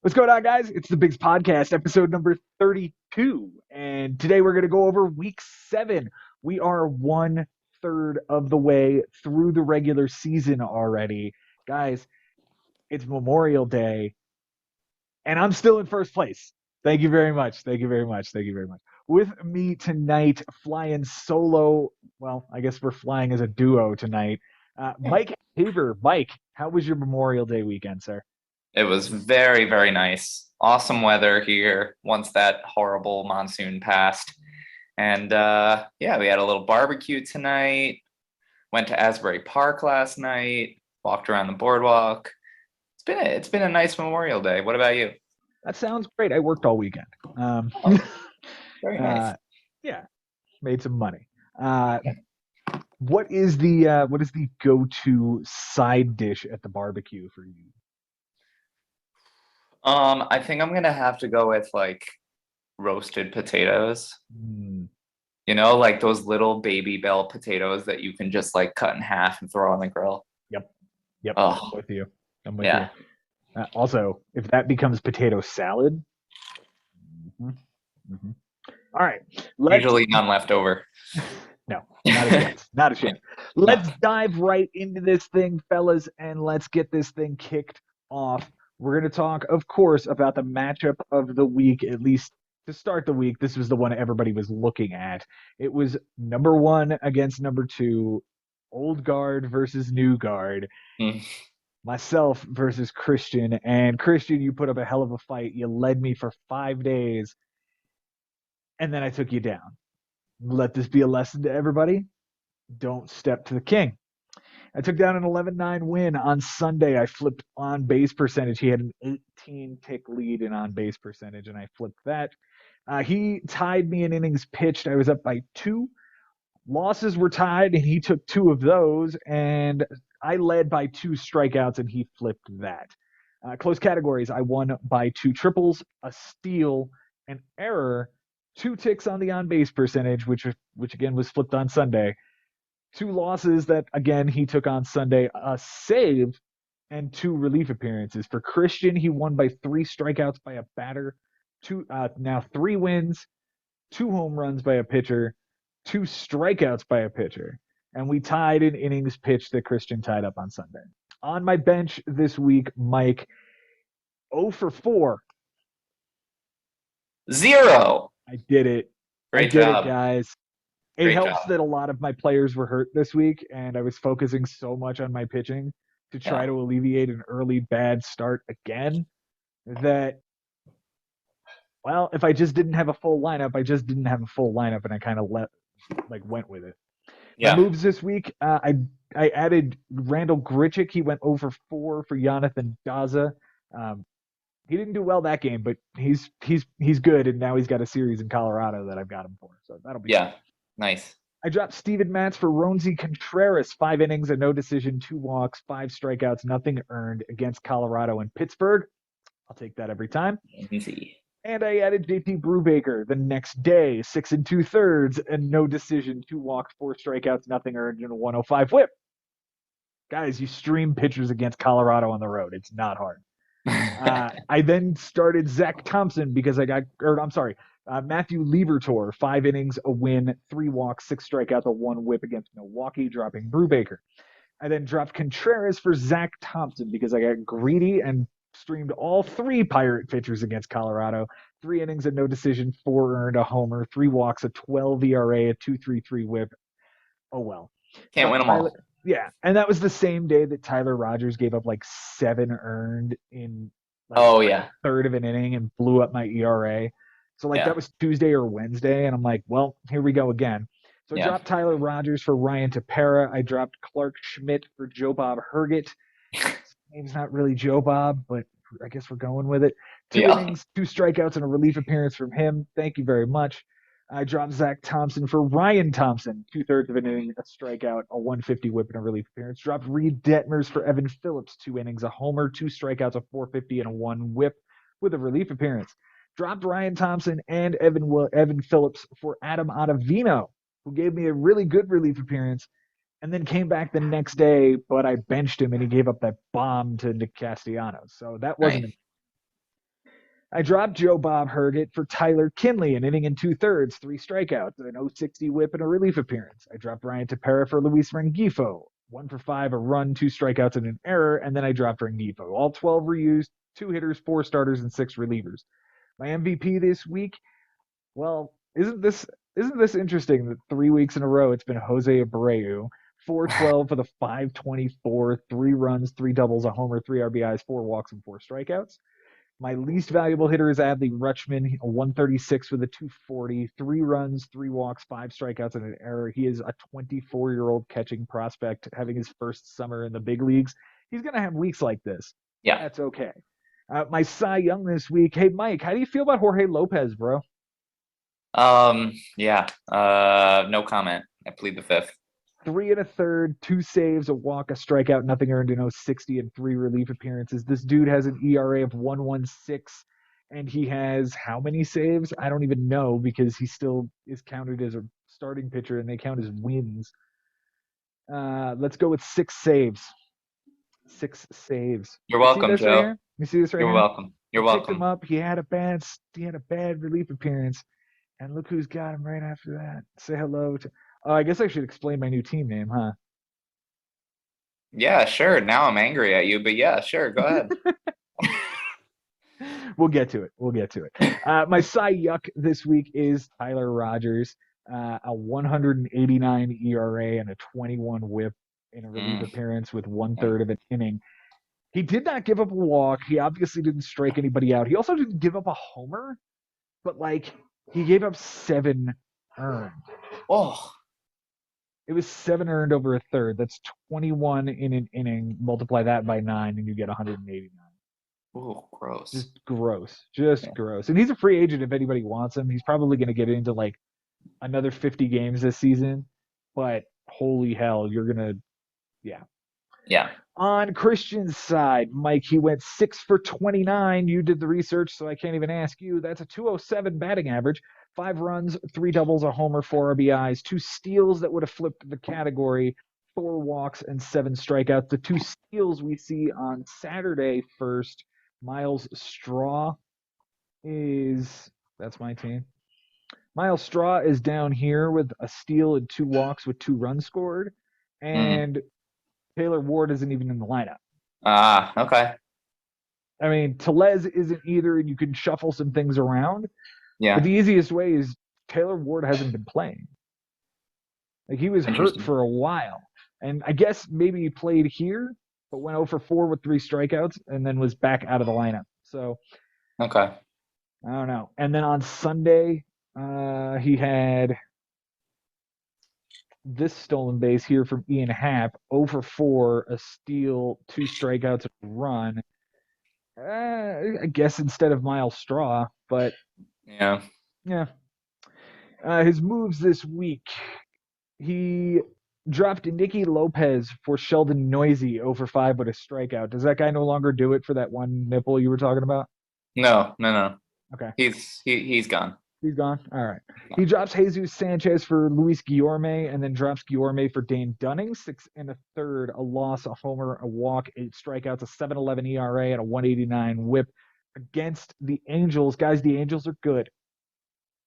What's going on, guys? It's the Bigs Podcast, episode number 32. And today we're going to go over week 7. We are 1/3 of the way through the regular season already. Guys, it's Memorial Day, and I'm still in first place. Thank you very much. Thank you very much. Thank you very much. With me tonight, flying solo. Well, I guess we're flying as a duo tonight. Mike Haber. Mike, how was your Memorial Day weekend, sir? It was very, very nice. Awesome weather here once that horrible monsoon passed. And yeah, we had a little barbecue tonight. Went to Asbury Park last night. Walked around the boardwalk. It's been a nice Memorial Day. What about you? That sounds great. I worked all weekend. Oh, very nice. Yeah, made some money. What is the go-to side dish at the barbecue for you? I think I'm gonna have to go with like roasted potatoes. Mm, Like those little baby bell potatoes that you can just like cut in half and throw on the grill. yep, yep. I'm Oh, with you. I'm with yeah. you. Also, if that becomes potato salad, mhm, mhm. All right, let's Usually none left over. no, not a chance, not a chance. No. Let's dive right into this thing, fellas, and let's get this thing kicked off. We're going to talk, of course, about the matchup of the week, at least to start the week. This was the one everybody was looking at. It was number 1 against number 2, old guard versus new guard, Mm. myself versus Christian. And Christian, you put up a hell of a fight. You led me for 5 days, and then I took you down. Let this be a lesson to everybody. Don't step to the king. I took down an 11-9 win on Sunday. I flipped on base percentage. He had an 18 tick lead in on base percentage, and I flipped that. He tied me in innings pitched. I was up by 2. Losses were tied, and he took 2 of those, and I led by 2 strikeouts, and he flipped that. Close categories. I won by 2 triples, a steal, an error, 2 ticks on the on base percentage, which again was flipped on Sunday. 2 losses that again he took on Sunday, a save, and 2 relief appearances. For Christian, he won by 3 strikeouts by a batter. Now 3 wins, 2 home runs by a pitcher, 2 strikeouts by a pitcher, and we tied in innings pitched that Christian tied up on Sunday. On my bench this week, Mike, 0 for 4. 0. I did it. I Great did it, job. guys. It Great helps job. that a lot of my players were hurt this week, and I was focusing so much on my pitching to try Yeah. to alleviate an early bad start again that, well, if I just didn't have a full lineup, I just didn't have a full lineup, and I kind of went with it. My Yeah. moves this week, I added Randall Grichik. He went over 4 for Jonathan Daza. Um, he didn't do well that game, but he's good, and now he's got a series in Colorado that I've got him for, so that'll be fun. Yeah. Nice. I dropped Steven Matz for Ronzi Contreras, 5 innings, a no decision, 2 walks, 5 strikeouts, nothing earned against Colorado and Pittsburgh. I'll take that every time. Easy. And I added JT Brubaker the next day, 6 2/3, and no decision, 2 walks, 4 strikeouts, nothing earned, and a 105 whip. Guys, you stream pitchers against Colorado on the road. It's not hard. I then started Zach Thompson because Matthew Liebertor, 5 innings, a win, 3 walks, 6 strikeouts, a 1 whip against Milwaukee, dropping Brubaker. I then dropped Contreras for Zach Thompson because I got greedy and streamed all 3 Pirate pitchers against Colorado. 3 innings, a no decision, 4 earned, a homer, 3 walks, a 12 ERA, a 2.33 whip. Oh well. Can't win them all. Yeah, and that was the same day that Tyler Rogers gave up like 7 earned in like Oh, a yeah. third of an inning and blew up my ERA. So like Yeah. that was Tuesday or Wednesday, and I'm like, well, here we go again. So I Yeah. dropped Tyler Rogers for Ryan Tepera. I dropped Clark Schmidt for Joe Bob Herget. His name's not really Joe Bob, but I guess we're going with it. 2 Yeah. innings, 2 strikeouts, and a relief appearance from him. Thank you very much. I dropped Zach Thompson for Ryan Thompson, 2/3 of an inning, a strikeout, a 150 whip, and a relief appearance. Dropped Reed Detmers for Evan Phillips, 2 innings, a homer, 2 strikeouts, a 450, and a 1 whip with a relief appearance. Dropped Ryan Thompson and Evan Phillips for Adam Ottavino, who gave me a really good relief appearance, and then came back the next day, but I benched him and he gave up that bomb to Nick Castellanos. So that wasn't Nice. I dropped Joe Bob Herget for Tyler Kinley, an inning and 2/3, 3 strikeouts, an 060 whip, and a relief appearance. I dropped Ryan Tepera for Luis Rengifo, 1 for 5, a run, 2 strikeouts, and an error, and then I dropped Rengifo. All 12 were used, 2 hitters, 4 starters, and 6 relievers. My MVP this week, well, isn't this interesting that 3 weeks in a row it's been Jose Abreu, 412 for the 524, 3 runs, 3 doubles, a homer, 3 RBIs, 4 walks, and 4 strikeouts. My least valuable hitter is Adley Rutschman, a 136 with a 240, 3 runs, 3 walks, 5 strikeouts, and an error. He is a 24-year-old catching prospect having his first summer in the big leagues. He's going to have weeks like this. Yeah. That's okay. My Cy Young this week. Hey, Mike, how do you feel about Jorge Lopez, bro? Yeah. No comment. I plead the fifth. 3 1/3, 2 saves, a walk, a strikeout, nothing earned in 060, and 3 relief appearances. This dude has an ERA of 1.16, and he has how many saves? I don't even know because he still is counted as a starting pitcher, and they count as wins. Let's go with 6 saves. 6 saves. You're You see welcome, this right Joe. here? You see this right You're here? welcome. You're Picked him welcome. up. He had a bad relief appearance, and look who's got him right after that. Say hello to. Oh, I guess I should explain my new team name, huh? Yeah, sure. Now I'm angry at you, but yeah, sure. Go ahead. We'll get to it. My Cy Yuck this week is Tyler Rogers, a 189 ERA and a 21 whip in a relief appearance with 1/3 of an inning. He did not give up a walk. He obviously didn't strike anybody out. He also didn't give up a homer, but he gave up 7 earned. Oh, It was 7 earned over a third. That's 21 in an inning. Multiply that by 9, and you get 189. ooh, gross. Just gross. And he's a free agent if anybody wants him. He's probably going to get into another 50 games this season. But holy hell, you're going to, yeah. Yeah. On Christian's side, Mike, he went 6 for 29. You did the research, so I can't even ask you. That's a 207 batting average. 5 runs, 3 doubles, a homer, 4 RBIs, 2 steals that would have flipped the category, 4 walks, and 7 strikeouts. The 2 steals we see on Saturday first. Miles Straw that's my team. Miles Straw is down here with a steal and 2 walks with 2 runs scored. And Taylor Ward isn't even in the lineup. Okay. I mean, Tellez isn't either, and you can shuffle some things around. Yeah. But the easiest way is Taylor Ward hasn't been playing. He was hurt for a while. And I guess maybe he played here, but went 0 for 4 with 3 strikeouts, and then was back out of the lineup. So, okay. I don't know. And then on Sunday, he had this stolen base here from Ian Happ, 0 for 4, a steal, 2 strikeouts, a run. I guess instead of Miles Straw, but yeah. His moves this week, he dropped Nicky Lopez for Sheldon Noisy, 0 for 5 with a strikeout. Does that guy no longer do it for that one nipple you were talking about? No. Okay. He's gone. He's gone? All right. He drops Jesus Sanchez for Luis Guillorme and then drops Guillorme for Dane Dunning, 6 1/3, a loss, a homer, a walk, 8 strikeouts, a 7.11 ERA, and a 189 whip against the Angels. Guys, the Angels are good.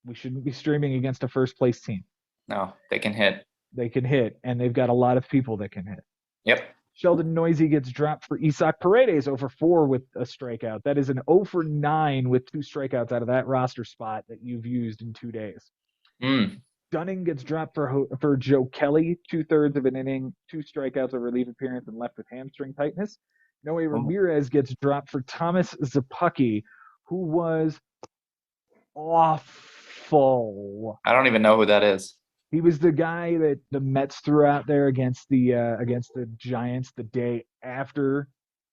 We shouldn't be streaming against a first-place team. No, they can hit. They can hit, and they've got a lot of people that can hit. Yep. Sheldon Noisy gets dropped for Isaac Paredes, 0 for 4 with a strikeout. That is an 0 for 9 with 2 strikeouts out of that roster spot that you've used in 2 days. Dunning gets dropped for Joe Kelly, 2/3 of an inning, 2 strikeouts, a relief appearance, and left with hamstring tightness. Noe Ramirez gets dropped for Thomas Zapucki, who was awful. I don't even know who that is. He was the guy that the Mets threw out there against the Giants the day after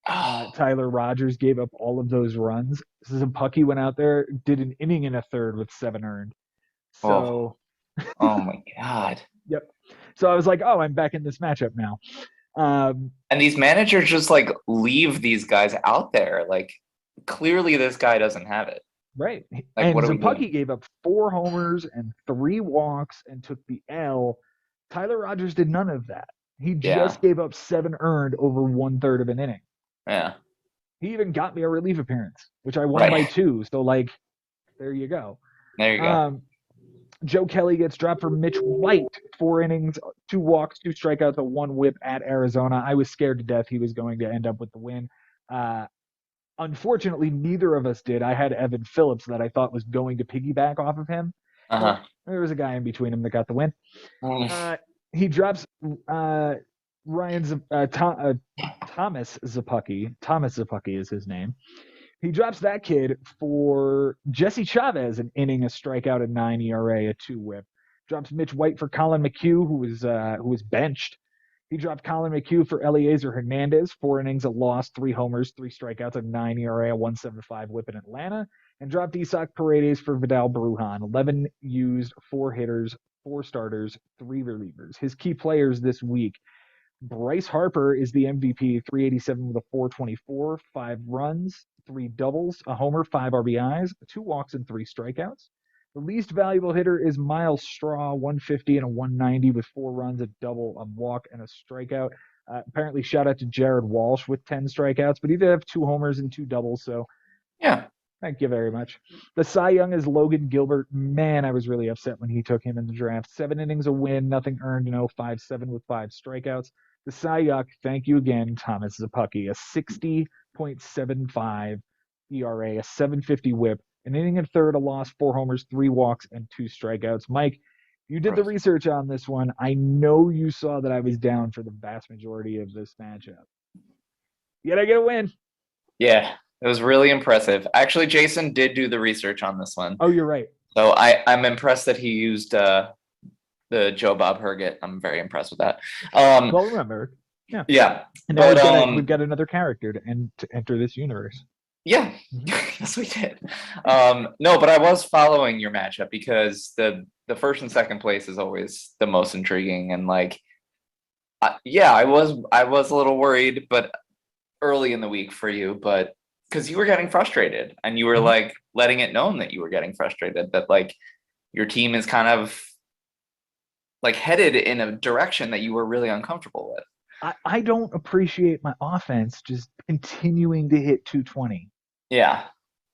Tyler Rogers gave up all of those runs. Zapucki went out there, did an inning and a third with 7 earned. So, oh my God. Yep. So I was like, oh, I'm back in this matchup now. And these managers just leave these guys out there. Clearly this guy doesn't have it. Right. And Zapucki gave up 4 homers and 3 walks and took the L. Tyler Rogers did none of that. He just gave up 7 earned over 1/3 of an inning. Yeah. He even got me a relief appearance, which I won by Right. 2. So, like, there you go. There you go. Joe Kelly gets dropped for Mitch White, 4 innings, 2 walks, 2 strikeouts, a 1 whip at Arizona. I was scared to death he was going to end up with the win. Unfortunately, neither of us did. I had Evan Phillips that I thought was going to piggyback off of him, but Uh-huh. there was a guy in between him that got the win. Mm. He drops Thomas Zapucki. Thomas Zapucki is his name. He drops that kid for Jesse Chavez, an inning, a strikeout, a 9 ERA, a 2 whip. Drops Mitch White for Colin McHugh, who was benched. He dropped Colin McHugh for Eliezer Hernandez, 4 innings, a loss, 3 homers, 3 strikeouts, a 9 ERA, a 1.75 whip in Atlanta. And dropped Isaac Paredes for Vidal Brujan, 11 used, 4 hitters, 4 starters, 3 relievers. His key players this week: Bryce Harper is the MVP, 387 with a 424, 5 runs, 3 doubles, a homer, 5 RBIs, 2 walks, and 3 strikeouts. The least valuable hitter is Miles Straw, 150 and a 190 with 4 runs, a double, a walk, and a strikeout. Apparently, shout out to Jared Walsh with 10 strikeouts, but he did have 2 homers and 2 doubles, so Yeah. thank you very much. The Cy Young is Logan Gilbert. Man, I was really upset when he took him in the draft. 7 innings, a win, nothing earned, 5-7 with 5 strikeouts. The Cy Young, thank you again, Thomas Zapucki, a 60.75 ERA, a 750 whip, an inning and third, a loss, 4 homers, 3 walks, and 2 strikeouts. Mike, you did the research on this one. I know you saw that I was down for the vast majority of this matchup. Yet I get a win. Yeah. It was really impressive. Actually, Jason did do the research on this one. Oh, you're right. So I'm impressed that he used the Joe Bob Herget. I'm very impressed with that. Well remembered. Yeah. Yeah. And now we've got another character to enter this universe. Yeah. Mm-hmm. Yes, we did. No, but I was following your matchup because the first and second place is always the most intriguing. And like, yeah, I was a little worried, but early in the week for you, but because you were getting frustrated and you were like letting it known that you were getting frustrated, that like your team is kind of like headed in a direction that you were really uncomfortable with. I don't appreciate my offense just continuing to hit 220. Yeah.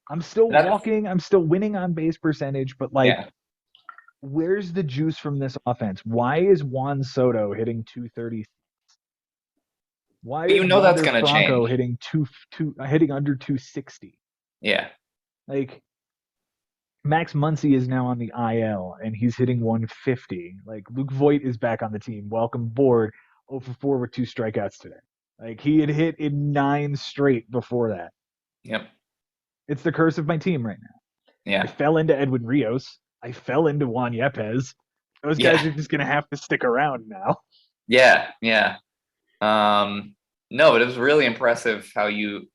I'm still walking. I'm still winning on base percentage, but like, where's the juice from this offense? Why is Juan Soto hitting 230? Why is that's going to Franco change. hitting under 260? Yeah. Like, Max Muncy is now on the IL and he's hitting 150. Like, Luke Voigt is back on the team. Welcome aboard. 0 for 4 with 2 strikeouts today. Like, he had hit in 9 straight before that. Yep. It's the curse of my team right now. Yeah. I fell into Edwin Rios. I fell into Juan Yepes. Those guys are just going to have to stick around now. Yeah. Yeah. No, but it was really impressive how you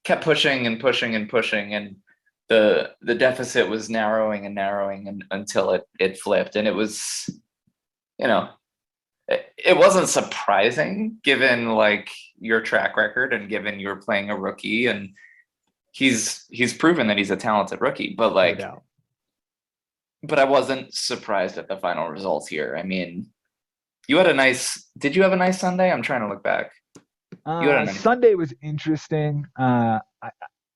kept pushing and pushing and pushing, and the deficit was narrowing and narrowing until it flipped. And it was, it wasn't surprising given like your track record and given you were playing a rookie, and he's proven that he's a talented rookie, but like, No doubt. But I wasn't surprised at the final results here. I mean, did you have a nice Sunday? I'm trying to look back. Sunday was interesting. I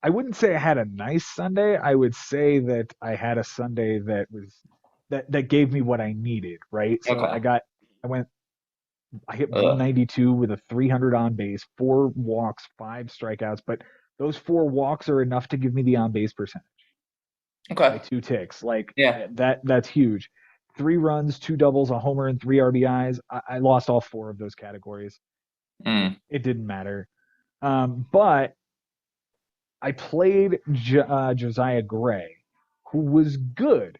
wouldn't say I had a nice Sunday. I would say that I had a Sunday that gave me what I needed, right? So Okay. I hit 192 with a 300 on base, 4 walks, 5 strikeouts, but those 4 walks are enough to give me the on base percentage. Okay. By 2 ticks. Like, yeah, that's huge. 3 runs, 2 doubles, a homer, and 3 RBIs. I lost all 4 of those categories. It didn't matter. But I played Josiah Gray, who was good.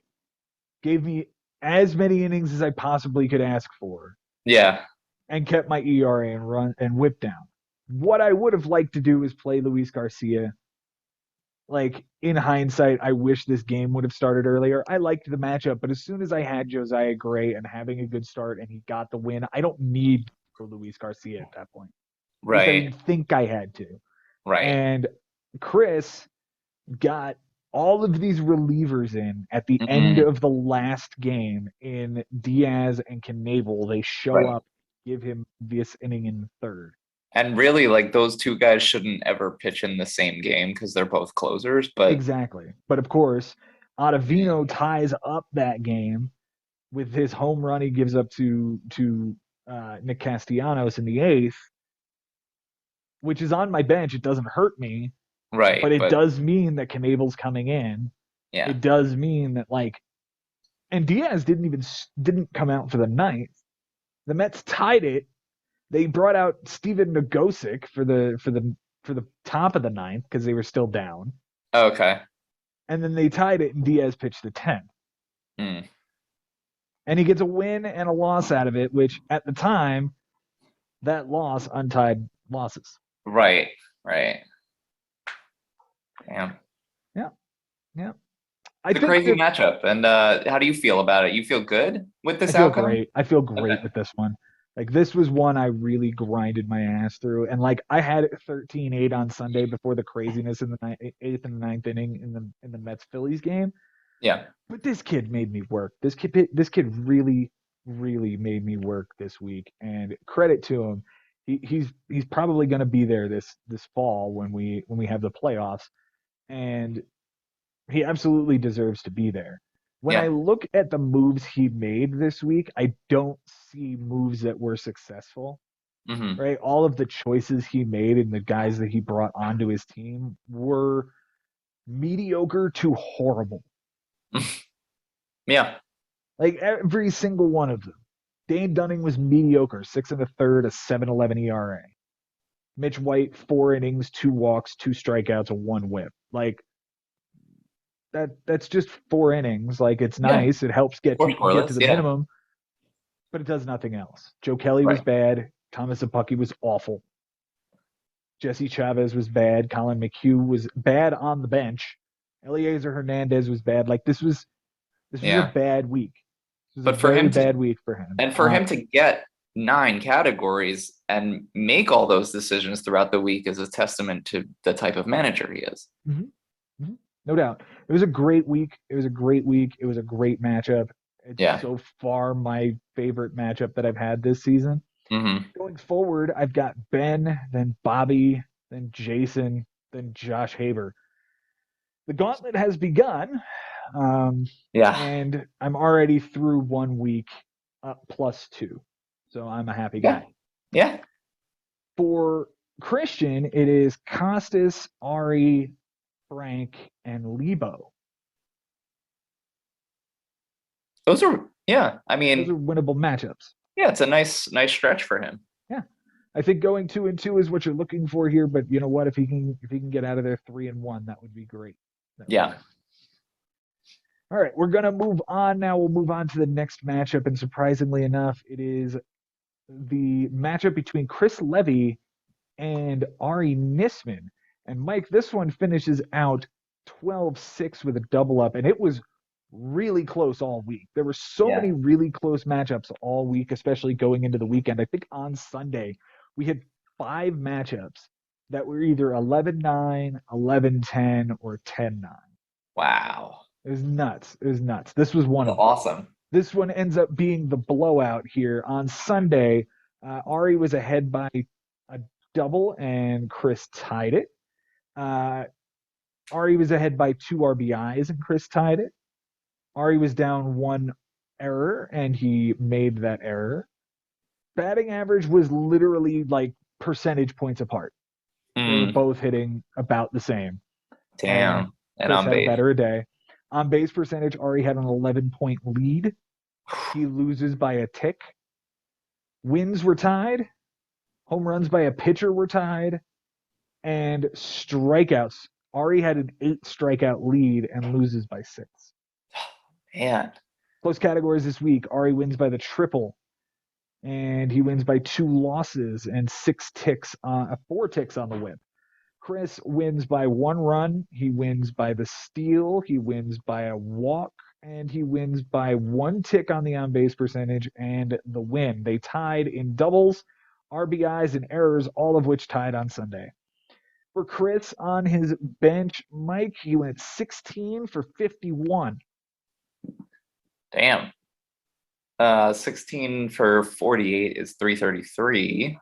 Gave me as many innings as I possibly could ask for. Yeah. And kept my ERA and whip down. What I would have liked to do is play Luis Garcia. Like, in hindsight, I wish this game would have started earlier. I liked the matchup, but as soon as I had Josiah Gray and having a good start and he got the win, I don't need for Luis Garcia at that point. Right. At least I didn't think I had to. Right. And Chris got all of these relievers in at the end of the last game in Diaz and Knebel. They show up, give him this inning in the third. And really, like, those two guys shouldn't ever pitch in the same game because they're both closers. But Exactly. But of course, Ottavino ties up that game with his home run he gives up to Nick Castellanos in the eighth, which is on my bench. It doesn't hurt me, right, but it but does mean that Knabel's coming in. yeah, It does mean that and Diaz didn't come out for the ninth. The Mets tied it. They brought out Steven Nagosic for the top of the ninth because they were still down, okay. and then they tied it, and Diaz pitched the 10th. Hmm. And he gets a win and a loss out of it, which at the time, that loss untied losses. Right, right. Damn. Yeah, yeah. I It's a think crazy that matchup. And how do you feel about it? You feel good with I this feel outcome? great. I feel Okay. great with this one. Like this was one I really grinded my ass through, and like I had it 13-8 on Sunday before the craziness in the eighth and ninth inning in the Mets Phillies game. Yeah. But this kid made me work. This kid really really made me work this week, and credit to him. He's probably going to be there this fall when we have the playoffs, and he absolutely deserves to be there. When I Yeah. look at the moves he made this week, I don't see moves that were successful. Hmm. Right, all of the choices he made and the guys that he brought onto his team were mediocre to horrible. Yeah. Like every single one of them. Dane Dunning was mediocre, 6 1/3, a 7.11 ERA. Mitch White, 4 innings, 2 walks, 2 strikeouts, a 1 whip. Like that's just 4 innings. Like it's Yeah. nice. It helps get Or to scoreless. the Yeah. minimum, but it does nothing else. Joe Kelly was Right. bad. Thomas Apucky was awful. Jesse Chavez was bad. Colin McHugh was bad on the bench. Eliezer Hernandez was bad. Like this was a Yeah. bad week. This was a But for very him to bad week for him. and for him to get 9 categories and make all those decisions throughout the week is a testament to the type of manager he is. Mhm, mhm, no doubt. It was a great week. It was a great week. It was a great matchup. It's Yeah. so far my favorite matchup that I've had this season. Hmm. Going forward, I've got Ben, then Bobby, then Jason, then Josh Haber. The gauntlet has begun, um, Yeah. and I'm already through 1 week up +2. So I'm a happy Yeah. guy. Yeah. For Christian, it is Costas, Ari, Frank, and Lebo. Those are, yeah. I Those are mean, winnable matchups. yeah, it's a nice stretch for him. Yeah. I think going 2-2 is what you're looking for here, but you know what? If he can get out of there 3-1, that would be great. That would be Yeah. great. All right, we're gonna move on now. We'll move on to the next matchup, and surprisingly enough, it is the matchup between Chris Levy and Ari Nisman. And Mike, this one finishes out 12-6 with a double up, and it was really close all week. There were so Yeah. many really close matchups all week, especially going into the weekend. I think on Sunday, we had 5 matchups that were either 11-9, 11-10, or 10-9. Wow. It was nuts. It was nuts. This was one That's of them. awesome. This one ends up being the blowout here. On Sunday, Ari was ahead by a double, and Chris tied it. Uh, Ari was ahead by 2 RBIs, and Chris tied it. Ari was down 1 error, and he made that error. Batting average was literally like percentage points apart. They were Mm, both hitting about the same, and damn. And Chris on had a base. better day. On base percentage, Ari had an 11-point lead. He loses by a tick. Wins were tied. Home runs by a pitcher were tied. And strikeouts. Ari had an 8 strikeout lead and loses by 6. Man. Close categories this week. Ari wins by the triple, and he wins by 2 losses and 4 ticks on the whip. Chris wins by 1 run. He wins by the steal. He wins by a walk, and he wins by 1 tick on the on base percentage and the win. They tied in doubles, RBIs, and errors, all of which tied on Sunday. For Chris on his bench, Mike, he went 16 for 51. Damn. 16 for 48 is 333.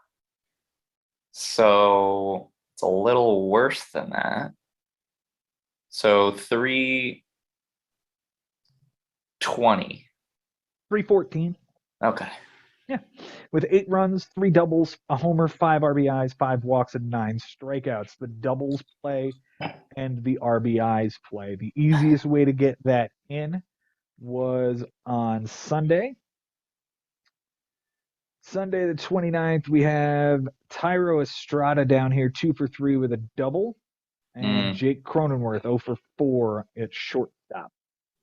So it's a little worse than that. So 320. 314. Okay. Yeah. With 8 runs, 3 doubles, a homer, 5 RBIs, 5 walks, and 9 strikeouts. The doubles play and the RBIs play. The easiest way to get that in was on Sunday. Sunday the 29th, we have Tyro Estrada down here, 2 for 3 with a double. And Jake Cronenworth, 0 for 4 at shortstop.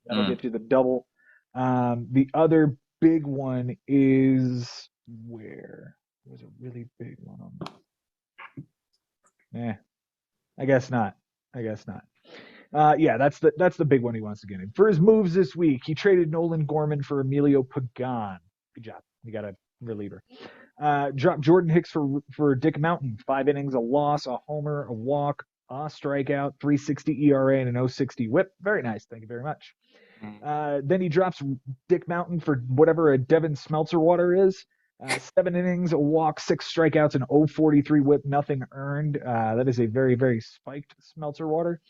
That'll get you the double. The other big one is where? There's a really big one on that. I guess not. Yeah, that's the big one he wants to get in. For his moves this week, he traded Nolan Gorman for Emilio Pagan. Good job. You got a reliever. Dropped Jordan Hicks for Dick Mountain. 5 innings, a loss, a homer, a walk, a strikeout, 3.60 ERA, and an 0.60 WHIP. Very nice. Thank you very much. Then he drops Dick Mountain for whatever a Devin Smeltzer water is. 7 innings, a walk, 6 strikeouts, and 0.43 WHIP, nothing earned. That is a very, very spiked Smeltzer water.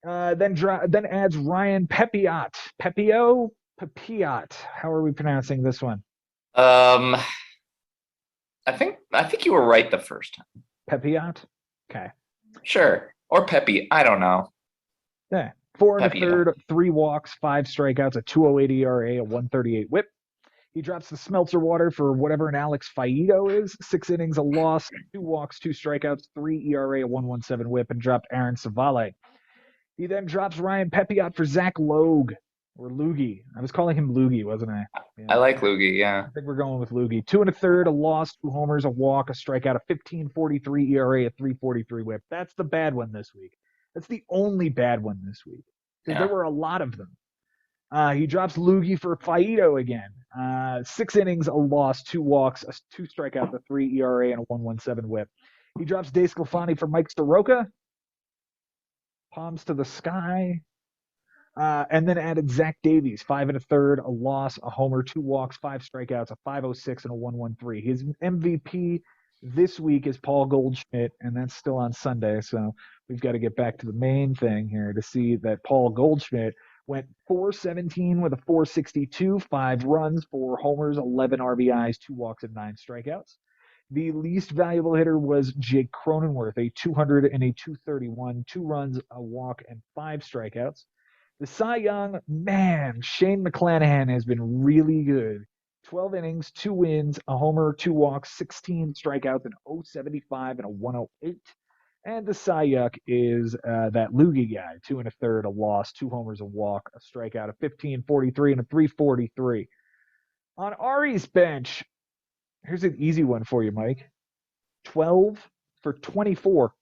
Then adds Ryan Pepiot. Pepiot. How are we pronouncing this one? I think you were right the first time. Pepiot? Okay. Sure. Or Peppy. I don't know. Yeah. 4 Pepiot. 1/3, 3 walks, 5 strikeouts, a 2.08 ERA, a 1.38 WHIP. He drops the Smeltzer water for whatever an Alex Faedo is. 6 innings, a loss, 2 walks, 2 strikeouts, 3 ERA, a 1.17 WHIP, and dropped Aaron Savale. He then drops Ryan Pepiot for Zach Logue, or Loogie. I was calling him Loogie, wasn't I? Yeah. I like Loogie, yeah. I think we're going with Loogie. 2 1/3, a loss, 2 homers, a walk, a strikeout, a 15.43 ERA, a 3.43 WHIP. That's the bad one this week. That's the only bad one this week. Because there were a lot of them. He drops Loogie for Faedo again. 6 innings, a loss, 2 walks, 2 strikeouts, a 3 ERA, and a 1.17 WHIP. He drops DeSclafani for Mike Soroka. Palms to the sky. And then added Zach Davies, 5 1/3, a loss, a homer, 2 walks, 5 strikeouts, a 5.06, and a 1.13. His MVP this week is Paul Goldschmidt, and that's still on Sunday. So we've got to get back to the main thing here to see that Paul Goldschmidt went 417 with a 462, 5 runs, 4 homers, 11 RBIs, 2 walks, and 9 strikeouts. The least valuable hitter was Jake Cronenworth, a 200 and a 231, 2 runs, a walk, and 5 strikeouts. The Cy Young, man, Shane McClanahan has been really good. 12 innings, 2 wins, a homer, 2 walks, 16 strikeouts, an 0.75 and a 1.08. And the Cy Young is that Loogie guy, 2 1/3, a loss, 2 homers, a walk, a strikeout, a 15.43 and a 3.43. On Ari's bench, here's an easy one for you, Mike. 12 for 24.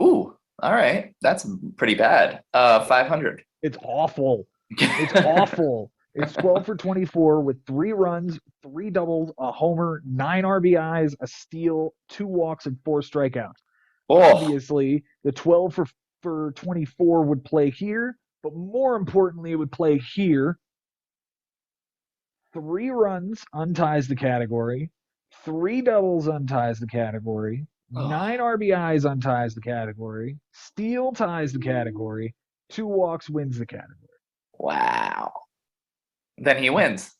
Ooh, all right. That's pretty bad. 500. It's awful. It's awful. It's 12 for 24 with 3 runs, 3 doubles, a homer, 9 RBIs, a steal, 2 walks, and 4 strikeouts. Oh. Obviously, the 12 for 24 would play here, but more importantly, it would play here. 3 runs unties the category. 3 doubles unties the category. 9 RBIs unties the category. Steal ties the category. 2 walks wins the category. Wow. Then he wins.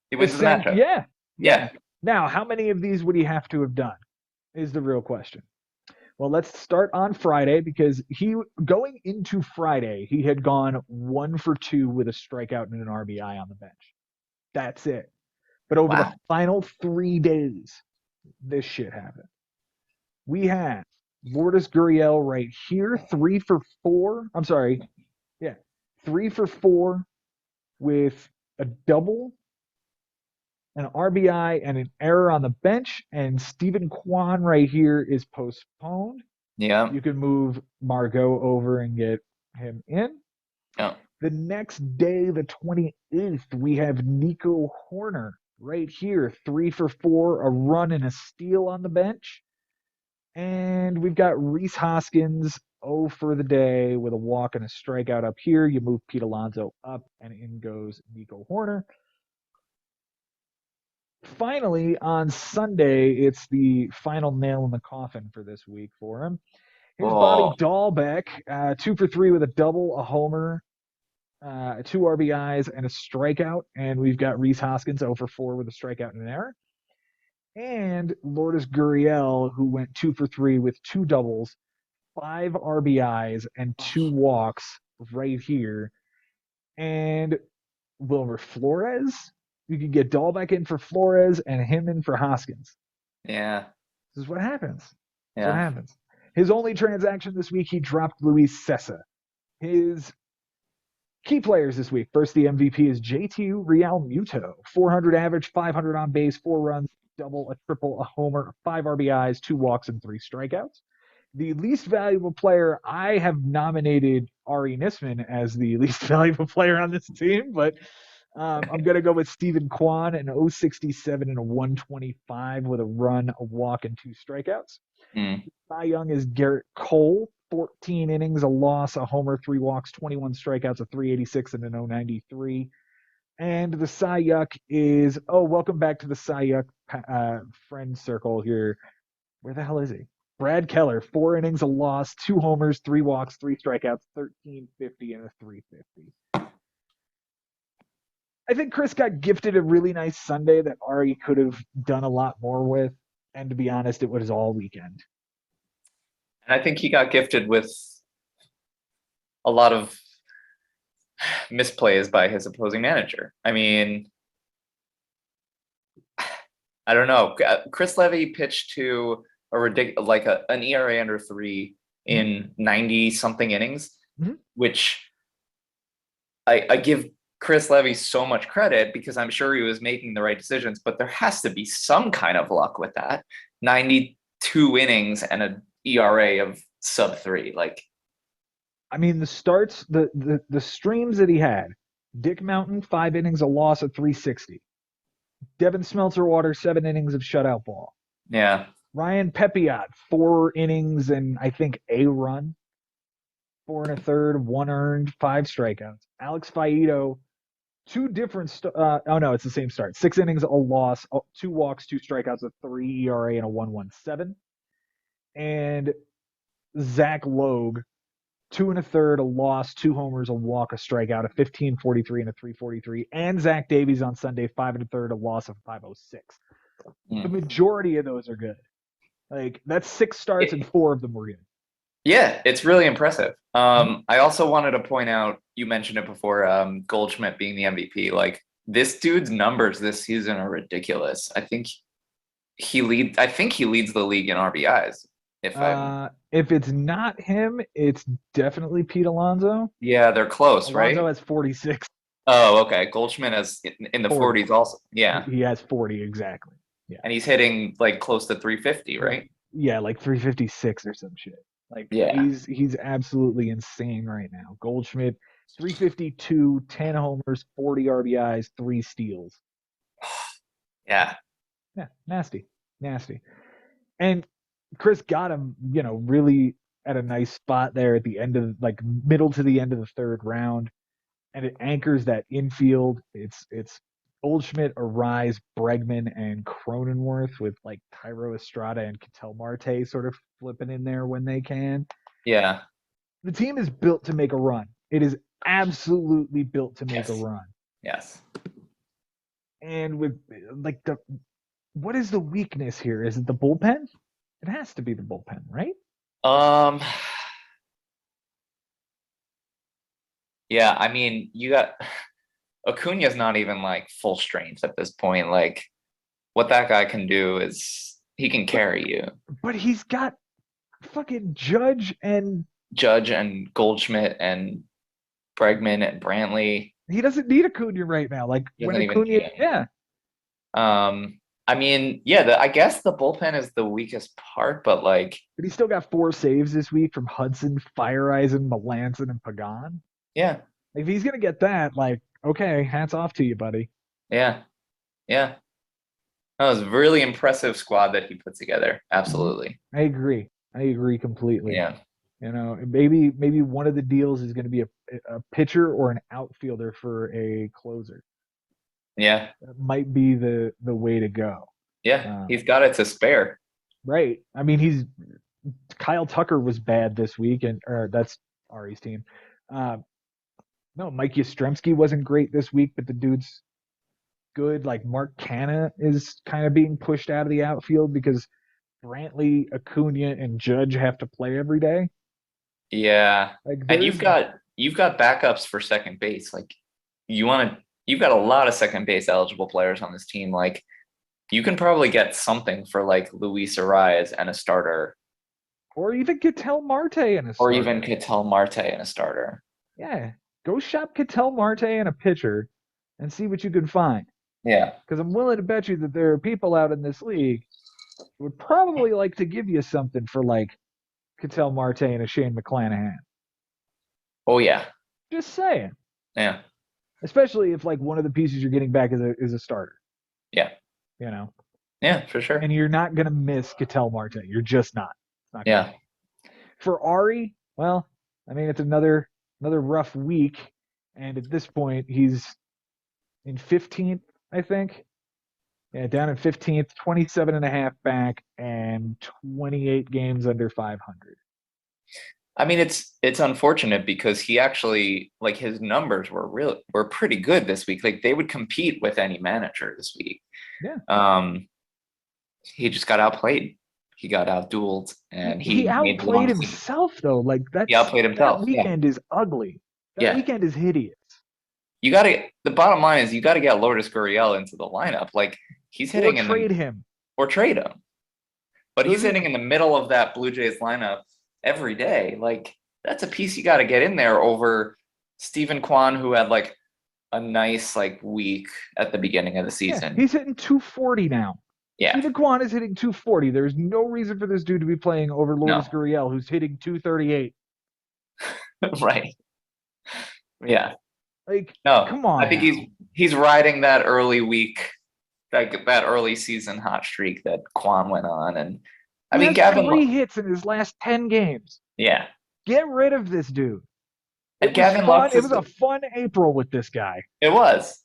He wins the matchup. Yeah. Now, how many of these would he have to have done is the real question. Well, let's start on Friday because going into Friday, he had gone 1 for 2 with a strikeout and an RBI on the bench. That's it. But over the final 3 days, this shit happened. We had Lourdes Gurriel right here, 3 for 4. I'm sorry. Yeah. 3 for 4 with a double, an RBI, and an error on the bench. And Stephen Kwan right here is postponed. Yeah. You can move Margot over and get him in. Yeah. The next day, the 28th, we have Nico Horner right here, 3 for 4, a run and a steal on the bench. And we've got Rhys Hoskins, 0 for the day with a walk and a strikeout up here. You move Pete Alonso up, and in goes Nico Horner. finally, on Sunday, it's the final nail in the coffin for this week for him. Here's Bobby Oh, Dahlbeck, 2 for 3 with a double, a homer, two RBIs, and a strikeout. And we've got Rhys Hoskins 0 for 4 with a strikeout and an error. And Lourdes Gurriel, who went 2 for 3 with two doubles, 5 RBIs, and two walks right here. And Wilmer Flores, you could get Dahlbeck in for Flores and him in for Hoskins. yeah, This is what happens. This is what yeah. happens. His only transaction this week, he dropped Luis Cessa. His key players this week. First, the MVP is JT Realmuto. 400 average, 500 on base, 4 runs, double, a triple, a homer, 5 RBIs, 2 walks, and 3 strikeouts. The least valuable player, I have nominated Ari Nisman as the least valuable player on this team, but I'm going to go with Stephen Kwan, an 067 and a 125 with a run, a walk, and 2 strikeouts. Mm. Cy Young is Garrett Cole, 14 innings, a loss, a homer, 3 walks, 21 strikeouts, a 386 and an 093. And the Cy Yuck is, welcome back to the Cy Yuck friend circle here. Where the hell is he? Brad Keller, 4 innings, a loss, 2 homers, 3 walks, 3 strikeouts, 1350 and a 350. I think Chris got gifted a really nice Sunday that Ari could have done a lot more with. And to be honest, it was all weekend. And I think he got gifted with a lot of misplays by his opposing manager. I mean, I don't know. Chris Levy pitched to an ERA under 3 in 90 something innings, which I give Chris Levy so much credit because I'm sure he was making the right decisions, but there has to be some kind of luck with that. 92 innings and an ERA of sub 3. I mean, the starts, the streams that he had: Dick Mountain, 5 innings, a loss of 360. Devin Smeltzer-Water, 7 innings of shutout ball. Yeah. Ryan Pepiot, 4 innings and I think a run, 4 1/3, 1 earned, 5 strikeouts. Alex Faedo, two different. It's the same start. 6 innings, a loss, 2 walks, 2 strikeouts, a 3 ERA, and a 1.17. And Zach Logue, 2 1/3, a loss, 2 homers, a walk, a strikeout, a 15.43 and a 3.43. And Zach Davies on Sunday, 5 1/3, a loss of 5.06. The majority of those are good. That's 6 starts and 4 of them were good. Yeah, it's really impressive. I also wanted to point out, you mentioned it before, Goldschmidt being the MVP. This dude's numbers this season are ridiculous. I think he leads the league in RBIs. If it's not him, it's definitely Pete Alonso. Yeah, they're close, right? Alonso has 46. Oh, okay. Goldschmidt has in the 40s also. Yeah. He has 40 exactly. Yeah. And he's hitting close to 350, right? Yeah, 356 or some shit. Yeah. He's absolutely insane right now. Goldschmidt, 352, 10 homers, 40 RBIs, 3 steals. Yeah. Yeah, nasty. And Chris got him, really at a nice spot there at the end of middle to the end of the third round. And it anchors that infield. It's Goldschmidt, Arise, Bregman, and Cronenworth with Tyro Estrada and Ketel Marte sort of flipping in there when they can. Yeah. The team is built to make a run. It is absolutely built to make a run. Yes. And with what is the weakness here? Is it the bullpen? It has to be the bullpen, right? Yeah, I mean, you got Acuna's not even full strength at this point. What that guy can do is he can carry you. But he's got fucking Judge and Goldschmidt and Bregman and Brantley. He doesn't need Acuna right now. When Acuna, yeah. I mean, yeah, I guess the bullpen is the weakest part, but But he still got 4 saves this week from Hudson, Fireisen, Melanson, and Pagan. Yeah. If he's gonna get that, okay, hats off to you, buddy. Yeah. Yeah. That was a really impressive squad that he put together. Absolutely. I agree completely. Yeah. Maybe one of the deals is going to be a pitcher or an outfielder for a closer. Yeah. might be the way to go. Yeah. He's got it to spare. Right. I mean, Kyle Tucker was bad this week, or that's Ari's team. No, Mike Yastrzemski wasn't great this week, but the dude's good. Like Mark Canha is kind of being pushed out of the outfield because Brantley, Acuna, and Judge have to play every day. Yeah. Like And there's you've got backups for second base. Like you've got a lot of second base eligible players on this team. Like you can probably get something for like Luis Arias and a starter. or even Ketel Marte in a Or starter. even Ketel Marte and a starter. Yeah, go shop Ketel Marte and a pitcher and see what you can find. Yeah. Because I'm willing to bet you that there are people out in this league who would probably like to give you something for like Ketel Marte and a Shane McClanahan. Oh yeah. Just saying. Yeah. Especially if like one of the pieces you're getting back is a starter. Yeah. You know. Yeah, for sure. And you're not gonna miss Ketel Marte. You're just not. Not yeah. For Ari, well, I mean it's another rough week, and at this point he's in 15th, I think. Yeah, down in 15th, 27 and a half back, and 28 games under 500. I mean, it's unfortunate because he actually like his numbers were pretty good this week. Like they would compete with any manager this week. Yeah. He just got outplayed. He got outdueled, and he made the outplayed himself though. Like he outplayed himself. That weekend is ugly. That weekend is hideous. You got to. The bottom line is you got to get Lourdes Gurriel into the lineup. Like he's hitting or trade him. Or trade him. But he's hitting in the middle of that Blue Jays lineup every day. Like that's a piece you got to get in there over Stephen Kwan, who had like a nice like week at the beginning of the season. Yeah, he's hitting 240 now. Yeah. Stephen Kwan is hitting 240. There's no reason for this dude to be playing over Lourdes Gurriel, who's hitting 238. Right. Yeah. Like, no, come on. I think he's riding that early week, that early season hot streak that Kwan went on, and I mean Gavin 3 hits in his last 10 games. Yeah. Get rid of this dude. And Gavin Lux it was a fun April with this guy. It was.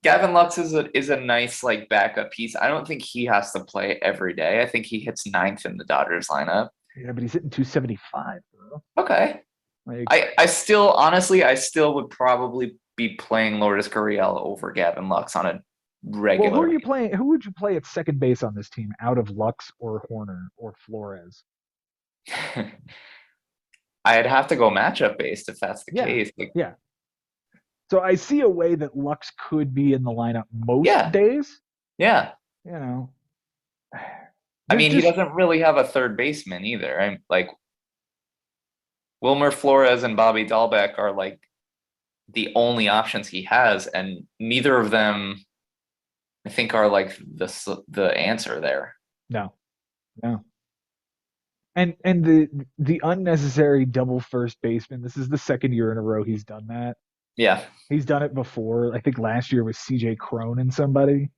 Gavin Lux is a nice like backup piece. I don't think he has to play every day. I think he hits 9th in the Dodgers lineup. Yeah, but he's hitting 275, bro. Okay. Like, I still would probably be playing Lourdes Gurriel over Gavin Lux on a regular. Well, who are you playing? Who would you play at second base on this team out of Lux or Horner or Flores? I'd have to go matchup based if that's the case. Like, yeah. So I see a way that Lux could be in the lineup most days. Yeah. You know. I mean, he doesn't really have a third baseman either. I'm like Wilmer Flores and Bobby Dahlbeck are like the only options he has, and neither of them, I think, are like the answer there. No. And the unnecessary double first baseman. This is the second year in a row he's done that. Yeah, he's done it before. I think last year was CJ Cron and somebody.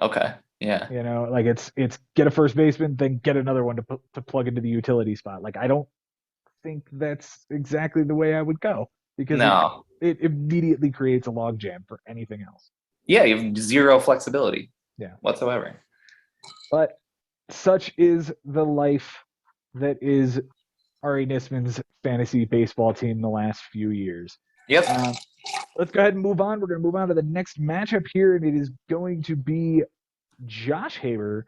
Okay. Yeah. You know, like it's get a first baseman, then get another one to plug into the utility spot. Like I don't think that's exactly the way I would go because it immediately creates a logjam for anything else. Yeah, you have zero flexibility. Yeah, whatsoever. But such is the life that is Ari Nisman's fantasy baseball team the last few years. Yep. Let's go ahead and move on. We're going to move on to the next matchup here, and it is going to be Josh Haber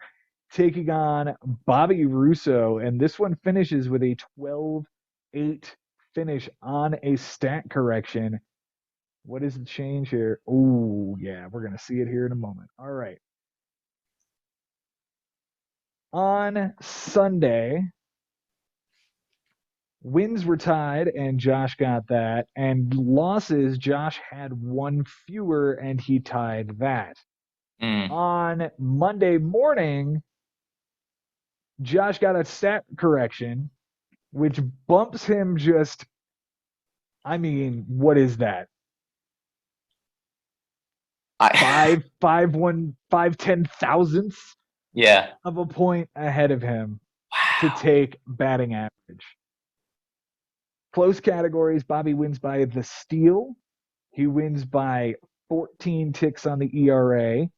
taking on Bobby Russo, and this one finishes with a 12-8 finish on a stat correction. What is the change here? Oh, yeah, we're going to see it here in a moment. All right. On Sunday, wins were tied, and Josh got that. And losses, Josh had one fewer, and he tied that. On Monday morning, Josh got a stat correction, which bumps him just, I mean, what is that? 5 thousandths of a point ahead of him to take batting average. Close categories, Bobby wins by the steal. He wins by 14 ticks on the ERA.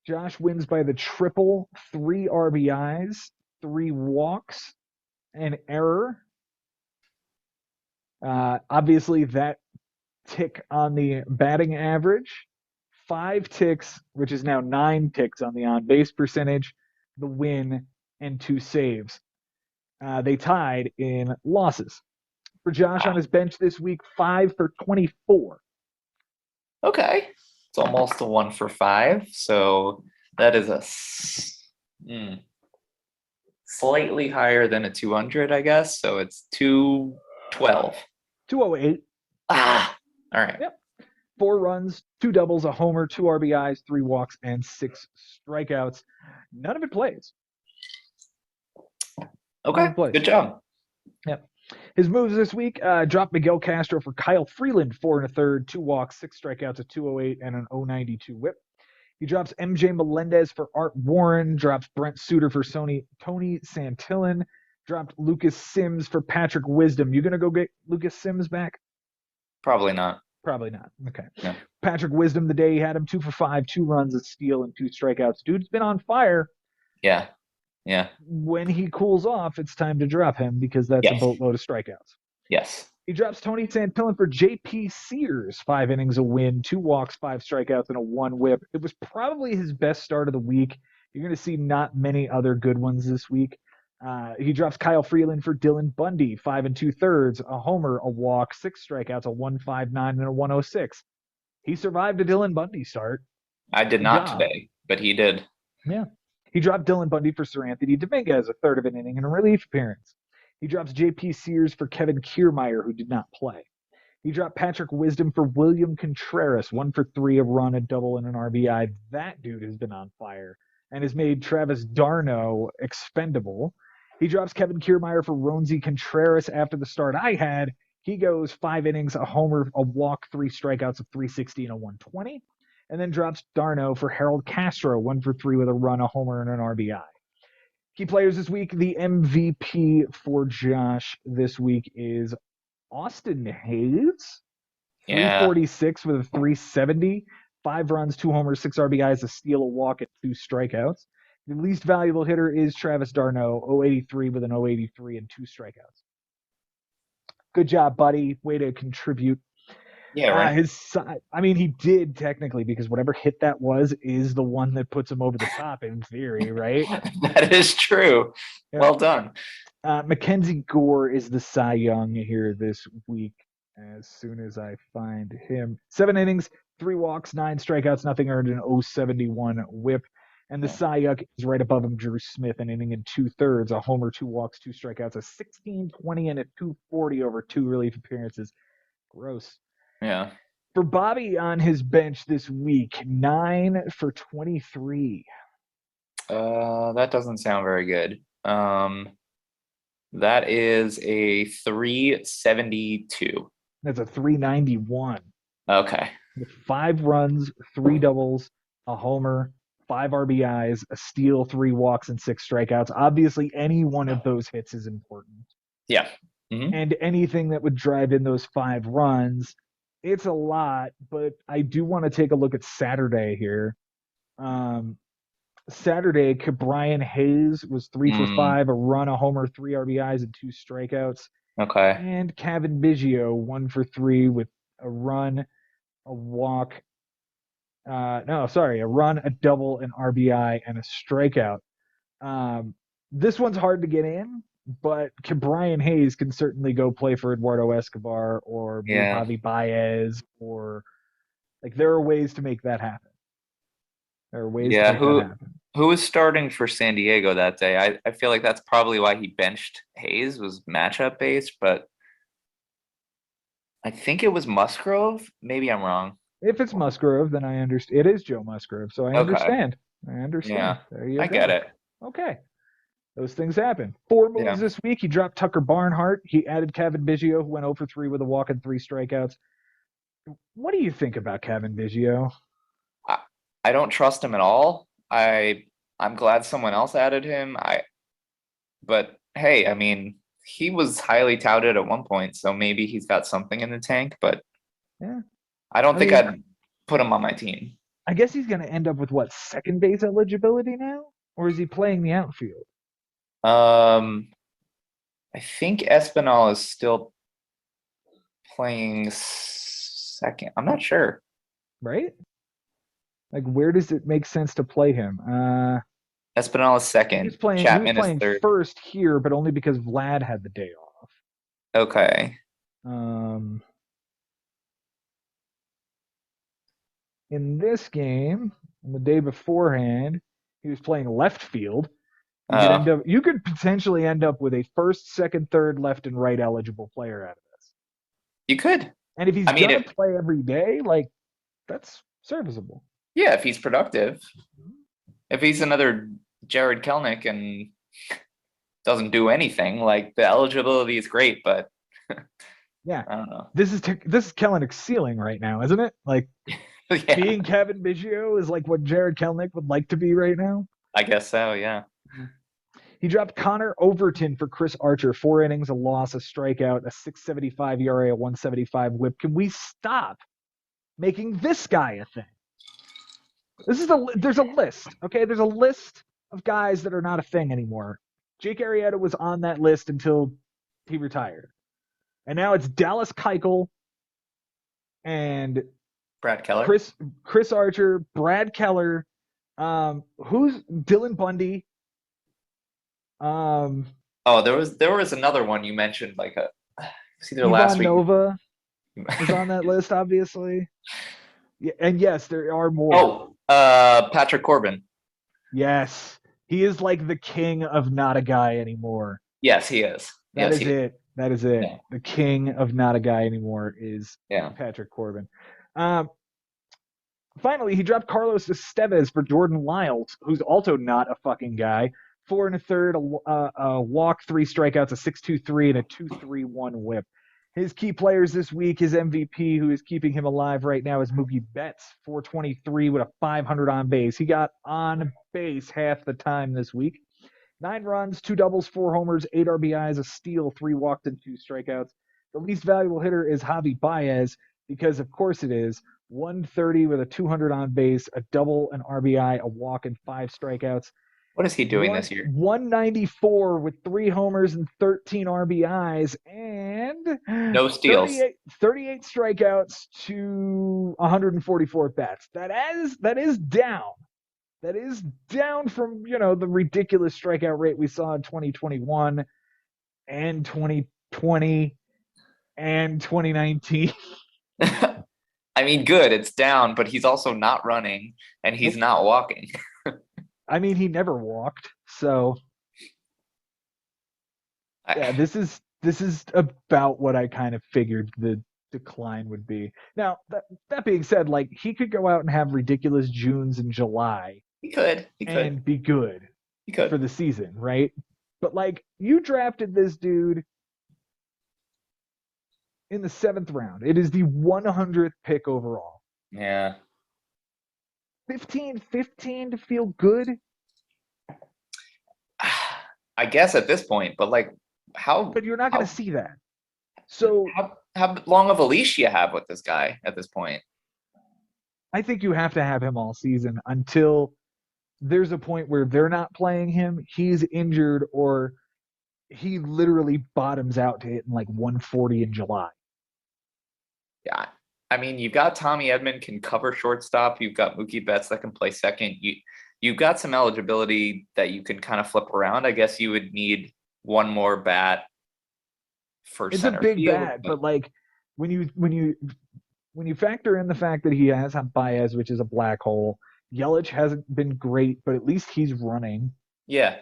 Josh wins by the triple, 3 RBIs, 3 walks, an error. Obviously, that tick on the batting average, 5 ticks, which is now 9 ticks on the on base percentage, the win, and 2 saves. They tied in losses. For Josh on his bench this week, 5 for 24. Okay. It's almost a 1 for 5. So that is a slightly higher than a 200, I guess. So it's 212. 208. All right. Yep. 4 runs, 2 doubles, a homer, 2 RBIs, 3 walks, and 6 strikeouts. None of it plays. Okay. Good job. Yep. His moves this week, dropped Miguel Castro for Kyle Freeland, 4 1/3, 2 walks, 6 strikeouts, a 208, and an 092 whip. He drops MJ Melendez for Art Warren, drops Brent Suter for Tony Santillan, dropped Lucas Sims for Patrick Wisdom. You going to go get Lucas Sims back? Probably not. Probably not. Okay. No. Patrick Wisdom, the day he had him, 2 for 5, 2 runs, a steal, and 2 strikeouts. Dude's been on fire. Yeah. When he cools off, it's time to drop him because that's a boatload of strikeouts. Yes. He drops Tony Santillan for JP Sears, 5 innings, a win, 2 walks, 5 strikeouts, and a 1 whip. It was probably his best start of the week. You're going to see not many other good ones this week. He drops Kyle Freeland for Dylan Bundy, 5 2/3, a homer, a walk, 6 strikeouts, a 159, and a 106. He survived a Dylan Bundy start. I did not today, but he did. Yeah. He dropped Dylan Bundy for Sir Anthony Dominguez, a third of an inning, and a relief appearance. He drops J.P. Sears for Kevin Kiermaier, who did not play. He dropped Patrick Wisdom for William Contreras, 1 for 3, a run, a double, and an RBI. That dude has been on fire and has made Travis d'Arnaud expendable. He drops Kevin Kiermaier for Ronzi Contreras after the start I had. He goes 5 innings, a homer, a walk, 3 strikeouts, a 360, and a 120. And then drops d'Arnaud for Harold Castro, 1 for 3 with a run, a homer, and an RBI. Key players this week, the MVP for Josh this week is Austin Hayes, 346 with a 370, 5 runs, 2 homers, 6 RBIs, a steal, a walk, and 2 strikeouts. The least valuable hitter is Travis d'Arnaud, 083 with an 083 and 2 strikeouts. Good job, buddy. Way to contribute. Yeah, right. He did technically, because whatever hit that was is the one that puts him over the top in theory, right? That is true. Yeah. Well done. Mackenzie Gore is the Cy Young here this week. As soon as I find him, 7 innings, 3 walks, 9 strikeouts, nothing earned, an 071 whip. And the Cy Young is right above him, Drew Smith, an inning and 2/3, a homer, 2 walks, 2 strikeouts, a 16-20, and a 240 over 2 relief appearances. Gross. Yeah. For Bobby on his bench this week, 9 for 23. That doesn't sound very good. That is a 372. That's a 391. Okay. With 5 runs, 3 doubles, a homer, 5 RBIs, a steal, 3 walks, and 6 strikeouts. Obviously, any one of those hits is important. Yeah. Mm-hmm. And anything that would drive in those 5 runs, it's a lot, but I do want to take a look at Saturday here. Saturday, Brian Hayes was 3 for 5, a run, a homer, 3 RBIs, and 2 strikeouts. Okay. And Kevin Biggio, 1 for 3 with a run, a walk. A run, a double, an RBI, and a strikeout. This one's hard to get in, but Brian Hayes can certainly go play for Eduardo Escobar or Javi Baez, or there are ways to make that happen. There are ways to make that happen. Who was starting for San Diego that day? I feel like that's probably why he benched Hayes, was matchup based, but I think it was Musgrove. Maybe I'm wrong. If it's Musgrove, then I understand. It is Joe Musgrove, so I understand. I understand. Yeah, there you go. I get it. Okay. Those things happen. 4 moves this week. He dropped Tucker Barnhart. He added Kevin Biggio, who went 0 for 3 with a walk and 3 strikeouts. What do you think about Kevin Biggio? I don't trust him at all. I'm glad someone else added him. But hey, I mean, he was highly touted at one point, so maybe he's got something in the tank. But yeah, I don't I think mean, I'd put him on my team. I guess he's going to end up with what, second base eligibility now? Or is he playing the outfield? Um, I think Espinal is still playing second. I'm not sure. Right? Like, where does it make sense to play him? Espinal is second. He was Chapman is playing third. first here, but only because Vlad had the day off. Okay. Um, in this game, on the day beforehand, he was playing left field. You could potentially end up with a first, second, third, left, and right eligible player out of this. You could. And if he's I mean, gonna play every day, like that's serviceable. yeah, if he's productive. If he's another Jared Kelnick and doesn't do anything, like the eligibility is great, but Yeah, I don't know. this is Kellenick's ceiling right now, isn't it? Like Yeah, being Kevin Biggio is like what Jared Kelnick would like to be right now. I guess so. Yeah. He dropped Connor Overton for Chris Archer. 4 innings, a loss, a strikeout, a 6.75 ERA, a 1.75 WHIP. Can we stop making this guy a thing? There's a list, okay? There's a list of guys that are not a thing anymore. Jake Arrieta was on that list until he retired. And now it's Dallas Keuchel and Brad Keller. Chris Archer, Brad Keller, who's Dylan Bundy. There was another one you mentioned, like it's either Ivan last week. Nova is on that list, obviously. Yeah, and yes, there are more. Patrick Corbin. Yes, he is like the king of not a guy anymore. Yes, he is. That is it. Yeah. The king of not a guy anymore is Patrick Corbin. Finally, he dropped Carlos Estevez for Jordan Lyles, who's also not a fucking guy. 4 1/3, a walk, 3 strikeouts, a 6.23, and a 2.31 WHIP. His key players this week, his MVP, who is keeping him alive right now, is Mookie Betts, 423 with a 500 on base. He got on base half the time this week. 9 runs, 2 doubles, 4 homers, 8 RBIs, a steal, 3 walked, and 2 strikeouts. The least valuable hitter is Javi Baez, because of course it is. 130 with a 200 on base, a double, an RBI, a walk, and 5 strikeouts. What is he doing this year? 194 with 3 homers and 13 RBIs and no steals. 38 strikeouts to 144 bats. That is down. That is down from, the ridiculous strikeout rate we saw in 2021 and 2020 and 2019. I mean, good, it's down, but he's also not running and he's not walking. I mean, he never walked, so yeah, this is about what I kind of figured the decline would be. Now, that being said, like he could go out and have ridiculous Junes and July. He could and be good. He could for the season, right? But like you drafted this dude in the 7th round. It is the 100th pick overall. Yeah. 15 to feel good? I guess at this point, but like how? But you're not going to see that. So how long of a leash you have with this guy at this point? I think you have to have him all season until there's a point where they're not playing him, he's injured, or he literally bottoms out to hitting like 140 in July. Yeah. I mean, you've got Tommy Edman can cover shortstop. You've got Mookie Betts that can play second. You've got some eligibility that you can kind of flip around. I guess you would need one more bat for center field. It's a big bat, but like when you factor in the fact that he has Baez, which is a black hole, Yelich hasn't been great, but at least he's running. Yeah.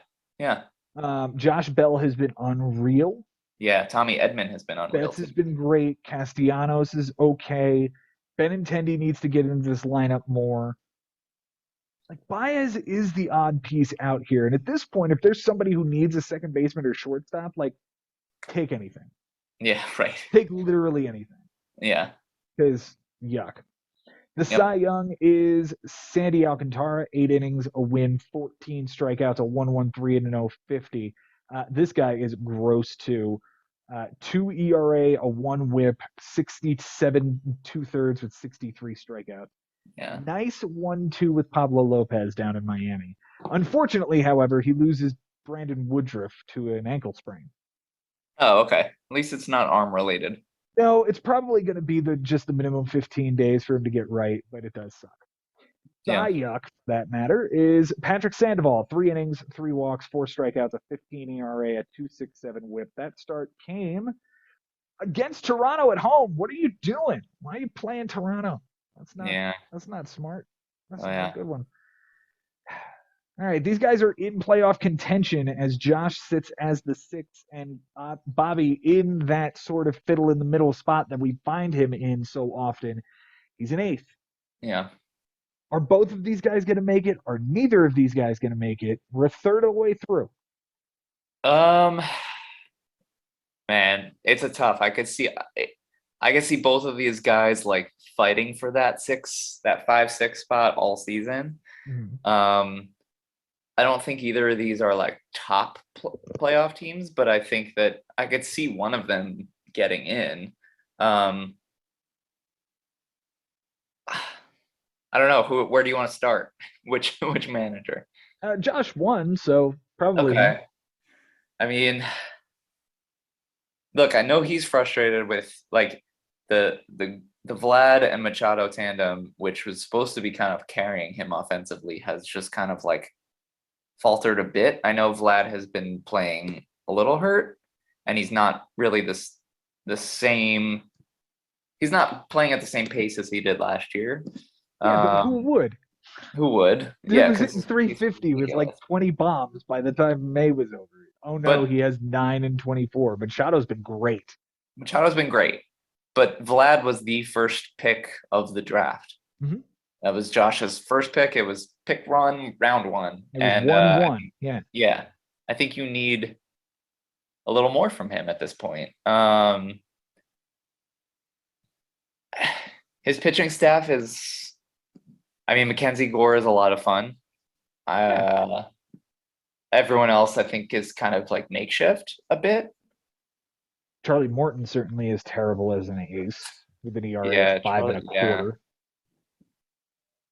Josh Bell has been unreal. Yeah, Tommy Edman has been unreal. Betts has been great. Castellanos is okay. Benintendi needs to get into this lineup more. Like Baez is the odd piece out here, and at this point, if there's somebody who needs a second baseman or shortstop, like take anything. Yeah, right. Take literally anything. Yeah. Because yuck. The Cy Young is Sandy Alcantara, 8 innings, a win, 14 strikeouts, a 1.13 and an 0.50. This guy is gross too. 2 ERA, a 1 WHIP, 67 2/3 with 63 strikeouts. Yeah. Nice 1-2 with Pablo Lopez down in Miami. Unfortunately, however, he loses Brandon Woodruff to an ankle sprain. Oh, okay. At least it's not arm related. No, it's probably going to be just the minimum 15 days for him to get right, but it does suck. Yeah. Yuck, for that matter, is Patrick Sandoval. 3 innings, 3 walks, 4 strikeouts, a 15 ERA, a 2.67 WHIP. That start came against Toronto at home. What are you doing? Why are you playing Toronto? That's not. Yeah. That's not smart. That's Oh, not yeah. a good one. All right, these guys are in playoff contention as Josh sits as the 6th and Bobby in that sort of fiddle in the middle spot that we find him in so often. He's an 8th. Yeah. Are both of these guys going to make it? Are neither of these guys going to make it? We're a third of the way through. Man, it's a tough. I could see both of these guys like fighting for that 5-6 spot all season. Mm-hmm. I don't think either of these are like top playoff teams, but I think that I could see one of them getting in. I don't know where do you want to start? Which manager? Josh won, so probably him. I mean, look, I know he's frustrated with like the Vlad and Machado tandem, which was supposed to be kind of carrying him offensively, has just kind of like faltered a bit. I know Vlad has been playing a little hurt, and he's not really the same. He's not playing at the same pace as he did last year. Yeah, but who would? Who would? He was hitting 350 with like 20 bombs by the time May was over. Oh no, he has 9 and 24. Machado's been great. Machado's been great, but Vlad was the first pick of the draft. Mm-hmm. That was Josh's first pick. It was pick round 1. It was 1-1. Yeah. Yeah. I think you need a little more from him at this point. His pitching staff is, I mean, Mackenzie Gore is a lot of fun. Everyone else, I think, is kind of like makeshift a bit. Charlie Morton certainly is terrible as an ace with an ERA of 5.25.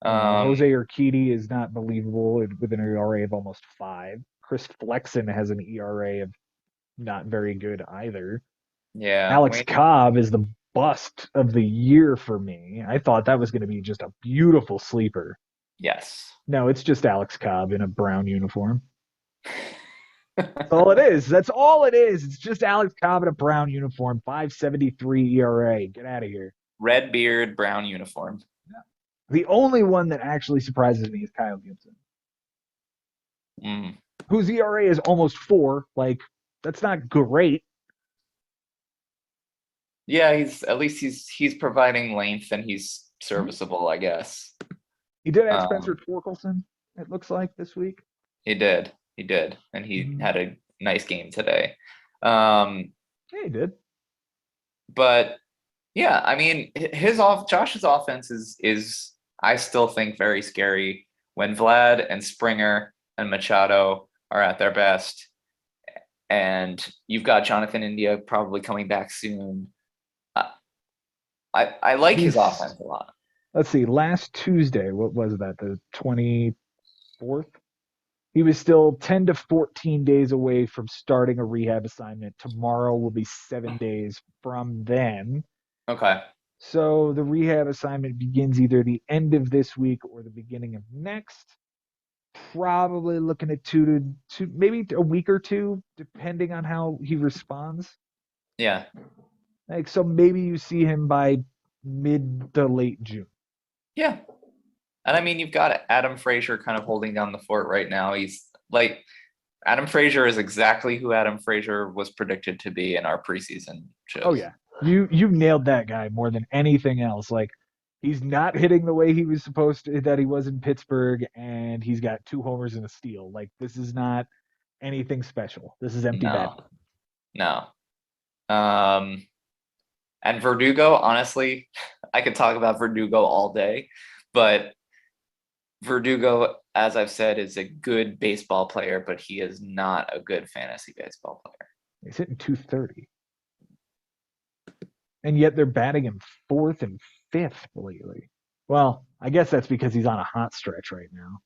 Jose Urquidy is not believable with an ERA of almost 5. Chris Flexen has an ERA of not very good either. Yeah. Alex Cobb is the bust of the year for me. I thought that was going to be just a beautiful sleeper. Yes. No, it's just Alex Cobb in a brown uniform. That's all it is. That's all it is. It's just Alex Cobb in a brown uniform, 5.73 ERA. Get out of here. Red beard, brown uniform. Yeah. The only one that actually surprises me is Kyle Gibson, whose ERA is almost 4. Like, that's not great. Yeah, he's providing length and he's serviceable, I guess. He did have Spencer Torkelson, it looks like, this week. He did, and he had a nice game today. Yeah, he did. But yeah, I mean, Josh's offense is I still think very scary when Vlad and Springer and Machado are at their best, and you've got Jonathan India probably coming back soon. I like his offense a lot. Let's see. Last Tuesday, what was that? The 24th? He was still 10 to 14 days away from starting a rehab assignment. Tomorrow will be 7 days from then. Okay. So the rehab assignment begins either the end of this week or the beginning of next. Probably looking at maybe a week or 2, depending on how he responds. Yeah. Like, so maybe you see him by mid to late June. Yeah. And I mean, you've got Adam Frazier kind of holding down the fort right now. He's like, Adam Frazier is exactly who Adam Frazier was predicted to be in our preseason shows. Oh yeah. You nailed that guy more than anything else. Like, he's not hitting the way he was supposed to, that he was in Pittsburgh, and he's got 2 homers and a steal. Like, this is not anything special. This is empty bat. No. And Verdugo, honestly, I could talk about Verdugo all day, but Verdugo, as I've said, is a good baseball player, but he is not a good fantasy baseball player. He's hitting 230. and yet they're batting him fourth and fifth lately. Well, I guess that's because he's on a hot stretch right now.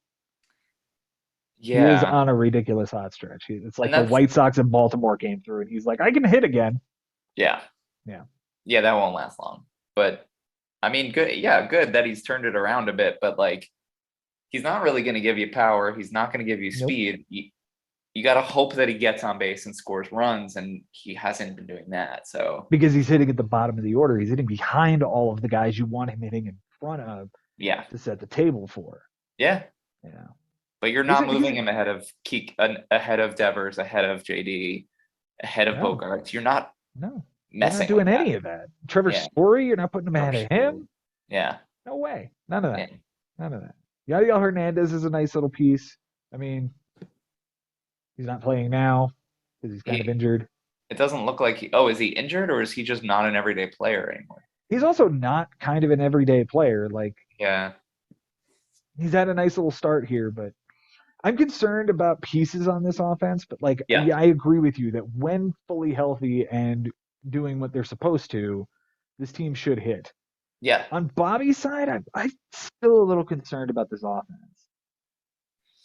He is Yeah. on a ridiculous hot stretch. It's And like the that's White Sox and Baltimore came through, and he's like, I can hit again. yeah. Yeah. Yeah, that won't last long. But I mean, good. Yeah, good that he's turned it around a bit, but like he's not really going to give you power. He's not going to give you Nope. speed. You got to hope that he gets on base and scores runs, and he hasn't been doing that. So Because he's hitting at the bottom of the order. He's hitting behind all of the guys you want him hitting in front of yeah, to set the table for. yeah. Yeah. But you're not moving him ahead of ahead of Devers, ahead of JD, ahead of No. Bogarts. You're not No. You're messing not doing with any that. of that. Trevor Yeah. Story, you're not putting him ahead of him. Yeah. No way. None of that. Yeah. None of that. Yadiel Hernandez is a nice little piece. I mean, he's not playing now because he's kind of injured. It doesn't look like is he injured or is he just not an everyday player anymore? He's also not kind of an everyday player. Like, Yeah. he's had a nice little start here, but I'm concerned about pieces on this offense. But like, Yeah. I agree with you that when fully healthy and doing what they're supposed to, this team should hit. Yeah. On Bobby's side, I'm still a little concerned about this offense.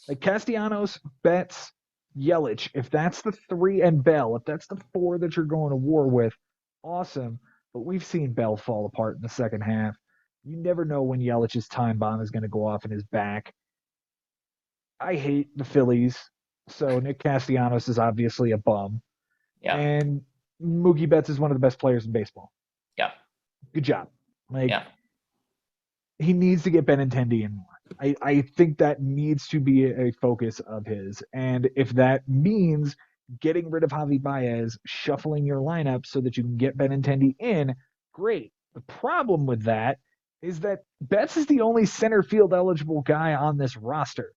Like Castellanos, Betts, Yelich, if that's the three, and Bell, if that's the four that you're going to war with, awesome. But we've seen Bell fall apart in the second half. You never know when Yelich's time bomb is going to go off in his back. I hate the Phillies, so Nick Castellanos is obviously a bum. Yeah. And Mookie Betts is one of the best players in baseball. Yeah. Good job. Like, yeah. He needs to get Benintendi in more. I think that needs to be a focus of his. And if that means getting rid of Javi Baez, shuffling your lineup so that you can get Benintendi in, great. The problem with that is that Betts is the only center field eligible guy on this roster.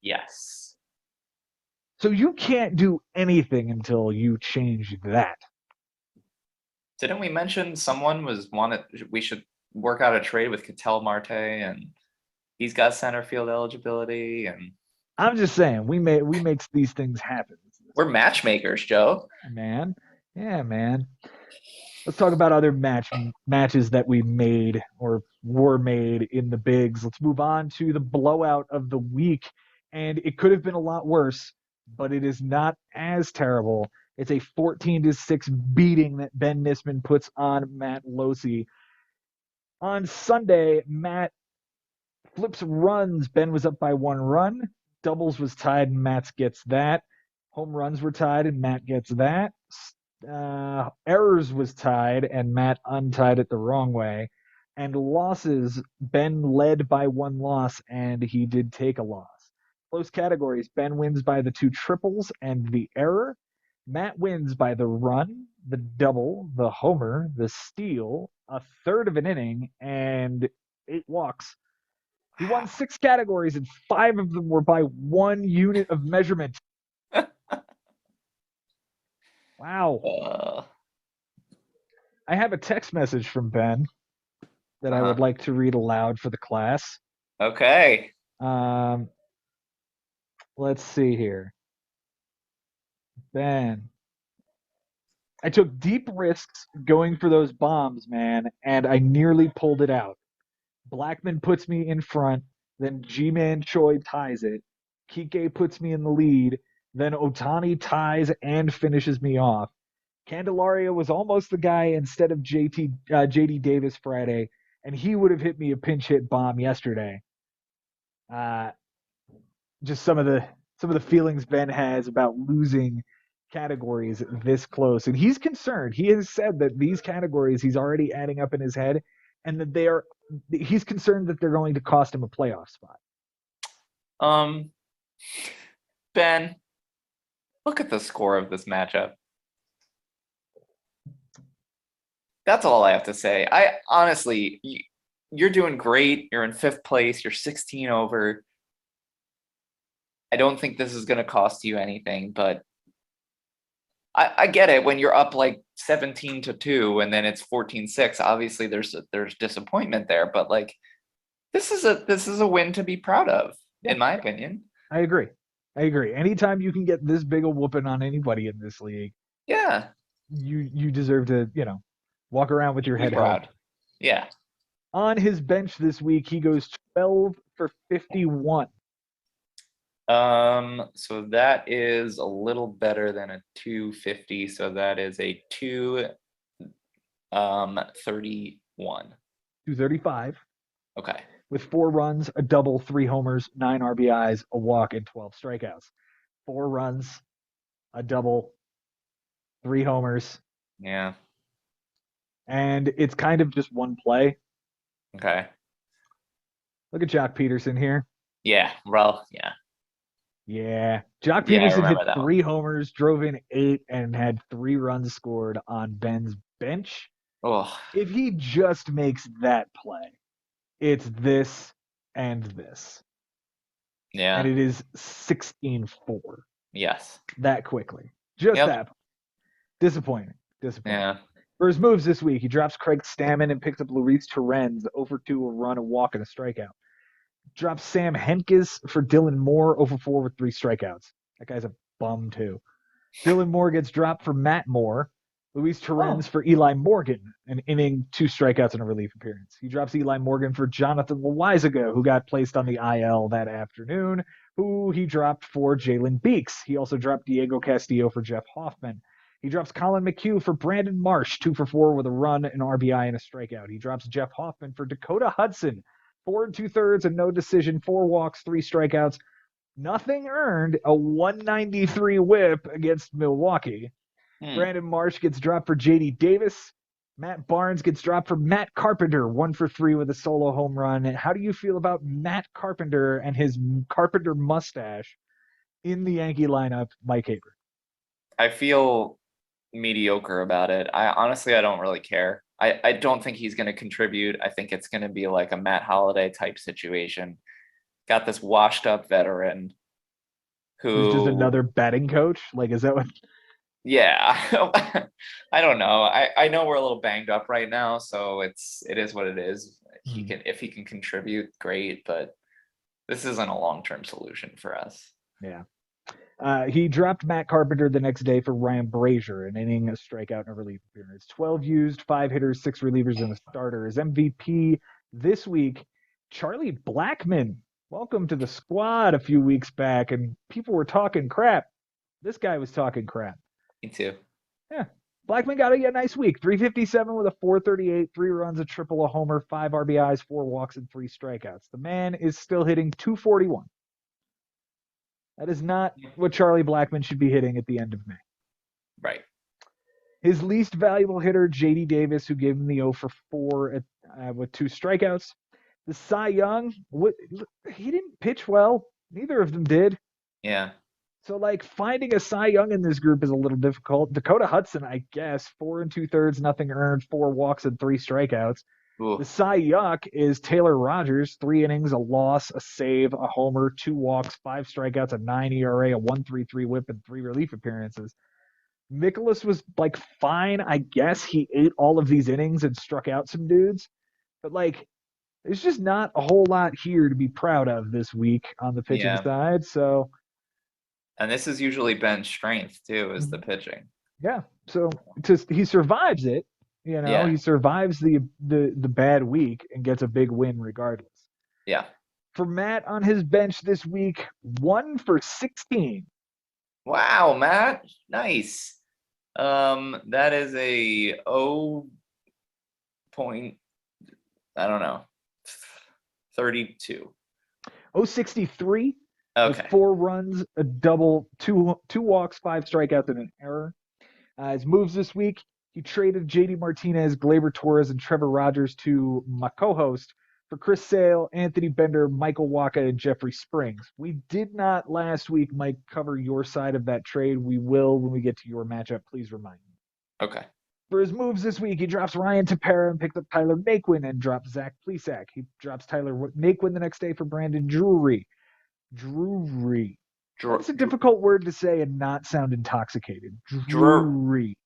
Yes. So you can't do anything until you change that. Didn't we mention someone we should work out a trade with Ketel Marte and he's got center field eligibility and I'm just saying we makes these things happen. We're matchmakers, Joe. Man. Yeah, man. Let's talk about other matches that we made or were made in the bigs. Let's move on to the blowout of the week. And it could have been a lot worse, but it is not as terrible. It's a 14-6 beating that Ben Nisman puts on Matt Losi. On Sunday, Matt flips runs. Ben was up by 1 run. Doubles was tied, and Matt gets that. Home runs were tied, and Matt gets that. Errors was tied, and Matt untied it the wrong way. And losses, Ben led by 1 loss, and he did take a loss. Close categories, Ben wins by the 2 triples and the error. Matt wins by the run, the double, the homer, the steal, a third of an inning, and 8 walks. He won 6 categories, and 5 of them were by 1 unit of measurement. Wow. I have a text message from Ben that I would like to read aloud for the class. Okay. Let's see here. Ben, I took deep risks going for those bombs, man, and I nearly pulled it out. Blackman puts me in front, then G-Man Choi ties it. Kike puts me in the lead, then Otani ties and finishes me off. Candelaria was almost the guy instead of JD Davis Friday, and he would have hit me a pinch hit bomb yesterday. Just some of the feelings Ben has about losing categories this close, and he's concerned. He has said that these categories he's already adding up in his head, and that he's concerned that they're going to cost him a playoff spot. Ben, look at the score of this matchup. That's all I have to say. I honestly, you're doing great. You're in 5th place. You're 16 over. I don't think this is going to cost you anything, but I get it when you're up like 17-2 and then it's 14-6. Obviously, there's disappointment there, but like this is a win to be proud of, in my opinion. I agree. Anytime you can get this big a whooping on anybody in this league, yeah, you deserve to Walk around with your Be head held. proud. Yeah. On his bench this week, he goes 12 for 51. So that is a little better than a 250. So that is a 231. 235. Okay. With 4 runs, a double, 3 homers, 9 RBIs, a walk, and 12 strikeouts. 4 runs, a double, 3 homers. Yeah. And it's kind of just one play. Okay. Look at Jock Peterson here. Yeah. Well, yeah. Yeah. Jock Yeah, I Peterson hit remember that one. 3 homers, drove in 8, and had 3 runs scored on Ben's bench. Oh, If he just makes that play, it's this and this. yeah. And it is 16-4 Yes. that quickly. Just Yep. that. Disappointing. Yeah. For his moves this week, he drops Craig Stammen and picks up Luis Torrens over 2, a run, a walk, and a strikeout. Drops Sam Henkes for Dylan Moore over 4 with 3 strikeouts. That guy's a bum, too. Dylan Moore gets dropped for Matt Moore. Luis Torrens for Eli Morgan, an inning, 2 strikeouts, and a relief appearance. He drops Eli Morgan for Jonathan Loizaga, who got placed on the IL that afternoon, who he dropped for Jalen Beeks. He also dropped Diego Castillo for Jeff Hoffman. He drops Colin McHugh for Brandon Marsh, 2 for 4 with a run, an RBI, and a strikeout. He drops Jeff Hoffman for Dakota Hudson, 4 2/3 and no decision, 4 walks, 3 strikeouts. Nothing earned, a 193 whip against Milwaukee. Brandon Marsh gets dropped for JD Davis. Matt Barnes gets dropped for Matt Carpenter, 1 for 3 with a solo home run. How do you feel about Matt Carpenter and his Carpenter mustache in the Yankee lineup, Mike Haber? I feel mediocre about it. I don't really care. I don't think he's going to contribute. I think it's going to be like a Matt Holliday type situation. Got this washed up veteran Who's just who, another batting coach? Like, is that what? yeah, I don't know. I know we're a little banged up right now, so it is what it is. If he can contribute, great, but this isn't a long-term solution for us. Yeah. He dropped Matt Carpenter the next day for Ryan Brazier, an inning, a strikeout, and a relief appearance. 12 used, 5 hitters, 6 relievers, and a starter. His MVP this week, Charlie Blackman. Welcome to the squad a few weeks back, and people were talking crap. This guy was talking crap. Me too. Yeah. Blackman got a nice week. 357 with a 438, 3 runs, a triple, a homer, 5 RBIs, 4 walks, and 3 strikeouts. The man is still hitting 241. That is not what Charlie Blackman should be hitting at the end of May. Right. His least valuable hitter, JD Davis, who gave him the 0 for 4 with 2 strikeouts. The Cy Young, he didn't pitch well. Neither of them did. Yeah. So, like, finding a Cy Young in this group is a little difficult. Dakota Hudson, I guess, 4 2/3, nothing earned, 4 walks and 3 strikeouts. Ooh. The Cy Yuck is Taylor Rogers, 3 innings, a loss, a save, a homer, 2 walks, 5 strikeouts, a 9 ERA, a 1.33 whip, and 3 relief appearances. Mikolas was, like, fine, I guess. He ate all of these innings and struck out some dudes. But, like, there's just not a whole lot here to be proud of this week on the pitching side. So, and this is usually Ben's strength, too, is the pitching. Yeah. So he survives it. You know, he survives the bad week and gets a big win regardless. Yeah. For Matt on his bench this week, 1 for 16. Wow, Matt. Nice. That is a 32. 063. Okay. With 4 runs, a double, 2 walks, 5 strikeouts, and an error. His moves this week, he traded JD Martinez, Gleyber Torres, and Trevor Rogers to my co-host for Chris Sale, Anthony Bender, Michael Waka, and Jeffrey Springs. We did not last week, Mike, cover your side of that trade. We will when we get to your matchup. Please remind me. Okay. For his moves this week, he drops Ryan Tepera and picked up Tyler Naquin and drops Zach Plesac. He drops Tyler Naquin the next day for Brandon Drury. That's a difficult word to say and not sound intoxicated. Drury.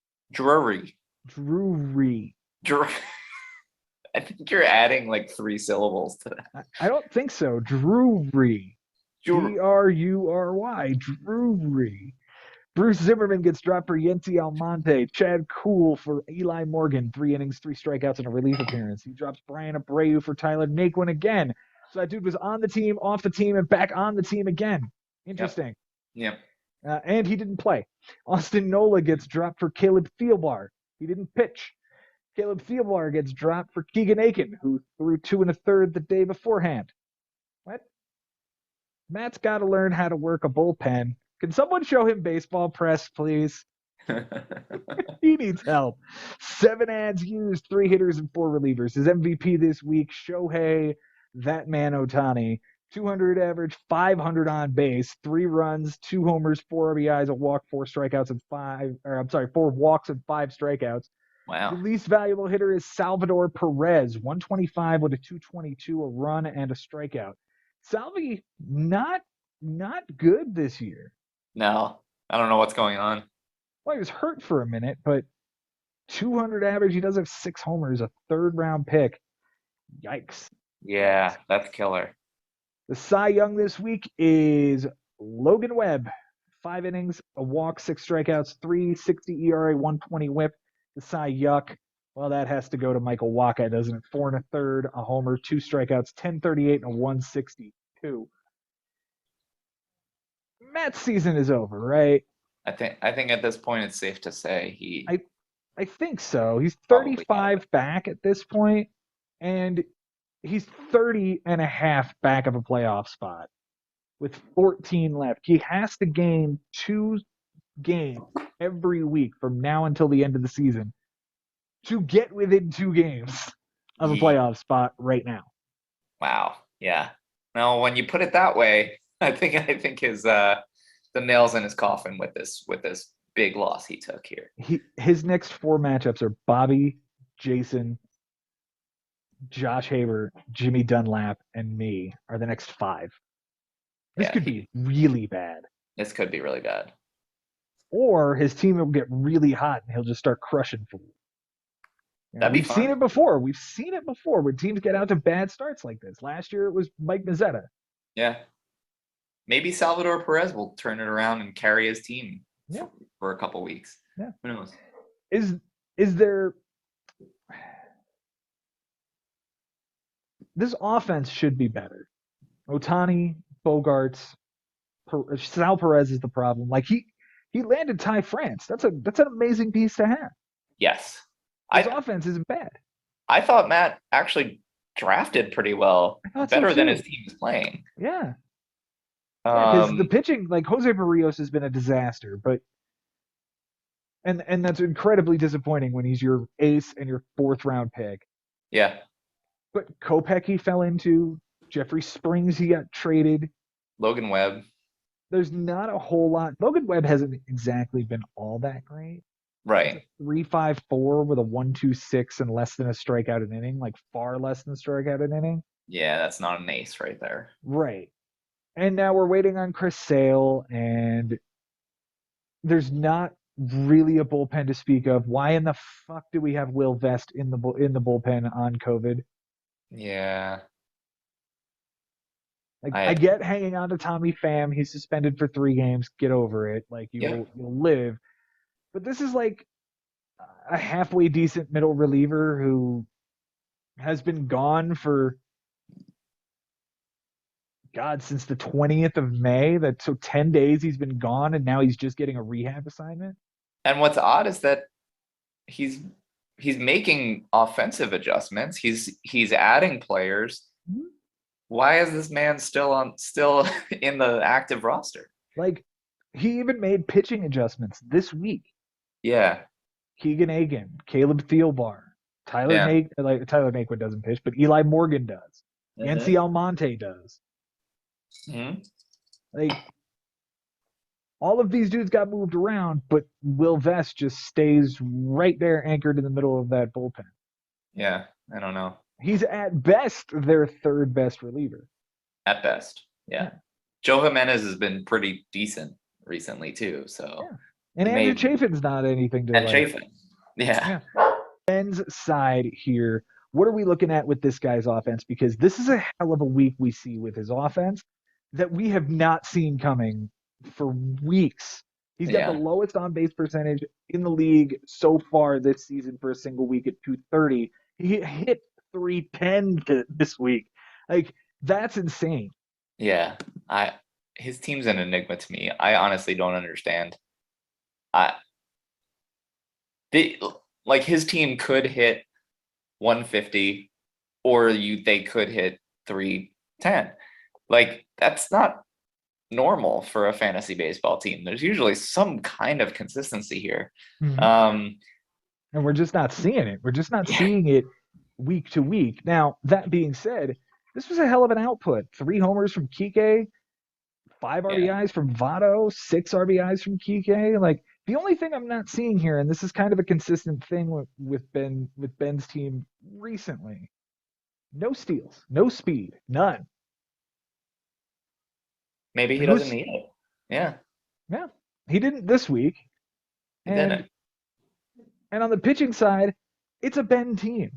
I think you're adding like 3 syllables to that. I don't think so. Drury. Drury. Drury. Bruce Zimmerman gets dropped for Yency Almonte. Chad Kuhl for Eli Morgan. 3 innings, 3 strikeouts, and a relief appearance. He drops Brian Abreu for Tyler Naquin again. So that dude was on the team, off the team, and back on the team again. Interesting. Yep. And he didn't play. Austin Nola gets dropped for Caleb Thielbar. He didn't pitch. Caleb Thielbar gets dropped for Keegan Aiken, who threw 2 1/3 the day beforehand. What? Matt's got to learn how to work a bullpen. Can someone show him baseball press, please? He needs help. 7 ads used, 3 hitters, and 4 relievers. His MVP this week, Shohei, that man Ohtani. 200 average, 500 on base, 3 runs, 2 homers, 4 RBIs, a walk, 4 strikeouts, and 4 walks and 5 strikeouts. Wow. The least valuable hitter is Salvador Perez, 125 with a 222, a run, and a strikeout. Salvi, not good this year. No, I don't know what's going on. Well, he was hurt for a minute, but 200 average, he does have 6 homers, a 3rd-round pick. Yikes. Yeah, that's killer. The Cy Young this week is Logan Webb. 5 innings, a walk, 6 strikeouts, 3.60 ERA, 120 whip. The Cy Yuck, well, that has to go to Michael Wacha, doesn't it? 4 1/3, a homer, 2 strikeouts, 10.38, and a 1.62. Matt's season is over, right? I think at this point it's safe to say he. I think so. He's 35 back at this point, and he's 30 and a half back of a playoff spot with 14 left. He has to gain 2 games every week from now until the end of the season to get within 2 games of a playoff spot right now. Wow. Yeah. No, when you put it that way, I think his the nails in his coffin with this big loss he took here. His next 4 matchups are Bobby, Jason, Josh Haber, Jimmy Dunlap, and me are the next 5. This could be really bad. This could be really bad. Or his team will get really hot and he'll just start crushing fools. We've seen it before. We've seen it before when teams get out to bad starts like this. Last year it was Mike Mazzetta. Yeah. Maybe Salvador Perez will turn it around and carry his team for a couple weeks. Yeah. Who knows? Is there this offense should be better. Ohtani, Bogarts, Sal Perez is the problem. Like he landed Ty France. That's an amazing piece to have. Yes. His offense isn't bad. I thought Matt actually drafted pretty well, better than his team is playing. Yeah. Because the pitching, like Jose Barrios has been a disaster, but and that's incredibly disappointing when he's your ace and your 4th-round pick. Yeah. But Kopech he fell into. Jeffrey Springs he got traded. Logan Webb. There's not a whole lot. Logan Webb hasn't exactly been all that great. Right. 3.54 with a 1.26 and less than a strikeout an inning, like far less than a strikeout an inning. Yeah, that's not an ace right there. Right. And now we're waiting on Chris Sale, and there's not really a bullpen to speak of. Why in the fuck do we have Will Vest in the bullpen on COVID? Yeah. Like I get hanging on to Tommy Pham. He's suspended for 3 games. Get over it. Like you'll live. But this is like a halfway decent middle reliever who has been gone for since the 20th of May. So 10 days he's been gone, and now he's just getting a rehab assignment. And what's odd is that he's making offensive adjustments. He's adding players. Mm-hmm. Why is this man still in the active roster? Like he even made pitching adjustments this week. Yeah. Keegan Aiken, Caleb Thielbar, Tyler Naquin doesn't pitch, but Eli Morgan does. Yency Almonte does. Mm-hmm. Like all of these dudes got moved around, but Will Vest just stays right there anchored in the middle of that bullpen. Yeah, I don't know. He's at best their 3rd best reliever. At best, yeah. Joe Jimenez has been pretty decent recently too. So, and Andrew Chafin's not anything to. And Chafin, yeah. Ben's side here. What are we looking at with this guy's offense? Because this is a hell of a week we see with his offense that we have not seen coming for weeks. He's got the Yeah. lowest on base percentage in the league so far this season for a single week at 230. He hit 310 this week. Like, that's insane. Yeah. I his team's an enigma to me. I honestly don't understand. I they like his team could hit 150 or they could hit 310. Like that's not normal for a fantasy baseball team. There's usually some kind of consistency here. Mm-hmm. Um And we're just not seeing it. We're just not yeah, seeing it week to week. Now, that being said, this was a hell of an output. 3 homers from Kike, 5 yeah. RBIs from Votto, 6 RBIs from Kike. Like, the only thing I'm not seeing here, and this is kind of a consistent thing with Ben's team recently, no steals, no speed, none. Maybe he And doesn't who's need it. Yeah. yeah, he didn't this week. He And didn't. and on the pitching side, it's a Ben team.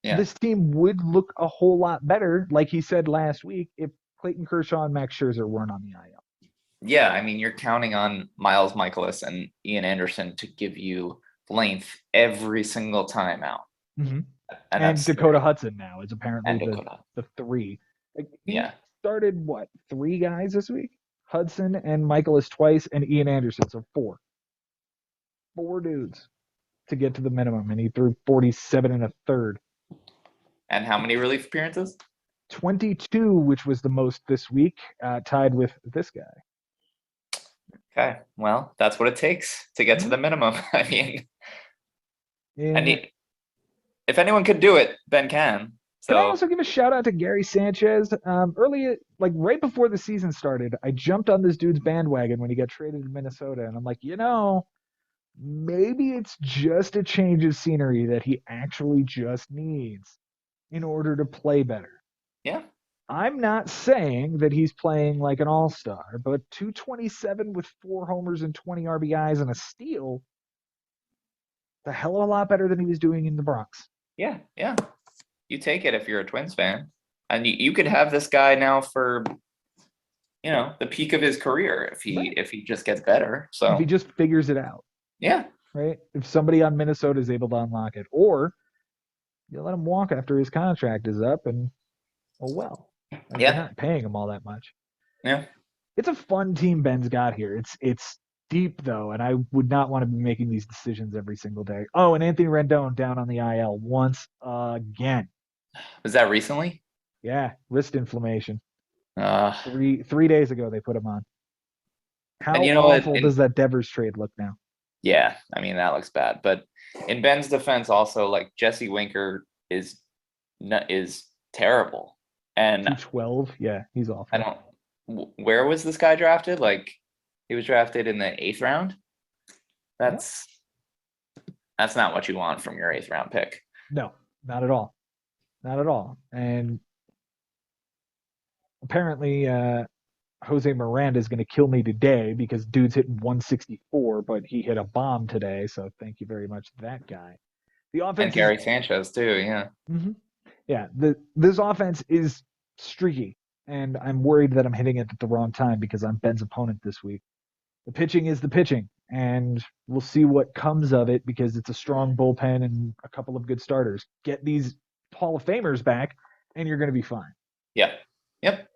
Yeah. This team would look a whole lot better, like he said last week, if Clayton Kershaw and Max Scherzer weren't on the IL. Yeah, I mean, you're counting on Miles Michaelis and Ian Anderson to give you length every single time out. Mm-hmm. And And that's Dakota Hudson now is apparently Dakota. the 3. Like, he Yeah. started, what, 3 guys this week? Hudson and Michaelis twice, and Ian Anderson, so 4. 4 dudes to get to the minimum, and he threw 47 and a third. And how many relief appearances? 22, which was the most this week, tied with this guy. Okay, well, that's what it takes to get to the minimum. I mean, if anyone could do it, Ben can. So Can I also give a shout out to Gary Sanchez? Early, like right before the season started, I jumped on this dude's bandwagon when he got traded to Minnesota, and I'm like, maybe it's just a change of scenery that he actually just needs in order to play better. Yeah. I'm not saying that he's playing like an all-star, but 227 with 4 homers and 20 RBIs and a steal, the hell of a lot better than he was doing in the Bronx. Yeah, yeah. You take it if you're a Twins fan. And you could have this guy now for the peak of his career if he just gets better. So if he just figures it out. Yeah. Right? If somebody on Minnesota is able to unlock it. Or you let him walk after his contract is up and they're not paying him all that much. Yeah. It's a fun team Ben's got here. It's deep though, and I would not want to be making these decisions every single day. Oh, and Anthony Rendon down on the IL once again. Was that recently? Yeah, wrist inflammation. 3 days ago they put him on. How awful does that Devers trade look now? Yeah, I mean that looks bad. But in Ben's defense, also like Jesse Winker is terrible. And 212, yeah, he's awful. Where was this guy drafted? Like he was drafted in the 8th round. That's not what you want from your 8th round pick. No, not at all. Not at all. And apparently Jose Miranda is going to kill me today because dude's hitting 164, but he hit a bomb today. So thank you very much, that guy. The offense and Gary Sanchez too, yeah. Mm-hmm. Yeah, this offense is streaky, and I'm worried that I'm hitting it at the wrong time because I'm Ben's opponent this week. The pitching is the pitching, and we'll see what comes of it because it's a strong bullpen and a couple of good starters. Get these Hall of Famers back, and you're going to be fine. Yeah. Yep.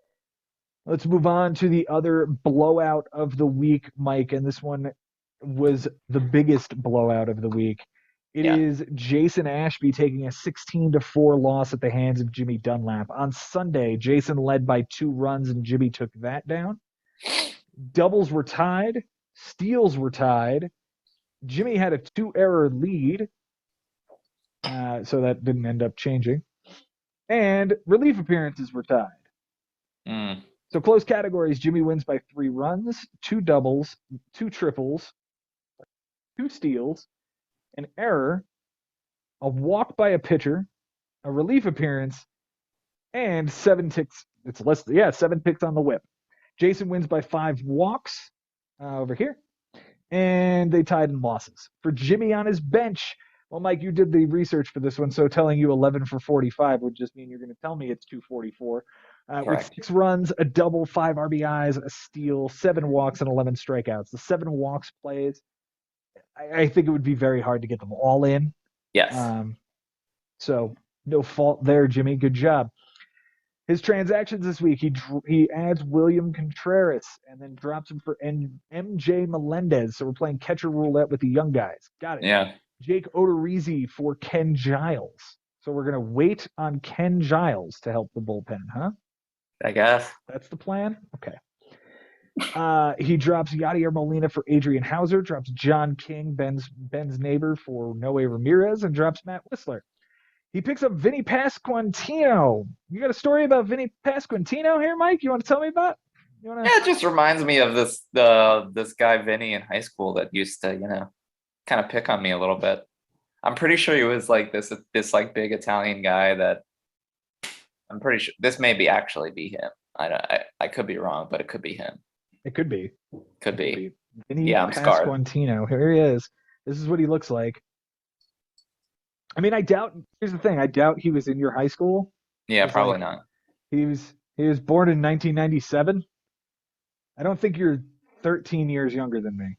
Let's move on to the other blowout of the week, Mike, and this one was the biggest blowout of the week. It is Jason Ashby taking a 16-4 loss at the hands of Jimmy Dunlap. On Sunday, Jason led by 2 runs, and Jimmy took that down. Doubles were tied. Steals were tied. Jimmy had a 2-error lead, so that didn't end up changing. And relief appearances were tied. So close categories, Jimmy wins by 3 runs, 2 doubles, 2 triples, 2 steals, an error, a walk by a pitcher, a relief appearance, and 7 ticks. It's listed. 7 ticks on the whip. Jason wins by 5 walks over here, and they tied in losses. For Jimmy on his bench, well, Mike, you did the research for this one, so telling you 11 for 45 would just mean you're going to tell me it's 244. With Correct. 6 runs, a double, 5 RBIs, a steal, 7 walks, and 11 strikeouts. The 7 walks plays, I think it would be very hard to get them all in. Yes. Um, so no fault there, Jimmy. Good job. His transactions this week, he adds William Contreras and then drops him for MJ Melendez. So we're playing catcher roulette with the young guys. Got it. Yeah. Jake Odorizzi for Ken Giles. So we're gonna wait on Ken Giles to help the bullpen, huh? I guess. That's the plan. Okay. He drops Yadier Molina for Adrian Hauser, drops John King, Ben's neighbor, for Noe Ramirez, and drops Matt Whistler. He picks up Vinnie Pasquentino. You got a story about Vinnie Pasquentino here, Mike? You want to tell me about? You want to? Yeah, it just reminds me of this guy Vinny in high school that used to, kind of pick on me a little bit. I'm pretty sure he was like this like big Italian guy that I'm pretty sure this may be actually be him. I could be wrong, but it could be him. It could be. Could be. Vinnie Yeah, I'm scarred. Pasquantino. Here he is. This is what he looks like. I mean, I doubt. Here's the thing. I doubt he was in your high school. Yeah, It's probably like- not. He was born in 1997. I don't think you're 13 years younger than me.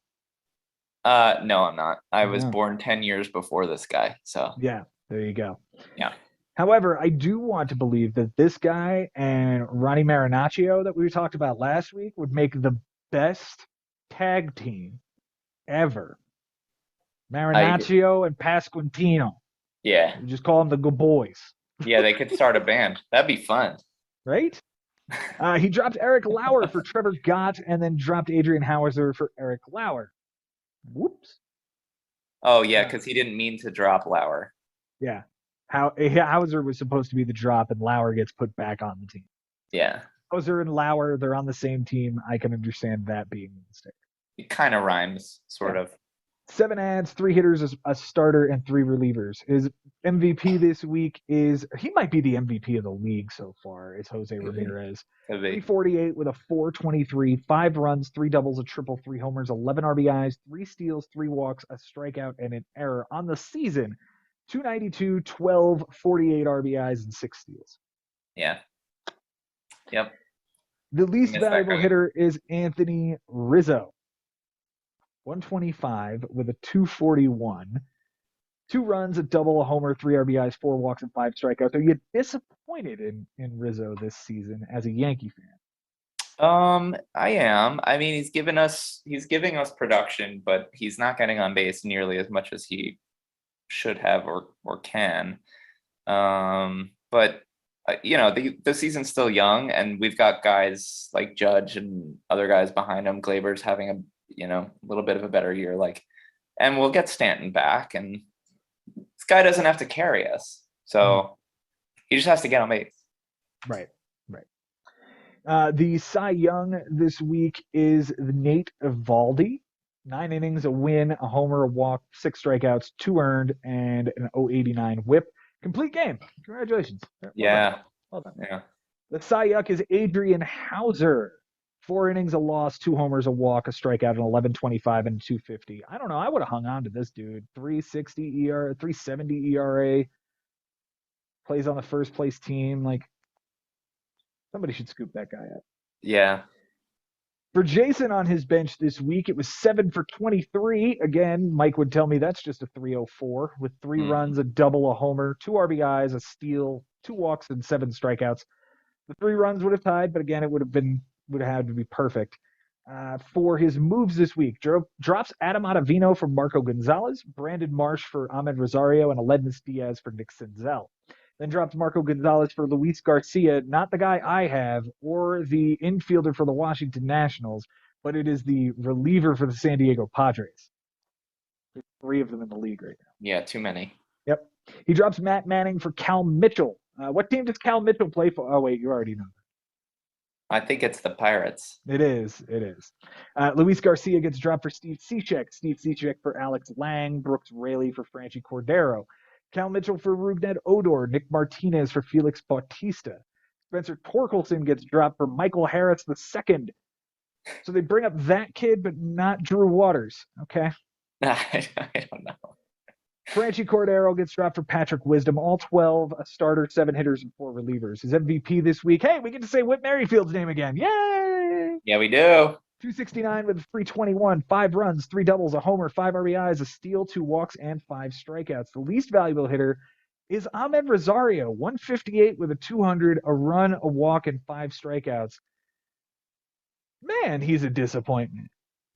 No, I'm not. I was Yeah. born 10 years before this guy. So Yeah, there you go. Yeah. However, I do want to believe that this guy and Ronnie Marinaccio that we talked about last week would make the best tag team ever. Marinaccio and Pasquantino. yeah. We just call them the Good Boys, Yeah, they could start a band. That'd be fun. right? He dropped Eric Lauer for Trevor Gott and then dropped Adrian Hauser for Eric Lauer. Whoops. Oh yeah, because he didn't mean to drop Lauer. Yeah. Hauser was supposed to be the drop, and Lauer gets put back on the team. Yeah. Hauser and Lauer, they're on the same team. I can understand that being a mistake. It kind of rhymes, sort of. 7 ads, 3 hitters, a starter, and 3 relievers. His MVP this week he might be the MVP of the league so far, is Jose Ramirez. Could be. 348 with a 423, 5 runs, 3 doubles, a triple, 3 homers, 11 RBIs, 3 steals, 3 walks, a strikeout, and an error. On the season, 292, 12, 48 RBIs, and 6 steals. Yeah. Yep. The least Missed that valuable guy. hitter is Anthony Rizzo. 125 with a 241. 2 runs, a double, a homer, 3 RBIs, 4 walks, and 5 strikeouts. Are you disappointed in Rizzo this season as a Yankee fan? I am. I mean, he's giving us production, but he's not getting on base nearly as much as he should have or can. But the season's still young, and we've got guys like Judge and other guys behind him. Glaber's having a little bit of a better year, and we'll get Stanton back, and this guy doesn't have to carry us, so he just has to get on base. Right. The Cy Young this week is Nate Eovaldi. 9 innings, a win, a homer, a walk, 6 strikeouts, 2 earned, and an 089 whip. Complete game. Congratulations. Well done. Yeah. The Cy Young is Adrian Hauser. 4 innings, a loss, 2 homers, a walk, a strikeout, an 11.25, and 250. I don't know. I would have hung on to this dude. 360 ERA, 370 ERA. Plays on the first place team. Somebody should scoop that guy up. Yeah. For Jason on his bench this week, it was 7 for 23. Again, Mike would tell me that's just a 304 with 3 runs, a double, a homer, 2 RBIs, a steal, 2 walks, and 7 strikeouts. The 3 runs would have tied, but again, it would have had to be perfect. For his moves this week, drops Adam Ottavino for Marco Gonzalez, Brandon Marsh for Ahmed Rosario, and Aledmus Diaz for Nick Senzel. Then dropped Marco Gonzalez for Luis Garcia, not the guy I have, or the infielder for the Washington Nationals, but it is the reliever for the San Diego Padres. There's 3 of them in the league right now. Yeah, too many. Yep. He drops Matt Manning for Cal Mitchell. What team does Cal Mitchell play for? Oh, wait, you already know. I think it's the Pirates. It is. Luis Garcia gets dropped for Steve Cishek. Steve Cishek for Alex Lang. Brooks Raley for Franchi Cordero. Cal Mitchell for Rougned Odor. Nick Martinez for Felix Bautista. Spencer Torkelson gets dropped for Michael Harris II. So they bring up that kid, but not Drew Waters. Okay. I don't know. Franchi Cordero gets dropped for Patrick Wisdom. All 12, a starter, 7 hitters, and 4 relievers. His MVP this week. Hey, we get to say Whit Merrifield's name again. Yay! Yeah, we do. 269 with 321, 5 runs, 3 doubles, a homer, 5 RBIs, a steal, 2 walks, and 5 strikeouts. The least valuable hitter is Ahmed Rosario, 158 with a 200, a run, a walk, and 5 strikeouts. Man, he's a disappointment.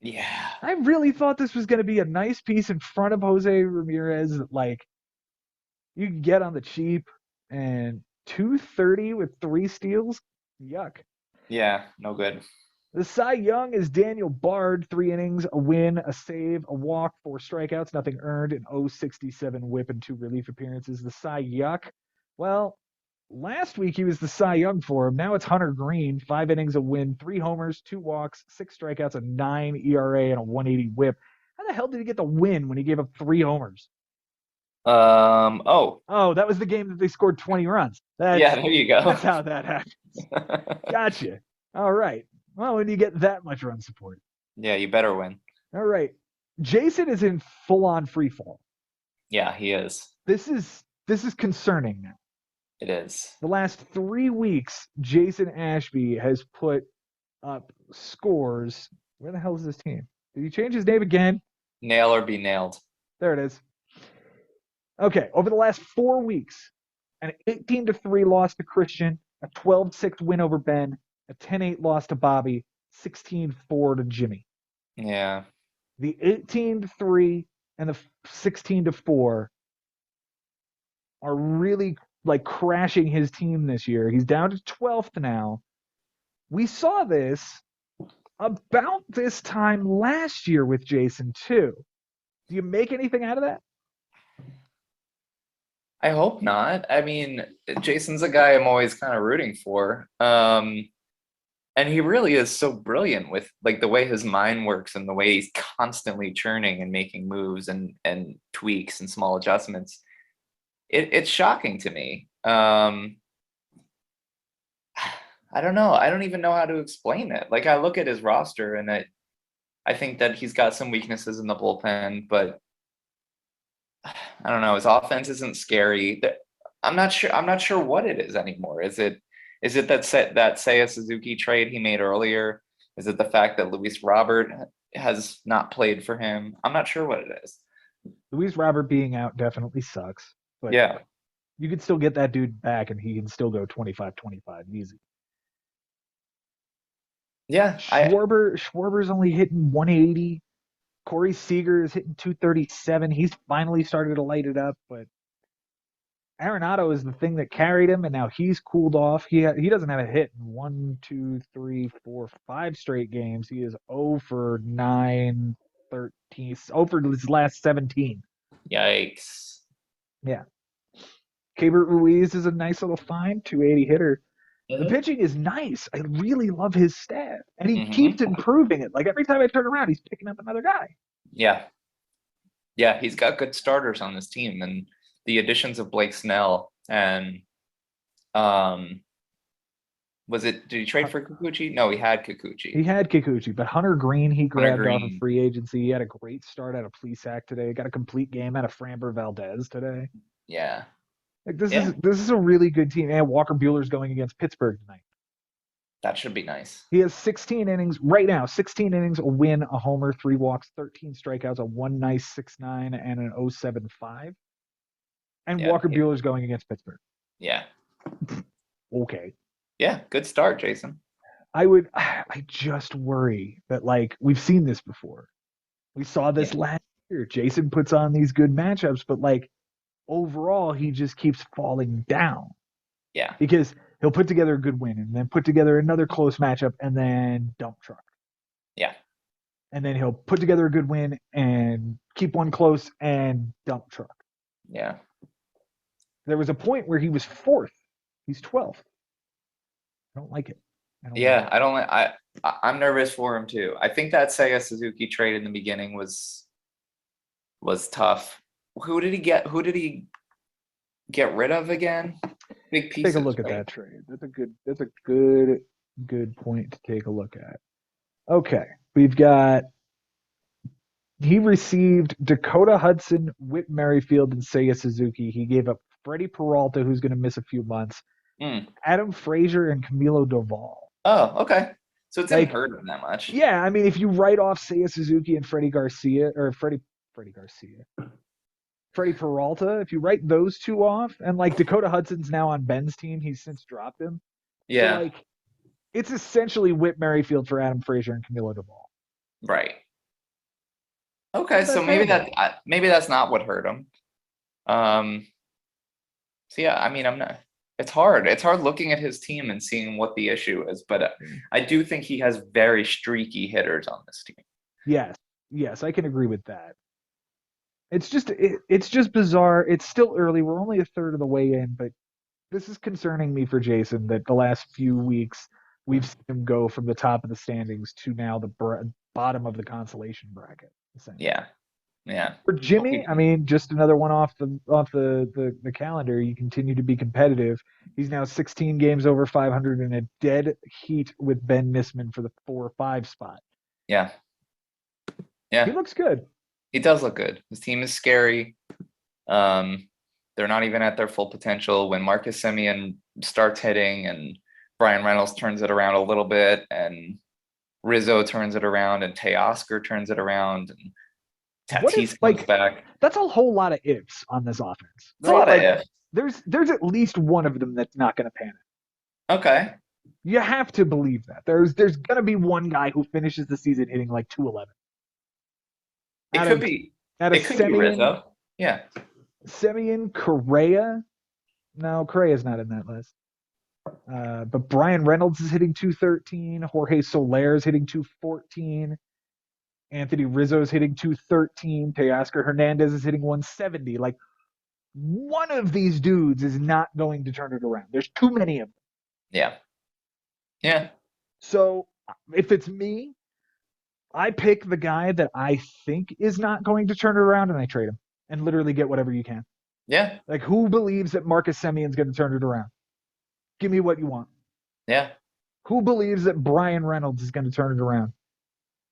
Yeah. I really thought this was going to be a nice piece in front of Jose Ramirez that, like, you can get on the cheap, and 230 with 3 steals? Yuck. Yeah, no good. The Cy Young is Daniel Bard, 3 innings, a win, a save, a walk, 4 strikeouts, nothing earned, an 0.67 whip, and 2 relief appearances. The Cy Yuck, well, last week he was the Cy Young for him. Now it's Hunter Green, 5 innings, a win, 3 homers, 2 walks, 6 strikeouts, a 9 ERA, and a 180 whip. How the hell did he get the win when he gave up 3 homers? Oh. Oh, that was the game that they scored 20 runs. Yeah, there you go. That's how that happened. Gotcha. All right. Well, when you get that much run support. Yeah, you better win. All right. Jason is in full-on free fall. Yeah, he is. This is concerning now. It is. The last 3 weeks, Jason Ashby has put up scores. Where the hell is this team? Did he change his name again? Nail or be nailed. There it is. Okay, over the last 4 weeks, an 18-3 loss to Christian, a 12-6 win over Ben, a 10-8 loss to Bobby, 16-4 to Jimmy. Yeah. The 18-3 and the 16-4 are really like crashing his team this year. He's down to 12th now. We saw this about this time last year with Jason too. Do you make anything out of that? I hope not. I mean, Jason's a guy I'm always kind of rooting for. And he really is so brilliant with like the way his mind works and the way he's constantly churning and making moves and tweaks and small adjustments. It's shocking to me. I don't know. I don't even know how to explain it. Like I look at his roster and I think that he's got some weaknesses in the bullpen, but I don't know. His offense isn't scary. I'm not sure what it is anymore. Is it that Seiya Suzuki trade he made earlier? Is it the fact that Luis Robert has not played for him? I'm not sure what it is. Luis Robert being out definitely sucks. But yeah, you can still get that dude back and he can still go 25-25 easy. Yeah. Schwarber's only hitting 180. Corey Seager is hitting 237. He's finally started to light it up, but Arenado is the thing that carried him, and now he's cooled off. He doesn't have a hit in 1, 2, 3, 4, 5 straight games. He is 0 for 9, 13, 0 for his last 17. Yikes. Yeah. Keibert Ruiz is a nice little find, 280 hitter. The pitching is nice. I really love his staff. And he keeps improving it. Like every time I turn around, he's picking up another guy. Yeah. Yeah, he's got good starters on this team. And the additions of Blake Snell and did he trade for Kikuchi? No, he had Kikuchi. He had Kikuchi, but Hunter Green he grabbed off of free agency. He had a great start out of Plesac today. Got a complete game out of Framber Valdez today. Yeah. Like this is a really good team. And Walker Buehler's going against Pittsburgh tonight. That should be nice. He has 16 innings right now. 16 innings, a win, a homer, 3 walks, 13 strikeouts, a 1.969 and an 0.75. And Walker Buehler's going against Pittsburgh. Yeah. Okay. Yeah, good start, Jason. I just worry that like we've seen this before. We saw this last year. Jason puts on these good matchups, but like overall, he just keeps falling down. Yeah. Because he'll put together a good win and then put together another close matchup and then dump truck. Yeah. And then he'll put together a good win and keep one close and dump truck. Yeah. There was a point where he was 4th. He's 12th. I don't like it. I'm nervous for him too. I think that Seiya Suzuki trade in the beginning was tough. Who did he get rid of again? Big pieces. Take a look at that trade. That's a good point to take a look at. Okay. We've got He received Dakota Hudson, Whit Merrifield, and Seiya Suzuki. He gave up Freddie Peralta, who's going to miss a few months, Mm. Adam Frazier, and Camilo Doval. Oh, okay. So it didn't Like, hurt him that much. yeah, I mean, if you write off Seiya Suzuki and Freddie Peralta, if you write those two off, and like Dakota Hudson's now on Ben's team, he's since dropped him. So Yeah, like, it's essentially Whit Merrifield for Adam Frazier and Camilo Doval. right. Not Okay, so that terrible. maybe that's not what hurt him. Um, so yeah, I mean, I'm not. It's hard. It's hard looking at his team and seeing what the issue is, but I do think he has very streaky hitters on this team. Yes, yes, I can agree with that. It's just bizarre. It's still early. We're only a third of the way in, but this is concerning me for Jason that the last few weeks we've seen him go from the top of the standings to now the bottom of the consolation bracket. Essentially. Yeah, yeah. For Jimmy, I mean, just another one off the calendar. You continue to be competitive. He's now 16 games over 500 in a dead heat with Ben Nisman for the 4-5 spot. Yeah, He yeah. looks good. He does look good. His team is scary. They're not even at their full potential. When Marcus Semien starts hitting and Brian Reynolds turns it around a little bit, and Rizzo turns it around, and Teoscar turns it around, and What Tatis if comes like back. that's a whole lot of ifs on this offense, It's a right? lot of Like ifs. there's at least one of them that's not going to pan out. Okay. You have to believe that. There's going to be one guy who finishes the season hitting like 211. It Out could of be. out of It could be Semien, Rizzo. Yeah. Correa. No, Correa's not in that list. But Brian Reynolds is hitting 213. Jorge Soler is hitting 214. Anthony Rizzo is hitting 213. Teoscar Hernandez is hitting 170. Like, one of these dudes is not going to turn it around. There's too many of them. Yeah. Yeah. So if it's me, I pick the guy that I think is not going to turn it around and I trade him and literally get whatever you can. Yeah. Like, who believes that Marcus Semien's going to turn it around? Give me what you want. Yeah. Who believes that Brian Reynolds is going to turn it around?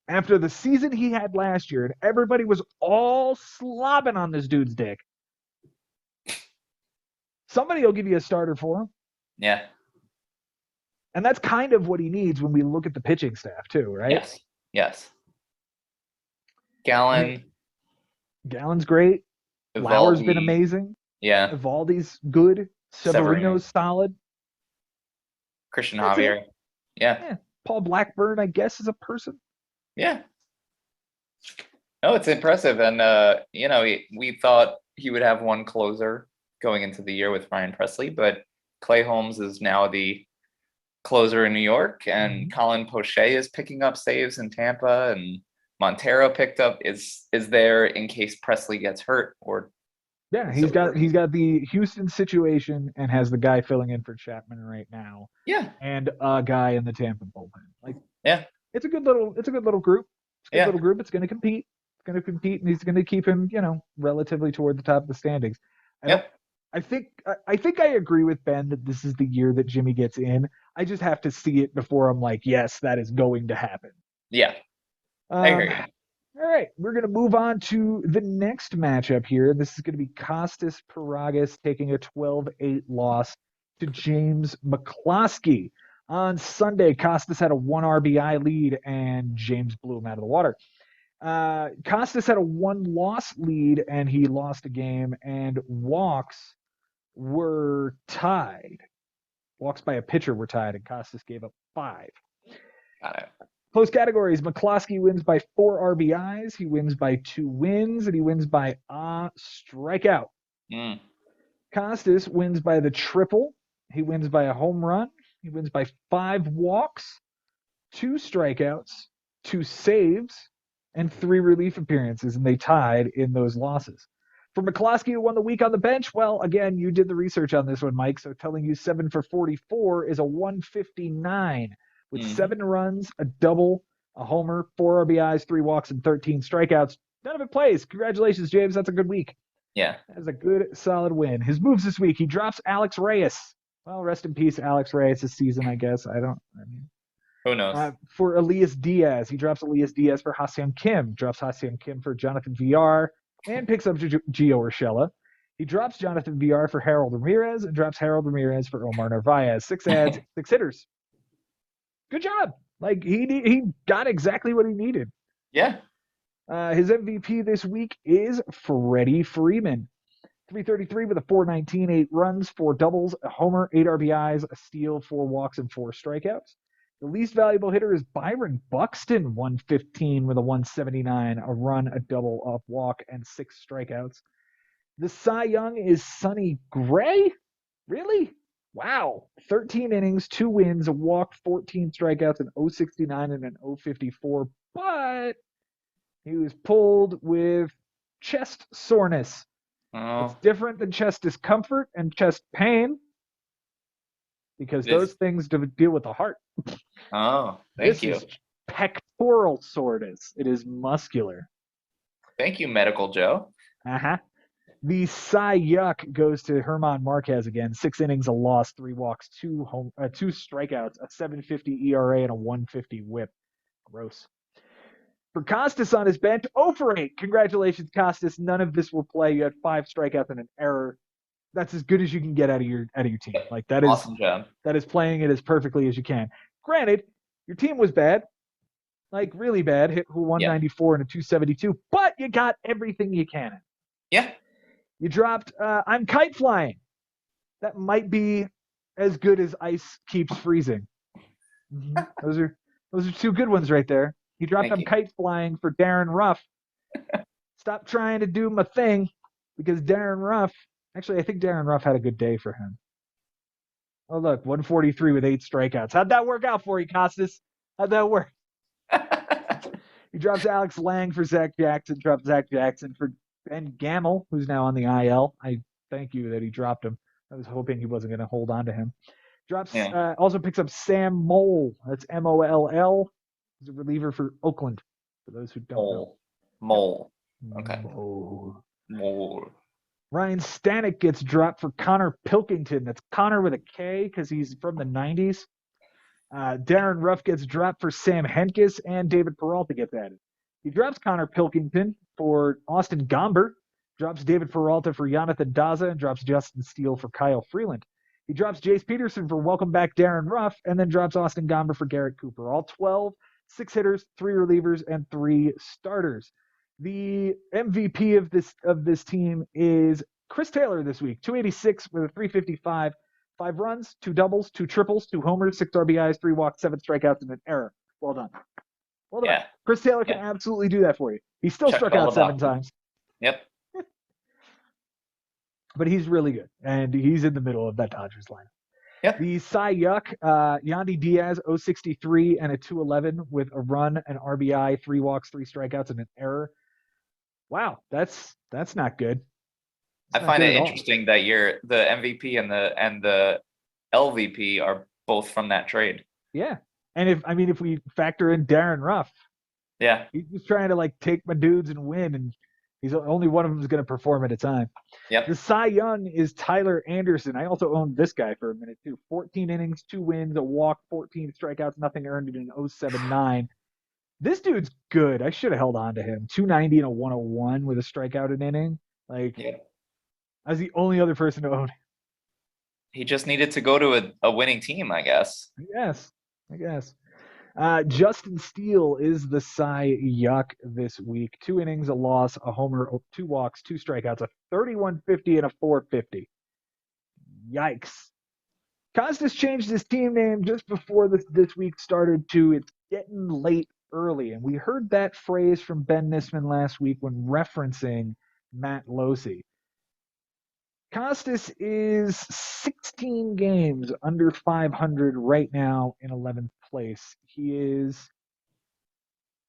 After the season he had last year, and everybody was all slobbing on this dude's dick, somebody will give you a starter for him. Yeah. And that's kind of what he needs when we look at the pitching staff, too, right? Yes. Yes. I Gallon. mean, Gallen's great. Lauer's been amazing. Yeah. Evaldi's good. Severino's solid. Christian That's Javier. it. Yeah. Yeah. Paul Blackburn, I guess, is a person. Yeah. No, it's impressive. And, we thought he would have one closer going into the year with Ryan Presley, but Clay Holmes is now the closer in New York, and Colin Poche is picking up saves in Tampa, and Montero picked up is there in case Presley gets hurt or. Yeah, he's got the Houston situation and has the guy filling in for Chapman right now. Yeah. And a guy in the Tampa bullpen. Like, yeah. It's a good little group. It's a good little group. It's going to compete. And he's going to keep him, relatively toward the top of the standings. I think I agree with Ben that this is the year that Jimmy gets in. I just have to see it before I'm like, yes, that is going to happen. Yeah. I agree. All right, we're going to move on to the next matchup here. This is going to be Costas Peragas taking a 12-8 loss to James Mccloskey. On Sunday, Costas had a 1 RBI lead, and James blew him out of the water. Costas had a 1-loss lead, and he lost a game, and walks were tied. Walks by a pitcher were tied, and Costas gave up 5. Got it. Close categories. Mccloskey wins by 4 RBIs. He wins by 2 wins, and he wins by a strikeout. Costas wins by the triple. He wins by a home run. He wins by 5 walks, 2 strikeouts, 2 saves, and 3 relief appearances, and they tied in those losses. For Mccloskey, who won the week on the bench, well, again, you did the research on this one, Mike, so telling you 7 for 44 is a 159 with 7 runs, a double, a homer, 4 RBIs, 3 walks, and 13 strikeouts. None of it plays. Congratulations, James. That's a good week. Yeah. That's a good, solid win. His moves this week, he drops Alex Reyes. Well, rest in peace, Alex Reyes this season, I guess. Who knows? For Elias Diaz, he drops Elias Diaz for Ha-Seong Kim, drops Ha-Seong Kim for Jonathan VR, and picks up Gio Urshela. He drops Jonathan VR for Harold Ramirez and drops Harold Ramirez for Omar Narvaez. 6 ads, 6 hitters. Good job. Like he got exactly what he needed. Yeah. His MVP this week is Freddie Freeman. 333 with a 419, 8 runs, 4 doubles, a homer, 8 RBIs, a steal, 4 walks, and 4 strikeouts. The least valuable hitter is Byron Buxton, 115 with a 179, a run, a double, a walk, and 6 strikeouts. The Cy Young is Sonny Gray? Really? Wow. 13 innings, 2 wins, a walk, 14 strikeouts, an 069 and an 054. But he was pulled with chest soreness. It's different than chest discomfort and chest pain because those things deal with the heart. Oh, thank you. This is pectoral soreness. It is muscular. Thank you, Medical Joe. Uh-huh. The Cy Yuck goes to Herman Marquez again. 6 innings, a loss, 3 walks, 2 strikeouts, a 7.50 ERA, and a 1.50 WHIP. Gross. For Costas on his bench, 0 for 8. Congratulations, Costas. None of this will play. You had 5 strikeouts and an error. That's as good as you can get out of your team. Like that is awesome job. That is playing it as perfectly as you can. Granted, your team was bad, like really bad. Hit 194 and a 272, but you got everything you can. Yeah. You dropped. I'm kite flying. That might be as good as ice keeps freezing. Mm-hmm. Those are 2 good ones right there. He dropped I'm kite flying for Darren Ruff. Stop trying to do my thing because Darren Ruff, actually, I think Darren Ruff had a good day for him. Oh, look, 143 with 8 strikeouts. How'd that work out for you, Costas? How'd that work? He drops Alex Lang for Zach Jackson, drops Zach Jackson for Ben Gamel, who's now on the IL. I thank you that he dropped him. I was hoping he wasn't going to hold on to him. Drops, also picks up Sam Moll. That's Moll. He's a reliever for Oakland, for those who don't know. Mole. Okay. Mole. Ryan Stanek gets dropped for Connor Pilkington. That's Connor with a K because he's from the 90s. Darren Ruff gets dropped for Sam Henkes, and David Peralta gets added. He drops Connor Pilkington for Austin Gomber, drops David Peralta for Jonathan Daza, and drops Justin Steele for Kyle Freeland. He drops Jace Peterson for Welcome Back Darren Ruff, and then drops Austin Gomber for Garrett Cooper. All 12, 6 hitters, 3 relievers, and 3 starters. The MVP of this team is Chris Taylor this week. 286 with a 355, 5 runs, 2 doubles, 2 triples, 2 homers, 6 RBIs, 3 walks, 7 strikeouts, and an error. Well done. Well done. Yeah. Chris Taylor can absolutely do that for you. He still struck out 7 times. Yep. But he's really good, and he's in the middle of that Dodgers lineup. Yep. The Cy Yuck, Yandy Diaz, 063 and a 211 with a run, an RBI, 3 walks, 3 strikeouts, and an error. Wow, that's not good. I find it interesting that the MVP and the LVP are both from that trade. Yeah, and if we factor in Darren Ruff, yeah, he's just trying to like take my dudes and win, and he's only one of them is going to perform at a time. Yep. The Cy Young is Tyler Anderson. I also owned this guy for a minute too. 14 innings, 2 wins, a walk, 14 strikeouts, nothing earned in an 079. This dude's good. I should have held on to him. 290 and a 101 with a strikeout an inning. Like, I was the only other person to own him. He just needed to go to a winning team, I guess. I guess. Justin Steele is the Cy Yuck this week. 2 innings, a loss, a homer, 2 walks, 2 strikeouts, a 31.50 and a 4.50. Yikes. Costas changed his team name just before this week started to It's Getting Late Early. And we heard that phrase from Ben Nisman last week when referencing Matt Losi. Costas is 16 games under 500 right now in 11th place. He is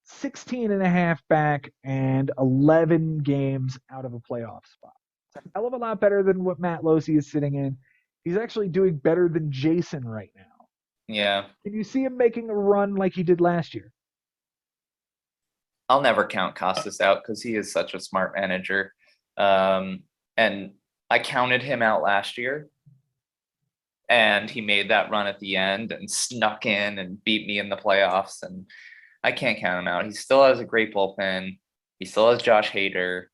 16 and a half back and 11 games out of a playoff spot. It's a hell of a lot better than what Matt Losi is sitting in. He's actually doing better than Jason right now. Yeah. Can you see him making a run like he did last year? I'll never count Costas out because he is such a smart manager. And I counted him out last year. and he made that run at the end and snuck in and beat me in the playoffs. And I can't count him out. He still has a great bullpen. He still has Josh Hader.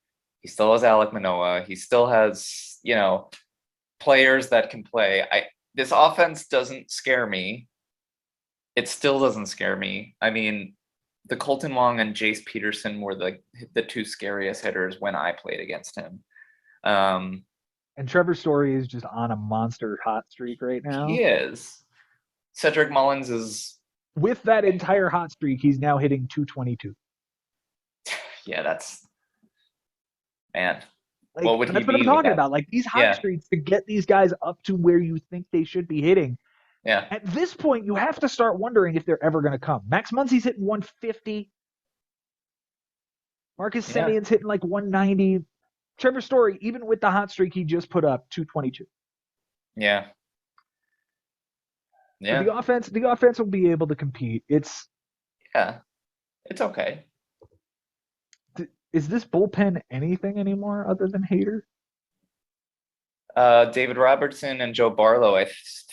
He still has Alek Manoah. He still has, players that can play. This offense doesn't scare me. It still doesn't scare me. I mean, the Colton Wong and Jace Peterson were the two scariest hitters when I played against him. And Trevor Story is just on a monster hot streak right now. He is. Cedric Mullins is. With that entire hot streak, he's now hitting 222. Yeah, that's. Man. Like, what would that's he what be I'm talking about. Like, these hot streaks to get these guys up to where you think they should be hitting. Yeah. At this point, you have to start wondering if they're ever going to come. Max Muncy's hitting 150. Marcus Semien's hitting like 190. Trevor Story, even with the hot streak, he just put up 222. Yeah. Yeah. But the offense will be able to compete. It's okay. Is this bullpen anything anymore other than Hader? David Robertson and Joe Barlow, I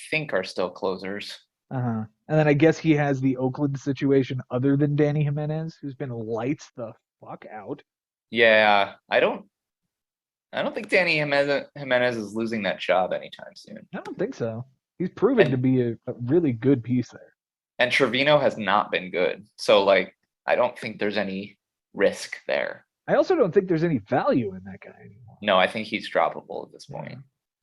think, are still closers. And then I guess he has the Oakland situation other than Danny Jimenez, who's been lights the fuck out. Yeah, I don't think Danny Jimenez is losing that job anytime soon. I don't think so. He's proven to be a really good piece there. And Trevino has not been good. So, I don't think there's any risk there. I also don't think there's any value in that guy anymore. No, I think he's droppable at this point.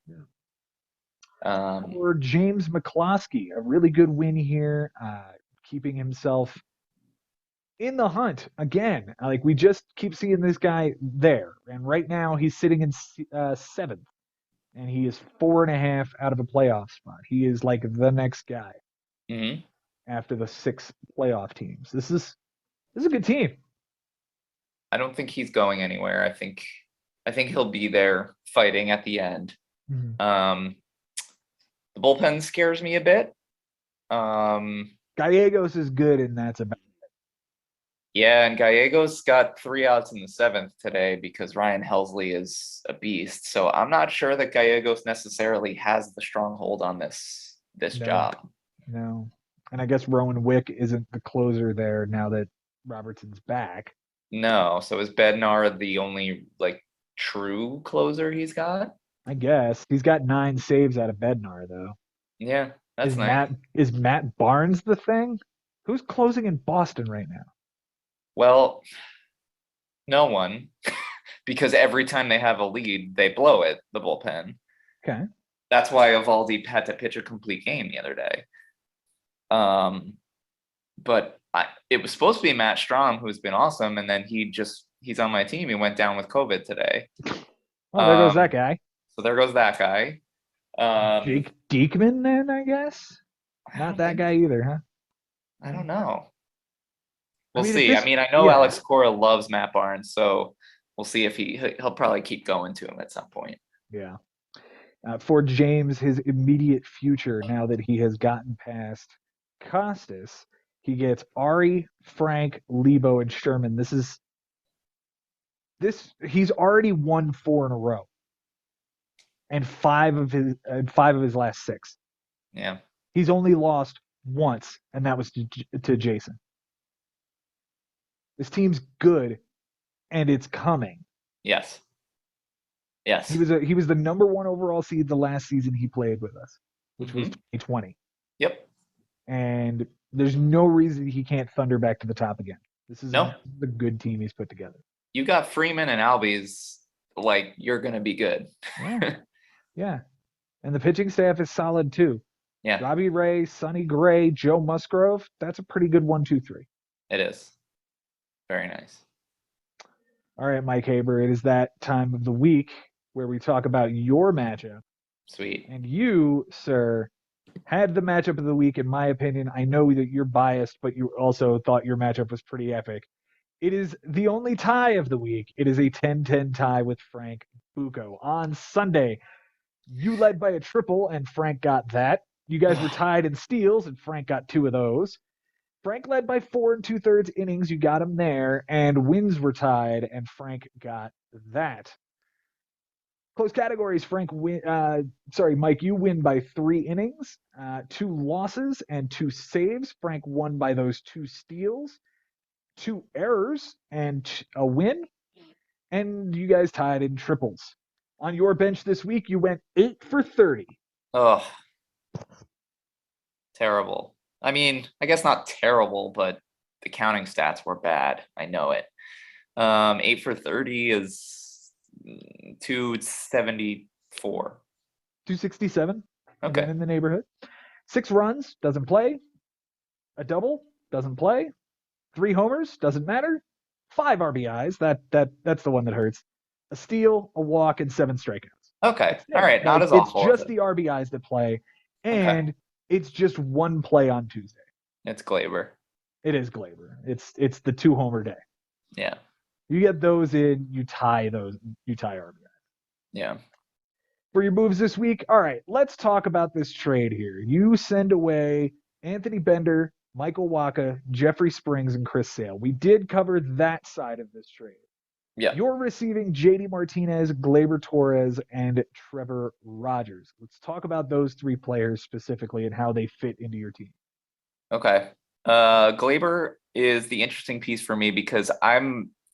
Yeah. Or James Mccloskey, a really good win here, keeping himself in the hunt again. Like, we just keep seeing this guy there, and right now he's sitting in seventh, and he is 4.5 out of a playoff spot. He is like the next guy after the 6 playoff teams. This is a good team. I don't think he's going anywhere. I think he'll be there fighting at the end. The bullpen scares me a bit. Gallegos is good, and that's about it. Yeah, and Gallegos got 3 outs in the 7th today because Ryan Helsley is a beast. So I'm not sure that Gallegos necessarily has the stronghold on this job. No. And I guess Rowan Wick isn't the closer there now that Robertson's back. No. So is Bednar the only true closer he's got? I guess. He's got 9 saves out of Bednar, though. Yeah, that's nice. Is Matt Barnes the thing? Who's closing in Boston right now? Well, no one, because every time they have a lead, they blow it, the bullpen. Okay. That's why Eovaldi had to pitch a complete game the other day. But it was supposed to be Matt Strahm, who's been awesome, and then he's on my team. He went down with COVID today. Oh, there goes that guy. So there goes that guy. Jake Diekman, then, I guess? Not that guy either, huh? I don't know. We'll see. This, I know Alex Cora loves Matt Barnes, so we'll see if he'll probably keep going to him at some point. Yeah. For James, his immediate future, now that he has gotten past Costas, he gets Ari, Frank, Lebo, and Sherman. He's already won 4 in a row, and 5 of his last 6. Yeah. He's only lost once, and that was to Jason. This team's good, and it's coming. Yes. He was the number 1 overall seed the last season he played with us, which was 2020. Yep. And there's no reason he can't thunder back to the top again. This is the good team he's put together. You got Freeman and Albies, you're gonna be good. Yeah. And the pitching staff is solid too. Yeah. Robbie Ray, Sonny Gray, Joe Musgrove. That's a pretty good 1-2-3. It is. Very nice. All right, Mike Haber, it is that time of the week where we talk about your matchup. Sweet. And you, sir, had the matchup of the week, in my opinion. I know that you're biased, but you also thought your matchup was pretty epic. It is the only tie of the week. It is a 10-10 tie with Frank Bucco. On Sunday, you led by a triple, and Frank got that. You guys were tied in steals, and Frank got 2 of those. Frank led by 4 2/3 innings. You got him there. And wins were tied, and Frank got that. Close categories. Mike, you win by 3 innings, 2 losses, and 2 saves. Frank won by those 2 steals, 2 errors, and a win. And you guys tied in triples. On your bench this week, you went 8 for 30. Oh, terrible. I mean, I guess not terrible, but the counting stats were bad. I know it. 8 for 30 is 274. 267. Okay. Again in the neighborhood. 6 runs, doesn't play. A double, doesn't play. 3 homers, doesn't matter. 5 RBIs, that's the one that hurts. A steal, a walk, and 7 strikeouts. Okay. All right. Not as It's awful. just the RBIs that play, and it's just 1 play on Tuesday. It's Glaber. It is Glaber. It's the 2 homer day. Yeah. You get those in, you tie RBIs. Yeah. For your moves this week, all right, let's talk about this trade here. You send away Anthony Bender, Michael Wacha, Jeffrey Springs, and Chris Sale. We did cover that side of this trade. Yeah. You're receiving JD Martinez, Gleyber Torres, and Trevor Rogers. Let's talk about those 3 players specifically and how they fit into your team. Okay. Gleyber is the interesting piece for me because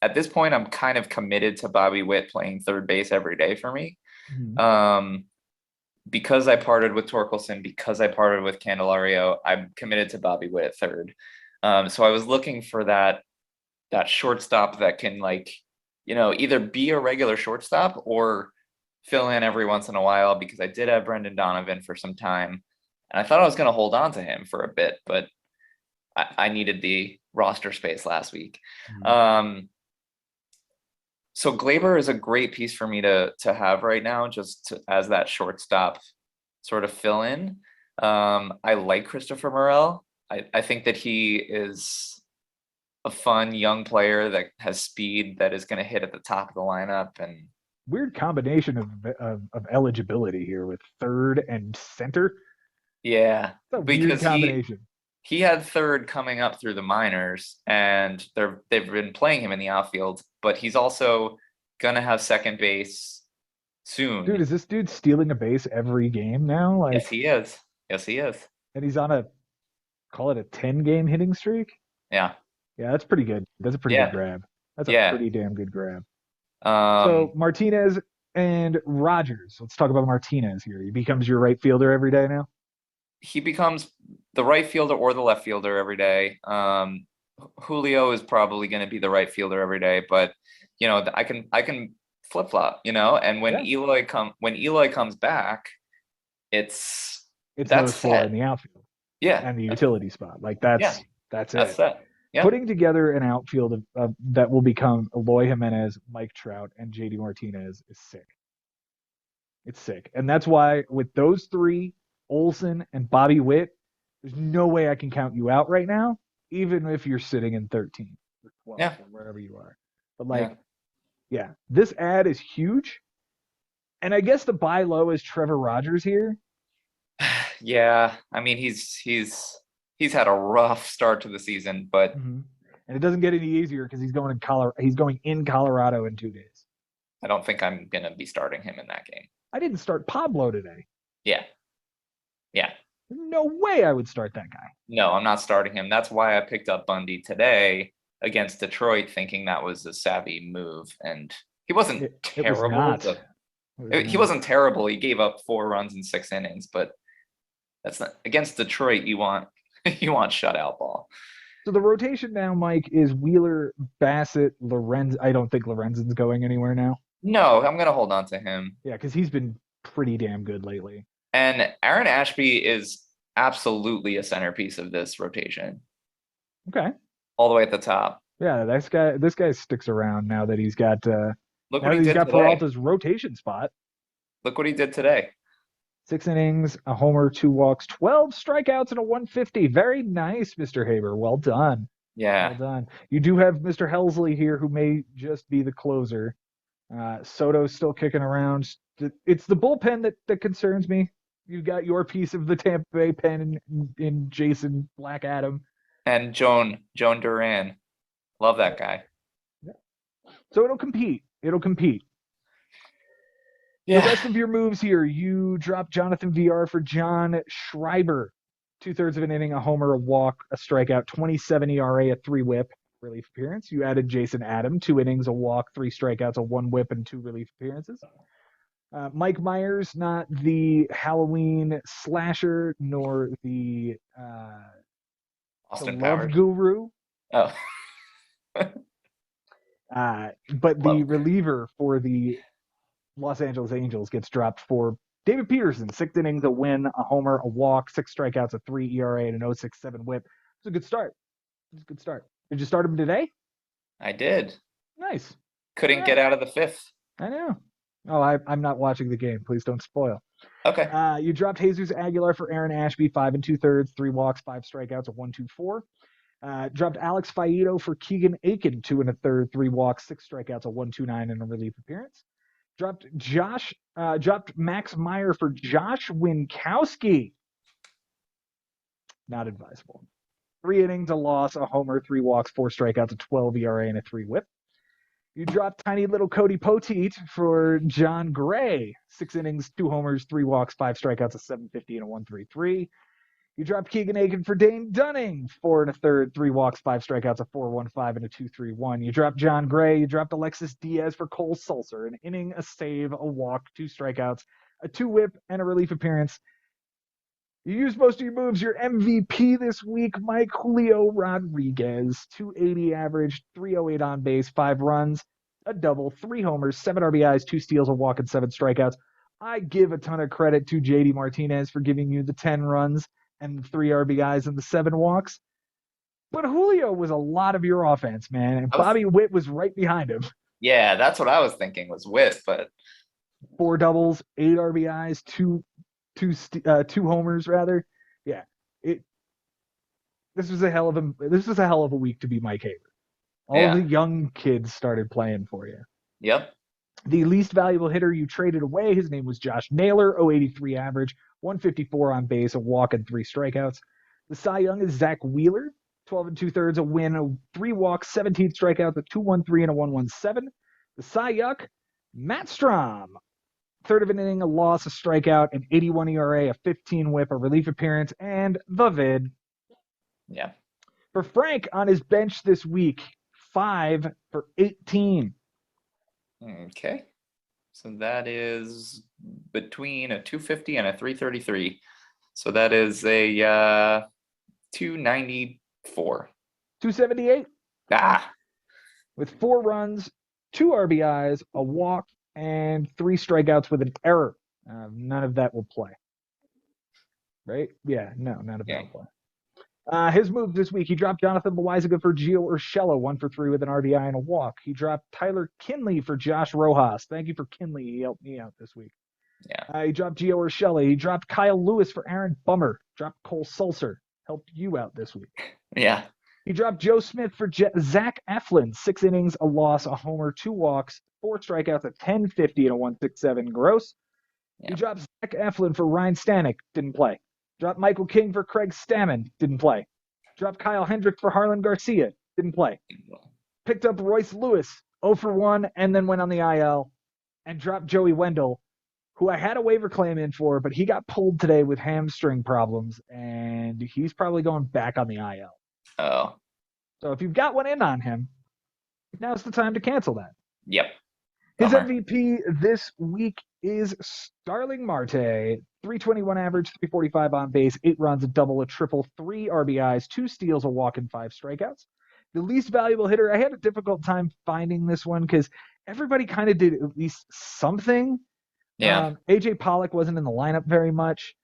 at this point, I'm kind of committed to Bobby Witt playing third base every day for me. Mm-hmm. Because I parted with Torkelson, because I parted with Candelario, I'm committed to Bobby Witt at third. So I was looking for that shortstop that can either be a regular shortstop or fill in every once in a while, because I did have Brendan Donovan for some time and I thought I was going to hold on to him for a bit, but I needed the roster space last week. Mm-hmm. So Gleyber is a great piece for me to have right now, as that shortstop sort of fill in. I like Christopher Morrell. I think that he is a fun young player that has speed, that is going to hit at the top of the lineup. And weird combination of eligibility here with third and center. Yeah, it's a weird combination. He had third coming up through the minors, and they've been playing him in the outfield, but he's also gonna have second base soon. Dude, is this dude stealing a base every game now? Yes, he is. And he's on call it a 10-game hitting streak? Yeah. Yeah, that's pretty good. That's a pretty good grab. That's a pretty damn good grab. So Martinez and Rogers. Let's talk about Martinez here. He becomes your right fielder every day now? He becomes the right fielder or the left fielder every day. Julio is probably going to be the right fielder every day, but I can flip flop. And when Eloy comes back, that's those 4 in the outfield. Yeah, and the utility spot. That's it. That. Yeah. Putting together an outfield that will become Eloy Jimenez, Mike Trout, and JD Martinez is sick. It's sick, and that's why with those 3. Olsen and Bobby Witt, there's no way I can count you out right now, even if you're sitting in 13 or 12 or wherever you are. But this ad is huge. And I guess the buy low is Trevor Rogers here. Yeah, I mean he's had a rough start to the season, but and it doesn't get any easier because he's going in Colorado in 2 days. I don't think I'm gonna be starting him in that game. I didn't start Pablo today. Yeah. No way I would start that guy. No, I'm not starting him. That's why I picked up Bundy today against Detroit, thinking that was a savvy move. And he wasn't terrible. He wasn't terrible. He gave up 4 runs in 6 innings, but that's not against Detroit. You want shutout ball. So the rotation now, Mike, is Wheeler, Bassett, Lorenz. I don't think Lorenzen's going anywhere now. No, I'm gonna hold on to him. Yeah, because he's been pretty damn good lately. And Aaron Ashby is absolutely a centerpiece of this rotation. Okay. All the way at the top. Yeah, this guy sticks around now that he's got Look what he did today. Peralta's rotation spot. Look what he did today. 6 innings, a homer, 2 walks, 12 strikeouts, and a 150. Very nice, Mr. Haber. Well done. Yeah. Well done. You do have Mr. Helsley here, who may just be the closer. Soto's still kicking around. It's the bullpen that concerns me. You got your piece of the Tampa Bay pen in Jason Black Adam. And Joan Duran. Love that guy. Yeah. So it'll compete. The rest of your moves here, you drop Jonathan VR for John Schreiber. 2/3 of an inning, a homer, a walk, a strikeout, 27 ERA, a 3 whip, relief appearance. You added Jason Adam, 2 innings, a walk, 3 strikeouts, a 1 whip, and 2 relief appearances. Mike Myers, not the Halloween slasher, nor the Austin love Powers. guru. Oh. But the reliever for the Los Angeles Angels gets dropped for David Peterson. 6 innings, a win, a homer, a walk, 6 strikeouts, a 3 ERA, and an 0.67 whip. It's a good start. Did you start him today? I did. Nice. Couldn't get out of the 5th. I know. Oh, I'm not watching the game. Please don't spoil. Okay. You dropped Jesus Aguilar for Aaron Ashby, 5 2/3, 3 walks, 5 strikeouts, a 1.24. Dropped Alex Faedo for Keegan Aiken, 2 1/3, 3 walks, 6 strikeouts, a 1.29, and a relief appearance. Dropped Max Meyer for Josh Winkowski. Not advisable. 3 innings, a loss, a homer, 3 walks, 4 strikeouts, a 12 ERA, and a 3 whip. You dropped tiny little Cody Poteet for John Gray. 6 innings, 2 homers, 3 walks, 5 strikeouts, a 7.50, and a 1.33. You dropped Keegan Aiken for Dane Dunning. 4 1/3, 3 walks, 5 strikeouts, a 4.15, and a 2.31. You dropped John Gray. You dropped Alexis Diaz for Cole Sulser. An inning, a save, a walk, 2 strikeouts, a 2 whip, and a relief appearance. You used most of your moves. Your MVP this week, Mike Julio Rodriguez. 280 average, 308 on base, 5 runs, a double, 3 homers, 7 RBIs, 2 steals, a walk, and 7 strikeouts. I give a ton of credit to JD Martinez for giving you the 10 runs and the 3 RBIs and the 7 walks. But Julio was a lot of your offense, man. And Bobby Witt was right behind him. Yeah, that's what I was thinking was Witt, but 4 doubles, 8 RBIs, two homers rather. Yeah. This was a hell of a week to be Mike Haber. All the young kids started playing for you. Yep. The least valuable hitter you traded away, his name was Josh Naylor, 083 average, 154 on base, a walk, and 3 strikeouts. The Cy Young is Zach Wheeler, 12 2/3, a win, 3 walks, 17 strikeouts, a 2.13, and a 1.17. The Cy Yuck, Matt Strom, 1/3 of an inning, a loss, a strikeout, an 81 ERA, a 15 whip, a relief appearance, and the vid. Yeah. For Frank on his bench this week, 5 for 18. Okay. So that is between a 250 and a 333. So that is a 294. 278. With 4 runs, 2 RBIs, a walk, and 3 strikeouts with an error. None of that will play. Right? Yeah, no, none of that will play. His move this week, he dropped Jonathan Loaizaga for Gio Urshela, 1 for 3 with an RBI and a walk. He dropped Tyler Kinley for Josh Rojas. Thank you for Kinley. He helped me out this week. Yeah. He dropped Gio Urshela. He dropped Kyle Lewis for Aaron Bummer. Dropped Cole Sulser. Helped you out this week. Yeah. He dropped Joe Smith for Zach Eflin. 6 innings, a loss, a homer, 2 walks, 4 strikeouts, a 10.50, and a 1.67 gross. Yeah. He dropped Zach Eflin for Ryan Stanek. Didn't play. Dropped Michael King for Craig Stammen. Didn't play. Dropped Kyle Hendrick for Harlan Garcia. Didn't play. Picked up Royce Lewis, 0 for 1, and then went on the IL. And dropped Joey Wendell, who I had a waiver claim in for, but he got pulled today with hamstring problems, and he's probably going back on the IL. Oh. So if you've got one in on him, now's the time to cancel that. Yep. His MVP this week is Starling Marte. 321 average, 345 on base, 8 runs, a double, a triple, 3 RBIs, 2 steals, a walk, and 5 strikeouts. The least valuable hitter, I had a difficult time finding this one because everybody kind of did at least something. Yeah. AJ Pollock wasn't in the lineup very much.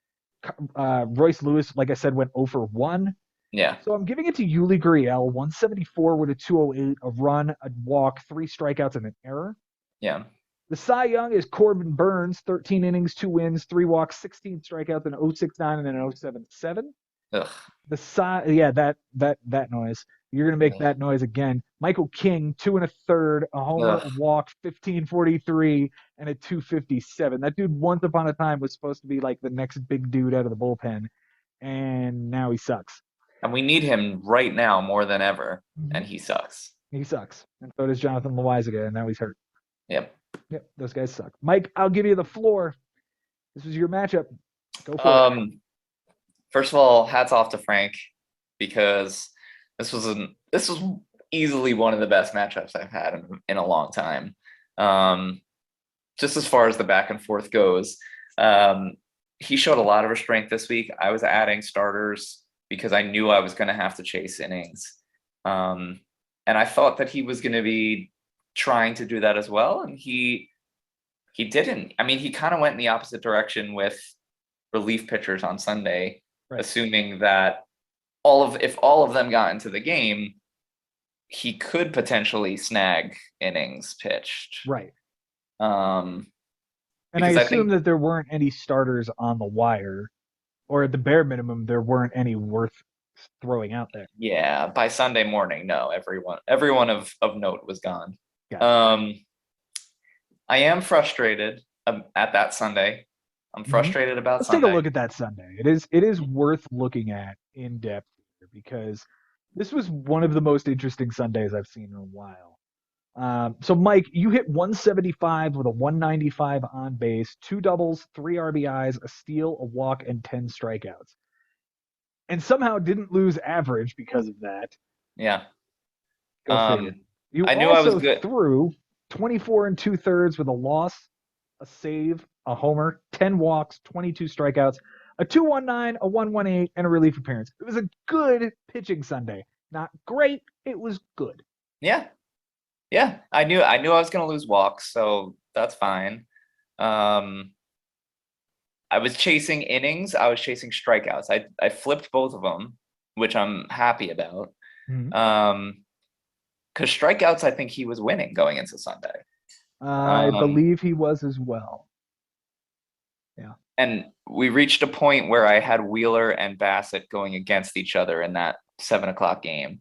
Royce Lewis, like I said, went 0 for 1. Yeah. So I'm giving it to Yuli Gurriel, 174 with a 208, a run, a walk, 3 strikeouts, and an error. Yeah. The Cy Young is Corbin Burns, 13 innings, 2 wins, 3 walks, 16 strikeouts, an 0.69 and an 0.77. Ugh. That noise. You're gonna make that noise again. Michael King, 2 1/3, a homer, a walk, 15.43, and a 2.57. That dude, once upon a time, was supposed to be like the next big dude out of the bullpen, and now he sucks. And we need him right now more than ever, and he sucks. He sucks, and so does Jonathan Loaizaga, and now he's hurt. Yep. Yep, those guys suck. Mike, I'll give you the floor. This was your matchup. Go for it. First of all, hats off to Frank because this was easily one of the best matchups I've had in a long time. Just as far as the back and forth goes, he showed a lot of restraint this week. I was adding starters because I knew I was going to have to chase innings. And I thought that he was going to be trying to do that as well. And he didn't. I mean, he kind of went in the opposite direction with relief pitchers on Sunday, right, assuming that if all of them got into the game, he could potentially snag innings pitched. Right. And I assume that there weren't any starters on the wire, or at the bare minimum, there weren't any worth throwing out there. Yeah, by Sunday morning, no, everyone of note was gone. Gotcha. I am frustrated at that Sunday. I'm frustrated about Let's Sunday. Take a look at that Sunday. It is worth looking at in depth because this was one of the most interesting Sundays I've seen in a while. So Mike, you hit 175 with a 195 on base, 2 doubles, 3 RBIs, a steal, a walk, and 10 strikeouts. And somehow didn't lose average because of that. Yeah. Go figure. I knew I was good. Threw 24 2/3 with a loss, a save, a homer, 10 walks, 22 strikeouts, a 2.19, a 1.18, and a relief appearance. It was a good pitching Sunday. Not great. It was good. Yeah. Yeah. I knew I was going to lose walks, so that's fine. I was chasing innings. I was chasing strikeouts. I flipped both of them, which I'm happy about. Because strikeouts, I think he was winning going into Sunday. I believe he was as well. Yeah. And we reached a point where I had Wheeler and Bassett going against each other in that 7:00 game.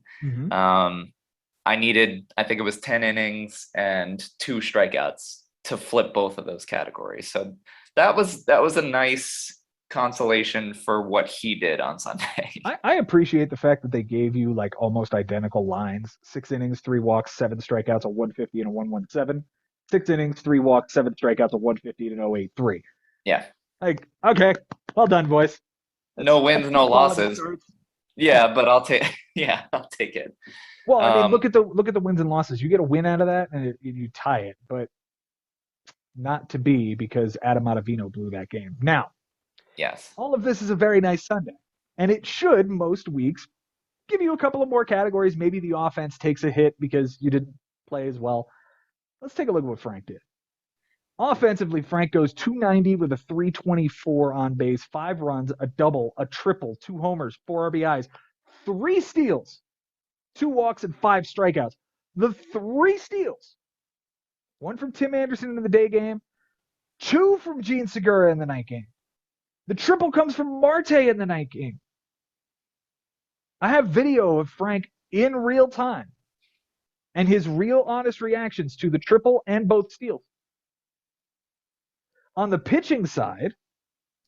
I think it was 10 innings and 2 strikeouts to flip both of those categories. So that was a nice consolation for what he did on Sunday. I appreciate the fact that they gave you like almost identical lines: 6 innings, 3 walks, 7 strikeouts, a 150 and a 117. 6 innings, 3 walks, 7 strikeouts, a 150 and an 083. Yeah. Like, okay, well done, boys. No wins, no losses. Yeah, but I'll take it. Well, I mean, look at the wins and losses. You get a win out of that, and you tie it, but not to be because Adam Ottavino blew that game. Now, yes, all of this is a very nice Sunday, and it should most weeks give you a couple of more categories. Maybe the offense takes a hit because you didn't play as well. Let's take a look at what Frank did. Offensively, Frank goes 290 with a 324 on base, 5 runs, a double, a triple, 2 homers, 4 RBIs, 3 steals, 2 walks, and 5 strikeouts. The 3 steals, 1 from Tim Anderson in the day game, 2 from Gene Segura in the night game. The triple comes from Marte in the night game. I have video of Frank in real time and his real honest reactions to the triple and both steals. On the pitching side,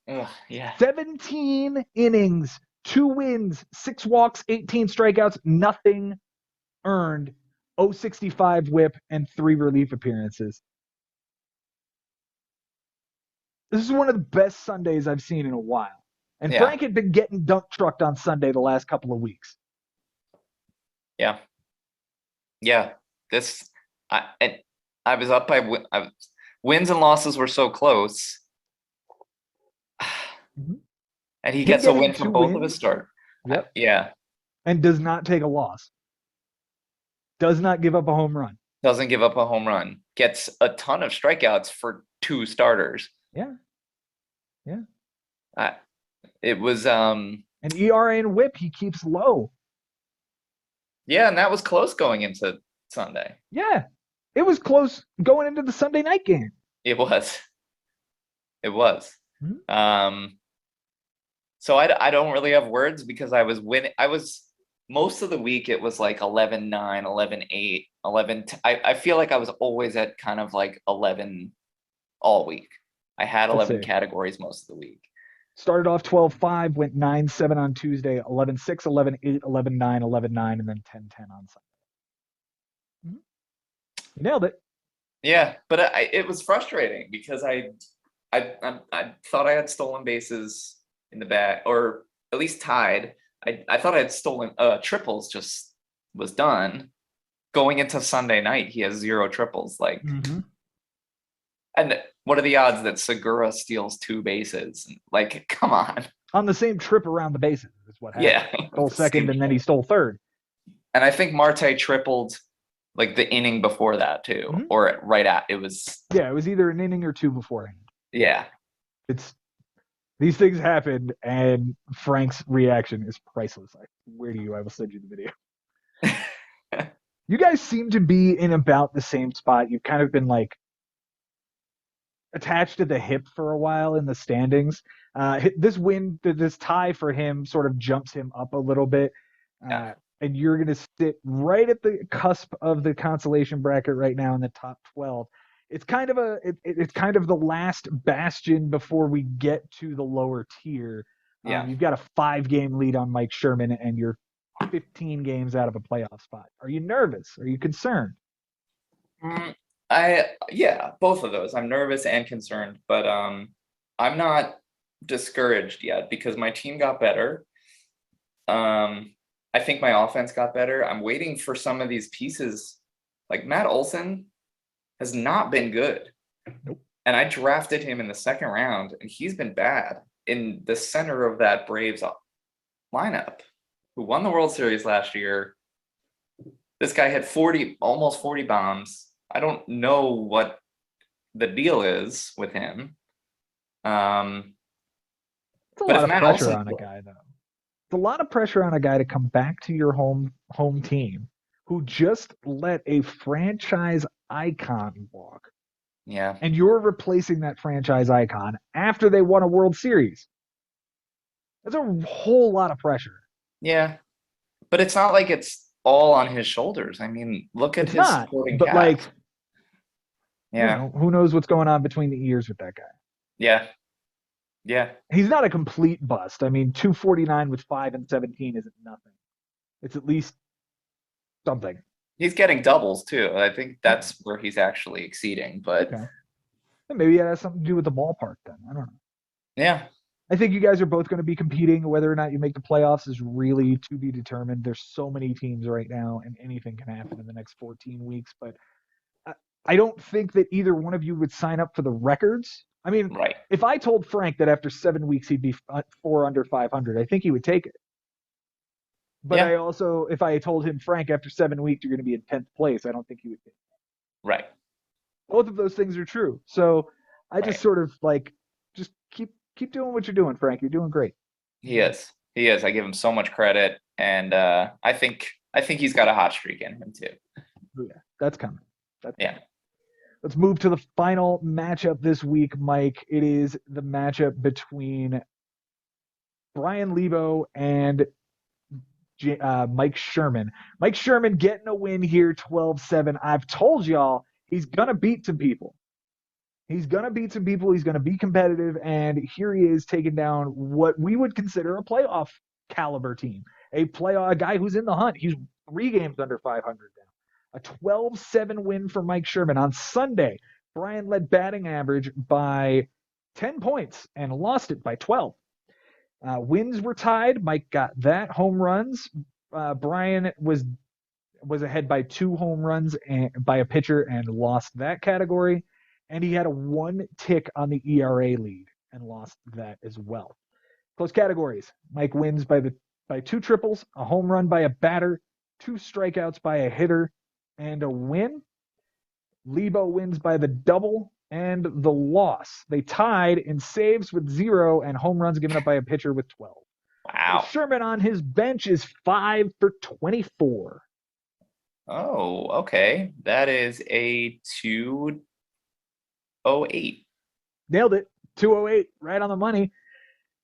17 innings, 2 wins, 6 walks, 18 strikeouts, nothing earned, 0.65 whip, and 3 relief appearances. This is one of the best Sundays I've seen in a while. And Frank had been getting dunk trucked on Sunday the last couple of weeks. Yeah. Yeah. I was up by wins and losses were so close. And he gets a win from both of his start. Yep. Yeah. And does not take a loss. Does not give up a home run. Doesn't give up a home run. Gets a ton of strikeouts for 2 starters. Yeah. Yeah. It was an ERA and whip he keeps low. Yeah, and that was close going into Sunday. Yeah. It was close going into the Sunday night game. It was. So I don't really have words because I was winning. I was most of the week. It was like 11-9, 11-8, 11. I feel like I was always at kind of like 11 all week. I had 11 categories most of the week. Started off 12-5, went 9-7 on Tuesday, 11-6, 11-8, 11-9, 11-9, and then 10-10 on Sunday. You nailed it. Yeah, but it was frustrating because I thought I had stolen bases in the back, or at least tied. I thought I had stolen triples, just was done. Going into Sunday night, he has 0 triples. Like, Mm-hmm. and what are the odds that Segura steals 2 bases? Like, come on. On the same trip around the bases is what happened. Yeah. Stole second, and then he stole third. And I think Marte tripled like the inning before that too, Mm-hmm. or right at it was. Yeah, it was either an inning or 2 beforehand. Yeah. It's these things happen, and Frank's reaction is priceless. I swear to you, I will send you the video. You guys seem to be in about the same spot. You've kind of been like attached to the hip for a while in the standings. This tie for him sort of jumps him up a little bit. Yeah. And you're going to sit right at the cusp of the consolation bracket right now in the top 12. It's kind of it's kind of the last bastion before we get to the lower tier. Yeah. You've got a 5-game lead on Mike Sherman, and you're 15 games out of a playoff spot. Are you nervous? Are you concerned? Yeah, both of those. I'm nervous and concerned, but I'm not discouraged yet because my team got better. I think my offense got better. I'm waiting for some of these pieces. Like Matt Olson has not been good. Nope. And I drafted him in the second round, and he's been bad in the center of that Braves lineup, who won the World Series last year. This guy had almost 40 bombs. I don't know what the deal is with him. It's a lot of pressure on a guy, though. It's a lot of pressure on a guy to come back to your home team who just let a franchise icon walk. Yeah. And you're replacing that franchise icon after they won a World Series. That's a whole lot of pressure. Yeah. But it's not like it's all on his shoulders. I mean, look at his supporting cast. Like, yeah. You know, who knows what's going on between the ears with that guy? Yeah. Yeah. He's not a complete bust. I mean, 249 with 5 and 17 isn't nothing. It's at least something. He's getting doubles too. I think that's where he's actually exceeding. But maybe it has something to do with the ballpark then. I don't know. Yeah. I think you guys are both going to be competing. Whether or not you make the playoffs is really to be determined. There's so many teams right now, and anything can happen in the next 14 weeks. But I don't think that either one of you would sign up for the records. I mean, if I told Frank that after 7 weeks he'd be 4 under 500, I think he would take it. But I also, if I told him, Frank, after 7 weeks you're going to be in 10th place, I don't think he would take it. Right. Both of those things are true. So I just sort of like, just keep doing what you're doing, Frank. You're doing great. He is. I give him so much credit, and I think he's got a hot streak in him too. Yeah, that's coming. Let's move to the final matchup this week, Mike. It is the matchup between Brian Lebo and Mike Sherman. Mike Sherman getting a win here, 12-7. I've told y'all he's going to beat some people. He's going to beat some people. He's going to be competitive. And here he is taking down what we would consider a playoff caliber team, a guy who's in the hunt. He's 3 games under 500 now. A 12-7 win for Mike Sherman. On Sunday, Brian led batting average by 10 points and lost it by 12. Wins were tied. Mike got that. Home runs. Brian was ahead by 2 home runs and by a pitcher and lost that category. And he had a 1 tick on the ERA lead and lost that as well. Close categories. Mike wins by 2 triples, a home run by a batter, 2 strikeouts by a hitter, and a win. Lebo wins by the double and the loss. They tied in saves with 0 and home runs given up by a pitcher with 12. Wow. Sherman on his bench is 5 for 24. Oh, okay. That is a 208. Nailed it. 208, right on the money.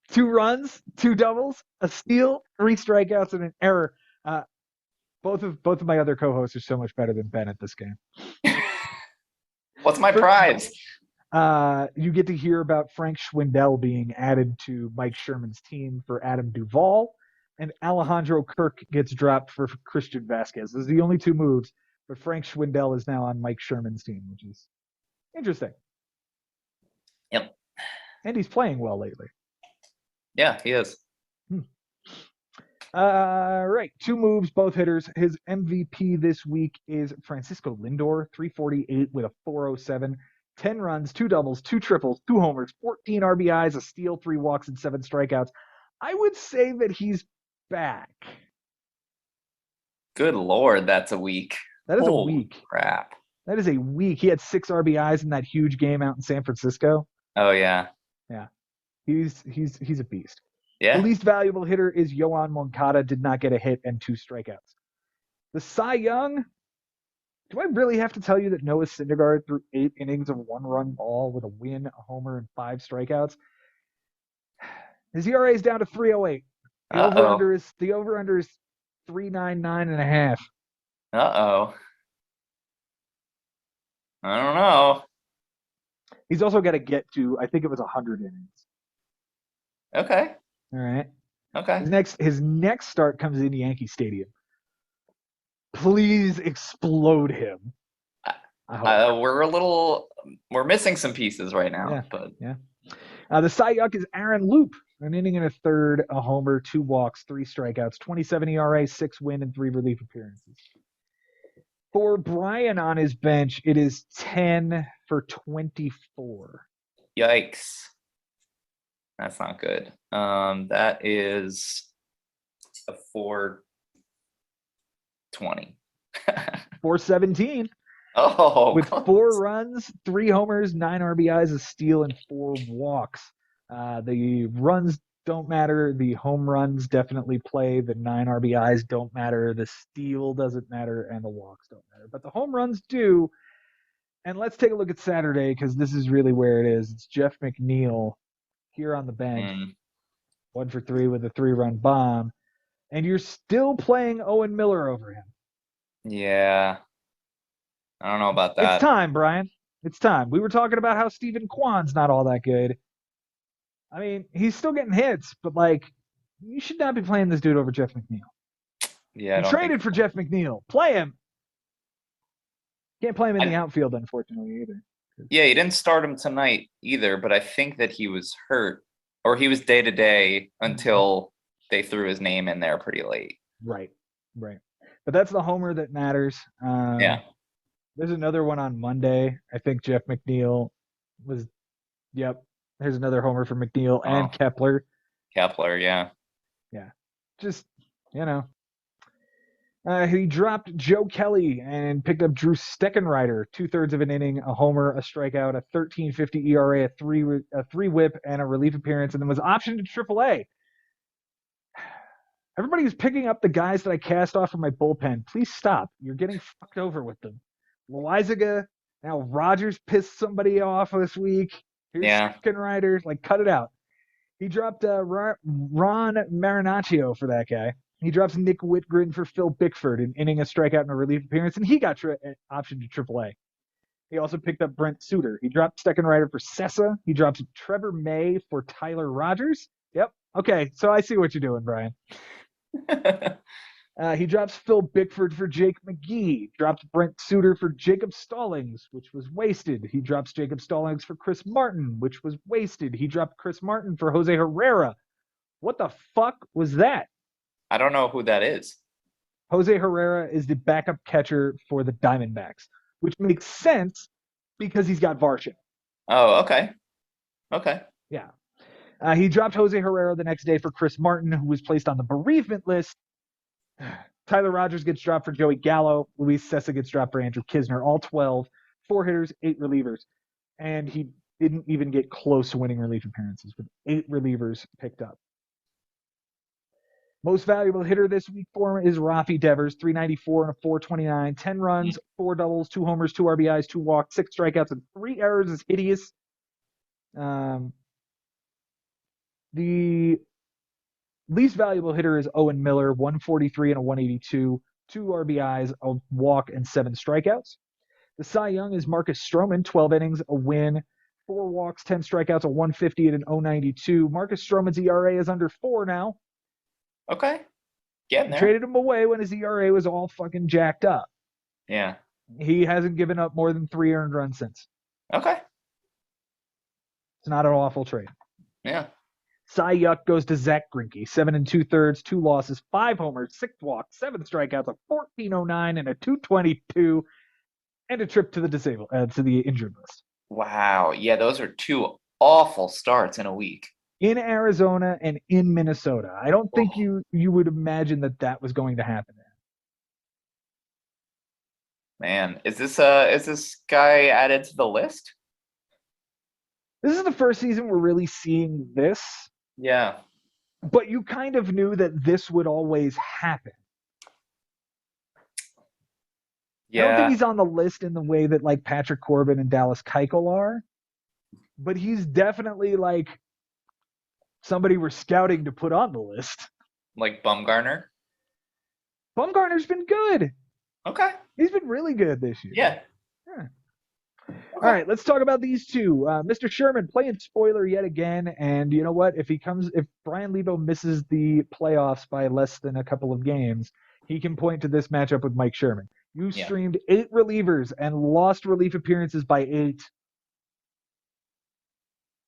2 runs, 2 doubles, a steal, 3 strikeouts, and an error. Both of my other co-hosts are so much better than Ben at this game. What's my prize? You get to hear about Frank Schwindel being added to Mike Sherman's team for Adam Duvall, and Alejandro Kirk gets dropped for Christian Vasquez. Those are the only 2 moves But Frank Schwindel is now on Mike Sherman's team, which is interesting. Yep. And he's playing well lately. Yeah, he is. Right. 2 moves, both hitters. His MVP this week is Francisco Lindor, 348 with a 407. 10 runs, 2 doubles, 2 triples, 2 homers, 14 RBIs, a steal, 3 walks, and 7 strikeouts. I would say that he's back. Good Lord, that's a week. That is Holy a week. Crap. That is a week. He had 6 RBIs in that huge game out in San Francisco. Oh, yeah. Yeah. He's a beast. Yeah. The least valuable hitter is Yoan Moncada, did not get a hit and 2 strikeouts. The Cy Young, do I really have to tell you that Noah Syndergaard threw 8 innings of 1-run ball with a win, a homer, and 5 strikeouts? His ERA is down to 3.08. The over-under is 3.99.5. Uh-oh. I don't know. He's also got to get to, I think it was 100 innings. Okay. All right. Okay. His next start comes in Yankee Stadium. Please explode him. We're missing some pieces right now. Yeah. The Cy Young is Aaron Loop, an inning and a third, a homer, 2 walks, 3 strikeouts, 27 ERA, 6 win, and 3 relief appearances. For Brian on his bench, it is 10 for 24. Yikes. That's not good. That is a 420. 417. Oh, with 4 runs, 3 homers, 9 RBIs, a steal, and 4 walks. The runs don't matter. The home runs definitely play. The 9 RBIs don't matter. The steal doesn't matter, and the walks don't matter. But the home runs do. And let's take a look at Saturday, because this is really where it is. It's Jeff McNeil here on the bench. 1 for 3 with a 3-run bomb. And you're still playing Owen Miller over him. Yeah. I don't know about that. It's time, Brian. It's time. We were talking about how Stephen Kwan's not all that good. I mean, he's still getting hits, but, like, you should not be playing this dude over Jeff McNeil. Yeah, you traded for Jeff McNeil. Play him. Can't play him in the outfield, unfortunately, either. Yeah, you didn't start him tonight either, but I think that he was hurt, or he was day-to-day until they threw his name in there pretty late. Right. But that's the homer that matters. Yeah. There's another one on Monday. I think Jeff McNeil was, there's another homer for McNeil and Kepler. Kepler, yeah. Yeah. Just, he dropped Joe Kelly and picked up Drew Steckenrider, 2/3 of an inning, a homer, a strikeout, a 13.50 ERA, a 3 whip, and a relief appearance, and then was optioned to AAA. Everybody who's picking up the guys that I cast off of my bullpen, please stop. You're getting fucked over with them. Loizaga, now Rogers pissed somebody off this week. Here's Steckenrider. Like, cut it out. He dropped Ron Marinaccio for that guy. He drops Nick Whitgren for Phil Bickford, an inning, a strikeout, and a relief appearance, and he got optioned to AAA. He also picked up Brent Suter. He dropped Steckenrider for Sessa. He drops Trevor May for Tyler Rogers. Yep. Okay, so I see what you're doing, Brian. He drops Phil Bickford for Jake McGee. Drops Brent Suter for Jacob Stallings, which was wasted. He drops Jacob Stallings for Chris Martin, which was wasted. He dropped Chris Martin for Jose Herrera. What the fuck was that? I don't know who that is. Jose Herrera is the backup catcher for the Diamondbacks, which makes sense because he's got Varsho. Oh, okay. Okay. Yeah. He dropped Jose Herrera the next day for Chris Martin, who was placed on the bereavement list. Tyler Rogers gets dropped for Joey Gallo. Luis Sessa gets dropped for Andrew Kisner. All 12, 4 hitters, 8 relievers. And he didn't even get close to winning relief appearances with 8 relievers picked up. Most valuable hitter this week for him is Rafi Devers, 394 and a 429, 10 runs, 4 doubles, 2 homers, 2 RBIs, 2 walks, 6 strikeouts, and 3 errors is hideous. The least valuable hitter is Owen Miller, 143 and a 182, 2 RBIs, a walk, and 7 strikeouts. The Cy Young is Marcus Stroman, 12 innings, a win, 4 walks, 10 strikeouts, a 150 and an 092. Marcus Stroman's ERA is under 4 now. Okay. Getting there. Traded him away when his ERA was all fucking jacked up. Yeah. He hasn't given up more than 3 earned runs since. Okay. It's not an awful trade. Yeah. Cy Yuck goes to Zach Greinke, 7 2/3, 2 losses, 5 homers, 6 walks, 7 strikeouts, a 14.09 and a 2.22, and a trip to the injured list. Wow. Yeah, those are two awful starts in a week. In Arizona and in Minnesota. I don't think you would imagine that was going to happen. Man, is this guy added to the list? This is the first season we're really seeing this. Yeah. But you kind of knew that this would always happen. Yeah. I don't think he's on the list in the way that like Patrick Corbin and Dallas Keuchel are, but he's definitely like somebody we're scouting to put on the list. Like Bumgarner? Bumgarner's been good. Okay. He's been really good this year. Yeah. Okay. Okay. All right, let's talk about these two. Mr. Sherman playing spoiler yet again, and you know what? If Brian Lebo misses the playoffs by less than a couple of games, he can point to this matchup with Mike Sherman. You streamed 8 relievers and lost relief appearances by 8.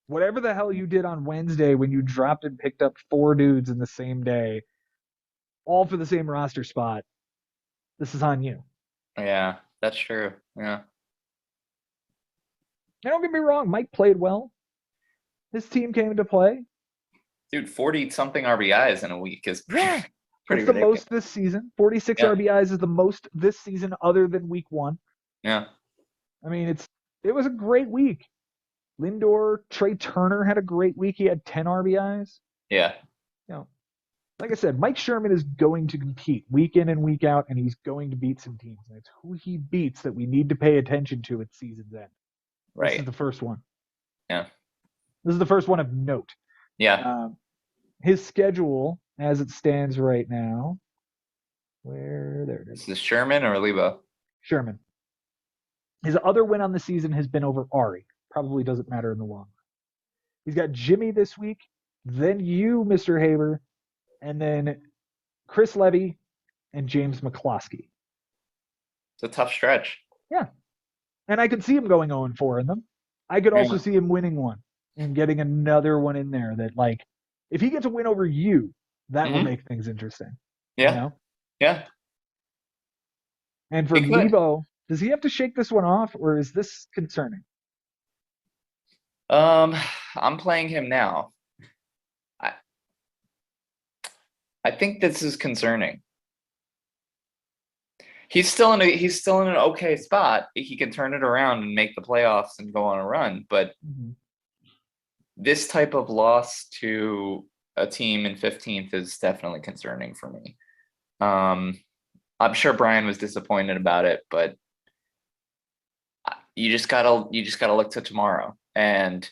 Whatever the hell you did on Wednesday when you dropped and picked up 4 dudes in the same day, all for the same roster spot, this is on you. Yeah, that's true. Yeah. Now, don't get me wrong, Mike played well. His team came into play. Dude, 40-something RBIs in a week is pretty It's ridiculous. the most this season. 46 RBIs is the most this season other than week 1. Yeah. I mean, it was a great week. Lindor, Trey Turner had a great week. He had 10 RBIs. Yeah. You know, like I said, Mike Sherman is going to compete week in and week out, and he's going to beat some teams. And it's who he beats that we need to pay attention to at season's end. Right. This is the first one. Yeah. This is the first one of note. Yeah. His schedule, as it stands right now, there it is. Is this Sherman or Lebo? Sherman. His other win on the season has been over Ari. Probably doesn't matter in the long run. He's got Jimmy this week, then you, Mr. Haber, and then Chris Levy and James Mccloskey. It's a tough stretch. Yeah. And I could see him going 0-4 in them. I could also see him winning one and getting another one in there that, like, if he gets a win over you, that will make things interesting. Yeah. You know? Yeah. And for Lebo, does he have to shake this one off, or is this concerning? I'm playing him now. I think this is concerning. He's still in an okay spot. He can turn it around and make the playoffs and go on a run, but this type of loss to a team in 15th is definitely concerning for me. I'm sure Brian was disappointed about it, but you just gotta look to tomorrow and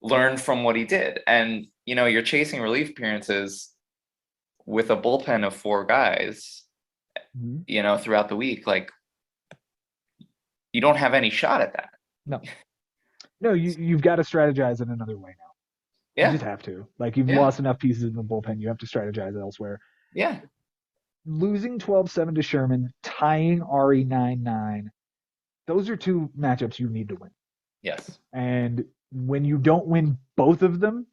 learn from what he did. And you're chasing relief appearances with a bullpen of 4 guys, throughout the week. Like, you don't have any shot at that. No, you've got to strategize in another way now. Yeah. You just have to. Like, you've lost enough pieces in the bullpen. You have to strategize elsewhere. Yeah. Losing 12-7 to Sherman, tying Ari 9-9. Those are 2 matchups you need to win. Yes. And when you don't win both of them,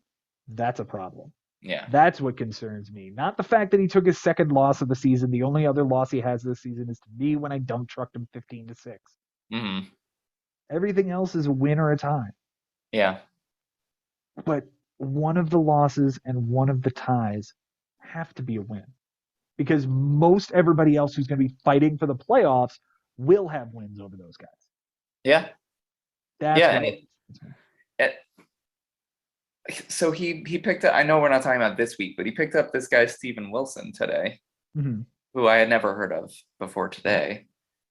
that's a problem. Yeah. That's what concerns me. Not the fact that he took his second loss of the season. The only other loss he has this season is to me when I dump trucked him 15-6. Mm-hmm. Everything else is a win or a tie. Yeah. But one of the losses and one of the ties have to be a win. Because most everybody else who's going to be fighting for the playoffs will have wins over those guys. Yeah. That's so he picked up, I know we're not talking about this week, but he picked up this guy, Steven Wilson, today, who I had never heard of before today.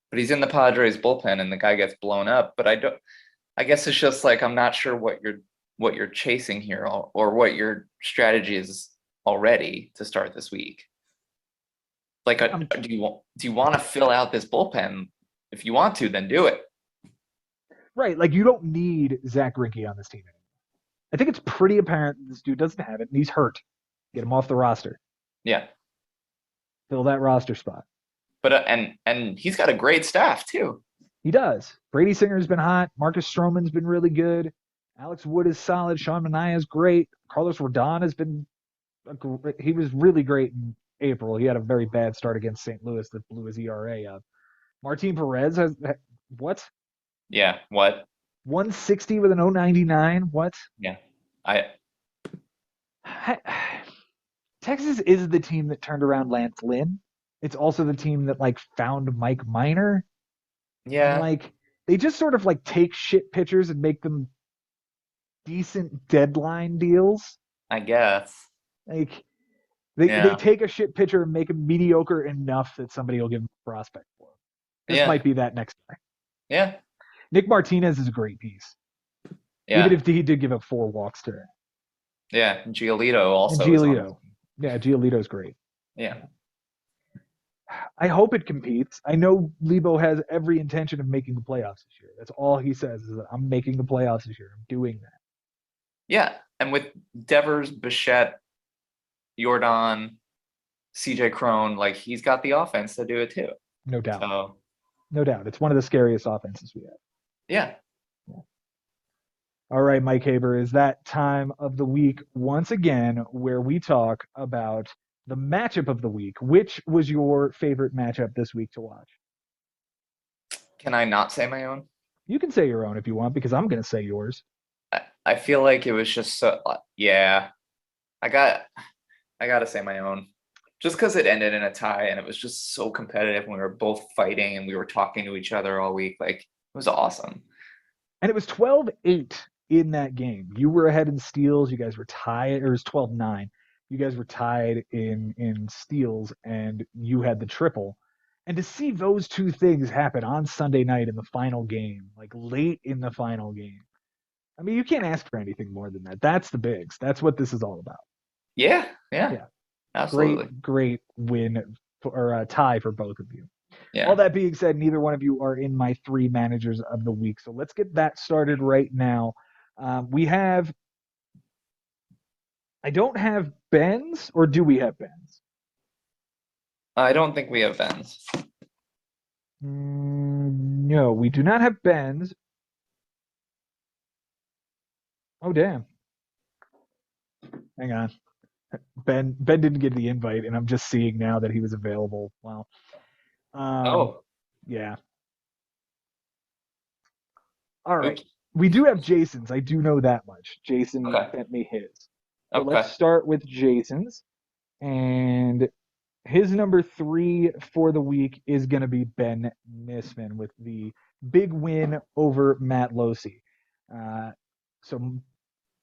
But he's in the Padres bullpen and the guy gets blown up. But I guess it's just like, I'm not sure what you're chasing here or what your strategy is already to start this week. Like, do you want to fill out this bullpen? If you want to, then do it. Right. Like, you don't need Zach Greinke on this team anymore. I think it's pretty apparent this dude doesn't have it and he's hurt. Get him off the roster. Yeah. Fill that roster spot. But and he's got a great staff too. He does. Brady Singer's been hot. Marcus Stroman's been really good. Alex Wood is solid. Sean Manaea is great. Carlos Rodon has been he was really great in April. He had a very bad start against St. Louis that blew his ERA up. Martin Perez has what? Yeah. What? 160 with an 099. What? Yeah. Texas is the team that turned around Lance Lynn. It's also the team that like found Mike Minor. Yeah. And like they just sort of like take shit pitchers and make them decent deadline deals. I guess. Like they take a shit pitcher and make him mediocre enough that somebody will give him a prospect for him. This might be that next guy. Yeah. Nick Martinez is a great piece. Yeah. Even if he did give up 4 walks today. Yeah. Giolito also. And Giolito. Yeah, Giolito's great. Yeah. I hope it competes. I know Lebo has every intention of making the playoffs this year. That's all he says is that I'm making the playoffs this year. I'm doing that. Yeah. And with Devers, Bichette, Jordan, CJ Crone, like he's got the offense to do it too. No doubt. So, no doubt. It's one of the scariest offenses we have. Yeah. All right, Mike Haber, is that time of the week once again where we talk about the matchup of the week. Which was your favorite matchup this week to watch? Can I not say my own? You can say your own if you want, because I'm going to say yours. I feel like it was just so, yeah. I got to say my own. Just because it ended in a tie and it was just so competitive and we were both fighting and we were talking to each other all week. Like, it was awesome. And it was 12-8 in that game. You were ahead in steals. You guys were tied. Or it was 12-9. You guys were tied in steals, and you had the triple. And to see those two things happen on Sunday night in the final game, like late in the final game, I mean, you can't ask for anything more than that. That's the bigs. That's what this is all about. Yeah. Absolutely. Great win or a tie for both of you. Yeah. All that being said, neither one of you are in my 3 managers of the week. So let's get that started right now. I don't have Ben's, or do we have Ben's? I don't think we have Ben's. No, we do not have Ben's. Oh, damn. Hang on. Ben didn't get the invite, and I'm just seeing now that he was available. Wow. Yeah. All right. Oops. We do have Jason's. I do know that much. Jason sent me his. So let's start with Jason's. And his number 3 for the week is going to be Ben Nisman with the big win over Matt Losey. So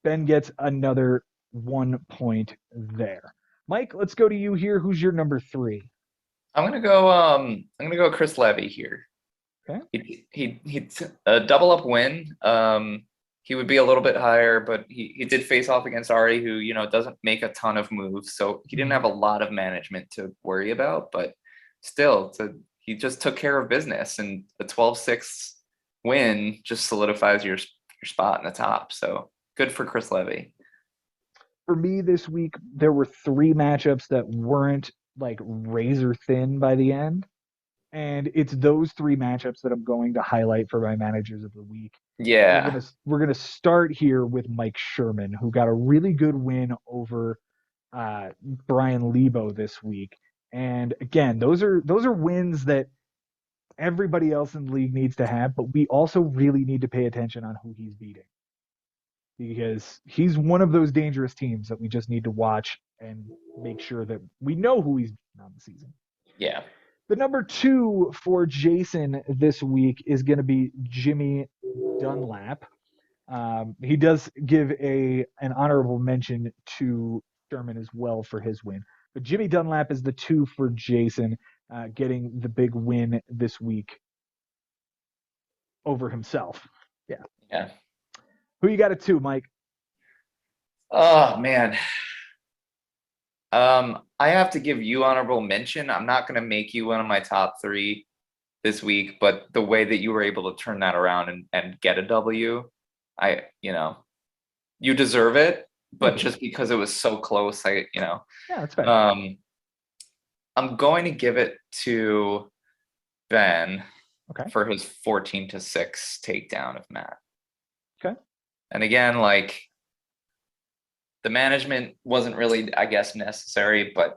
Ben gets another 1 point there. Mike, let's go to you here. Who's your number 3? I'm gonna go Chris Levy here. Okay. He a double up win. He would be a little bit higher, but he did face off against Ari, who, you know, doesn't make a ton of moves. So he didn't have a lot of management to worry about, but still he just took care of business, and the 12-6 win just solidifies your spot in the top. So good for Chris Levy. For me this week, there were 3 matchups that weren't like razor thin by the end. And it's those 3 matchups that I'm going to highlight for my managers of the week. Yeah. We're gonna start here with Mike Sherman, who got a really good win over Brian Lebo this week. And again, those are wins that everybody else in the league needs to have, but we also really need to pay attention on who he's beating, because he's one of those dangerous teams that we just need to watch and make sure that we know who he's beating on the season. Yeah. The number 2 for Jason this week is going to be Jimmy Dunlap. He does give an honorable mention to Sherman as well for his win. But Jimmy Dunlap is the 2 for Jason, getting the big win this week over himself. Yeah. Who you got at 2, Mike? Oh, man. I have to give you honorable mention. I'm not going to make you one of my top 3 this week, but the way that you were able to turn that around and get a W, you deserve it, but just because it was so close, Yeah, that's fair. I'm going to give it to Ben Okay. for his 14-6 takedown of Matt. Okay. And again, like the management wasn't really, I guess, necessary, but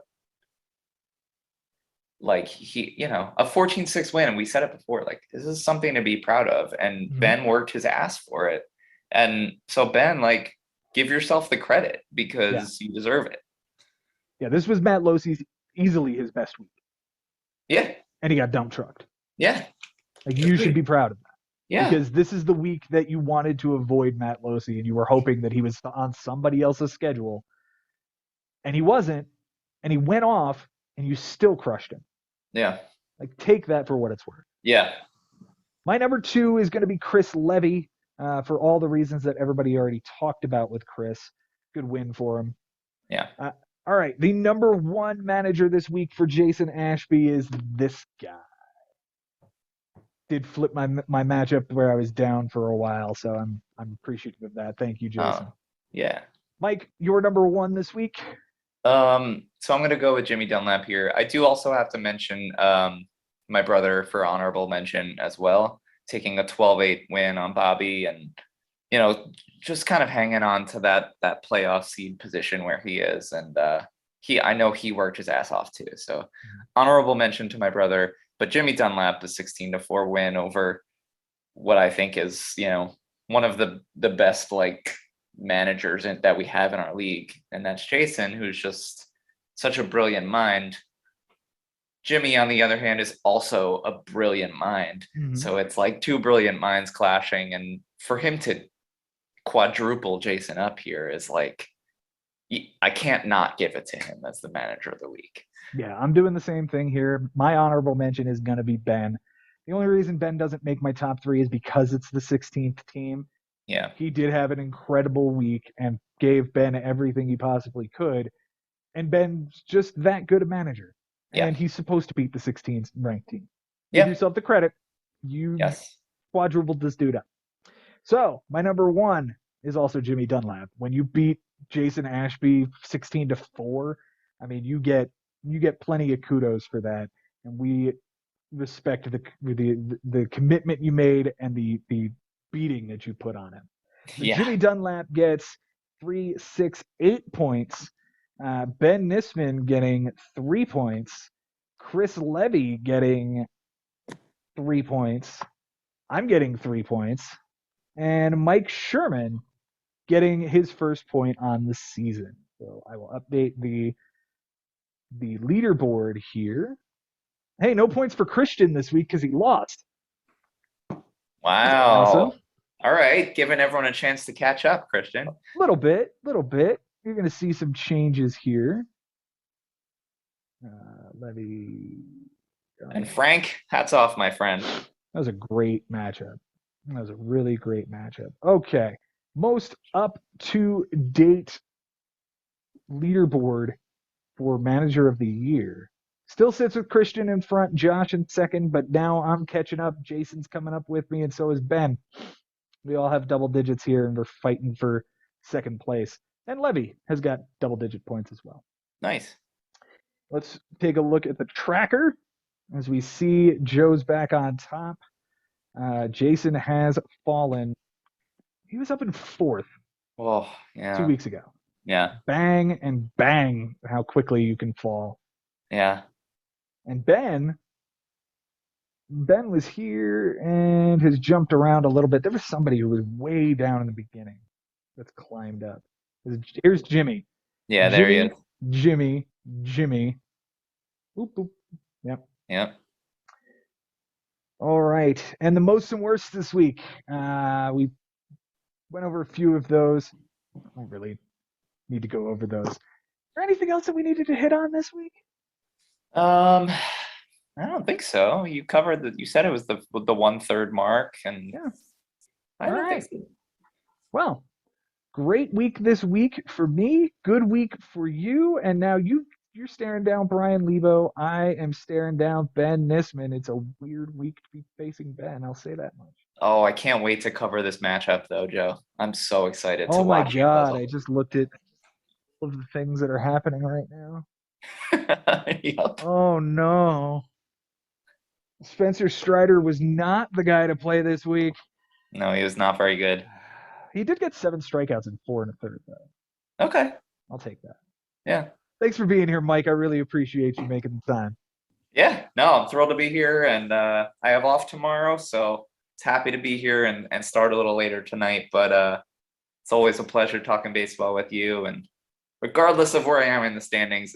like a 14-6 win, and we said it before, like this is something to be proud of. And Ben worked his ass for it. And so Ben, like, give yourself the credit because you deserve it. Yeah, this was Matt Losey's easily his best week. Yeah. And he got dump trucked. Yeah. Like you should be proud of that. Yeah. Because this is the week that you wanted to avoid Matt Losey and you were hoping that he was on somebody else's schedule. And he wasn't. And he went off and you still crushed him. Yeah. Like take that for what it's worth. Yeah. My number 2 is going to be Chris Levy for all the reasons that everybody already talked about with Chris. Good win for him. Yeah. All right. The number 1 manager this week for Jason Ashby is this guy. Did flip my matchup where I was down for a while, so I'm appreciative of that. Thank you, Jason. Yeah. Mike, your number 1 this week? So I'm gonna go with Jimmy Dunlap here. I do also have to mention my brother for honorable mention as well, taking a 12-8 win on Bobby, and just kind of hanging on to that playoff seed position where he is, and I know he worked his ass off too. So honorable mention to my brother. But Jimmy Dunlap, the 16-4 win over what I think is, one of the best like managers that we have in our league, and that's Jason, who's just such a brilliant mind. Jimmy, on the other hand, is also a brilliant mind. So it's like 2 brilliant minds clashing, and for him to quadruple Jason up here is like, I can't not give it to him as the manager of the week. Yeah, I'm doing the same thing here. My honorable mention is going to be Ben. The only reason Ben doesn't make my top 3 is because it's the 16th team. Yeah. He did have an incredible week and gave Ben everything he possibly could. And Ben's just that good a manager. And he's supposed to beat the 16th ranked team. Give yourself the credit. You quadrupled this dude up. So my number 1 is also Jimmy Dunlap. When you beat Jason Ashby 16-4, I mean, you get plenty of kudos for that, and we respect the commitment you made and the beating that you put on him. So Jimmy Dunlap gets 3, 6, 8 points. Ben Nisman getting 3 points. Chris Levy getting 3 points. I'm getting 3 points. And Mike Sherman getting his first point on the season. So I will update the leaderboard here. Hey, no points for Christian this week because he lost. Wow. Awesome. All right, giving everyone a chance to catch up, Christian. Little bit. You're going to see some changes here. Levy. And Frank, hats off, my friend. That was a great matchup. That was a really great matchup. Okay. Most up-to-date leaderboard for manager of the year. Still sits with Christian in front, Josh in second, but now I'm catching up. Jason's coming up with me, and so is Ben. We all have double digits here, and we're fighting for second place. And Levy has got double-digit points as well. Nice. Let's take a look at the tracker as we see Joe's back on top. Jason has fallen. He was up in 4th 2 weeks ago. Yeah. Bang and bang, how quickly you can fall. Yeah. And Ben was here and has jumped around a little bit. There was somebody who was way down in the beginning that's climbed up. Here's Jimmy. Yeah, there he is. Jimmy. Boop, boop. Yep. All right. And the most and worst this week. We went over a few of those. I don't really need to go over those. Is there anything else that we needed to hit on this week? I don't think so. You covered you said it was the 1/3 mark, and I don't think so. Well, great week this week for me. Good week for you. And now you're staring down Brian Lebo. I am staring down Ben Nisman. It's a weird week to be facing Ben. I'll say that much. Oh, I can't wait to cover this matchup, though, Joe. I'm so excited to watch. Oh my God! I just looked at all of the things that are happening right now. Yep. Oh no. Spencer Strider was not the guy to play this week. No, he was not very good. He did get 7 strikeouts in 4 1/3, though. Okay. I'll take that. Yeah. Thanks for being here, Mike. I really appreciate you making the time. Yeah. No, I'm thrilled to be here, and I have off tomorrow, so it's happy to be here and start a little later tonight. But it's always a pleasure talking baseball with you, and regardless of where I am in the standings,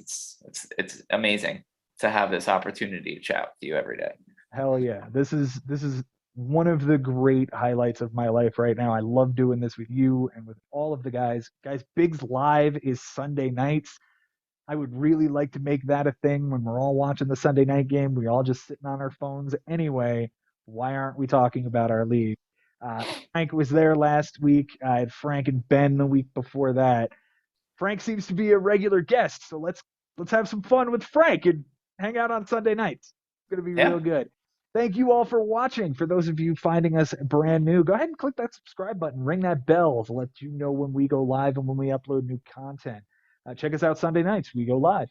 it's amazing to have this opportunity to chat with you every day. Hell yeah. This is one of the great highlights of my life right now. I love doing this with you and with all of the guys. Guys, Bigs Live is Sunday nights. I would really like to make that a thing when we're all watching the Sunday night game. We're all just sitting on our phones anyway. Why aren't we talking about our league? Frank was there last week. I had Frank and Ben the week before that. Frank seems to be a regular guest, so let's have some fun with Frank and hang out on Sunday nights. It's gonna be real Yeah. good. Thank you all for watching. For those of you finding us brand new, go ahead and click that subscribe button, ring that bell to let you know when we go live and when we upload new content. Check us out Sunday nights. We go live.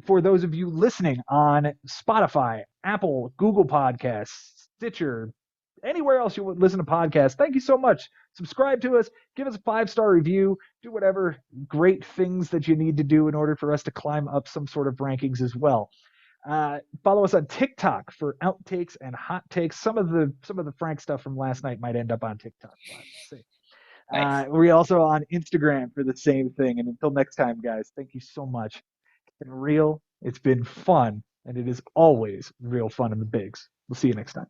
For those of you listening on Spotify, Apple, Google Podcasts, Stitcher, anywhere else you would listen to podcasts, thank you so much. Subscribe to us, give us a 5-star review, do whatever great things that you need to do in order for us to climb up some sort of rankings as well. Follow us on TikTok for outtakes and hot takes. Some of the Frank stuff from last night might end up on TikTok. We'll see. Nice. We're also on Instagram for the same thing. And until next time, guys, thank you so much. It's been real, it's been fun, and it is always real fun in the bigs. We'll see you next time.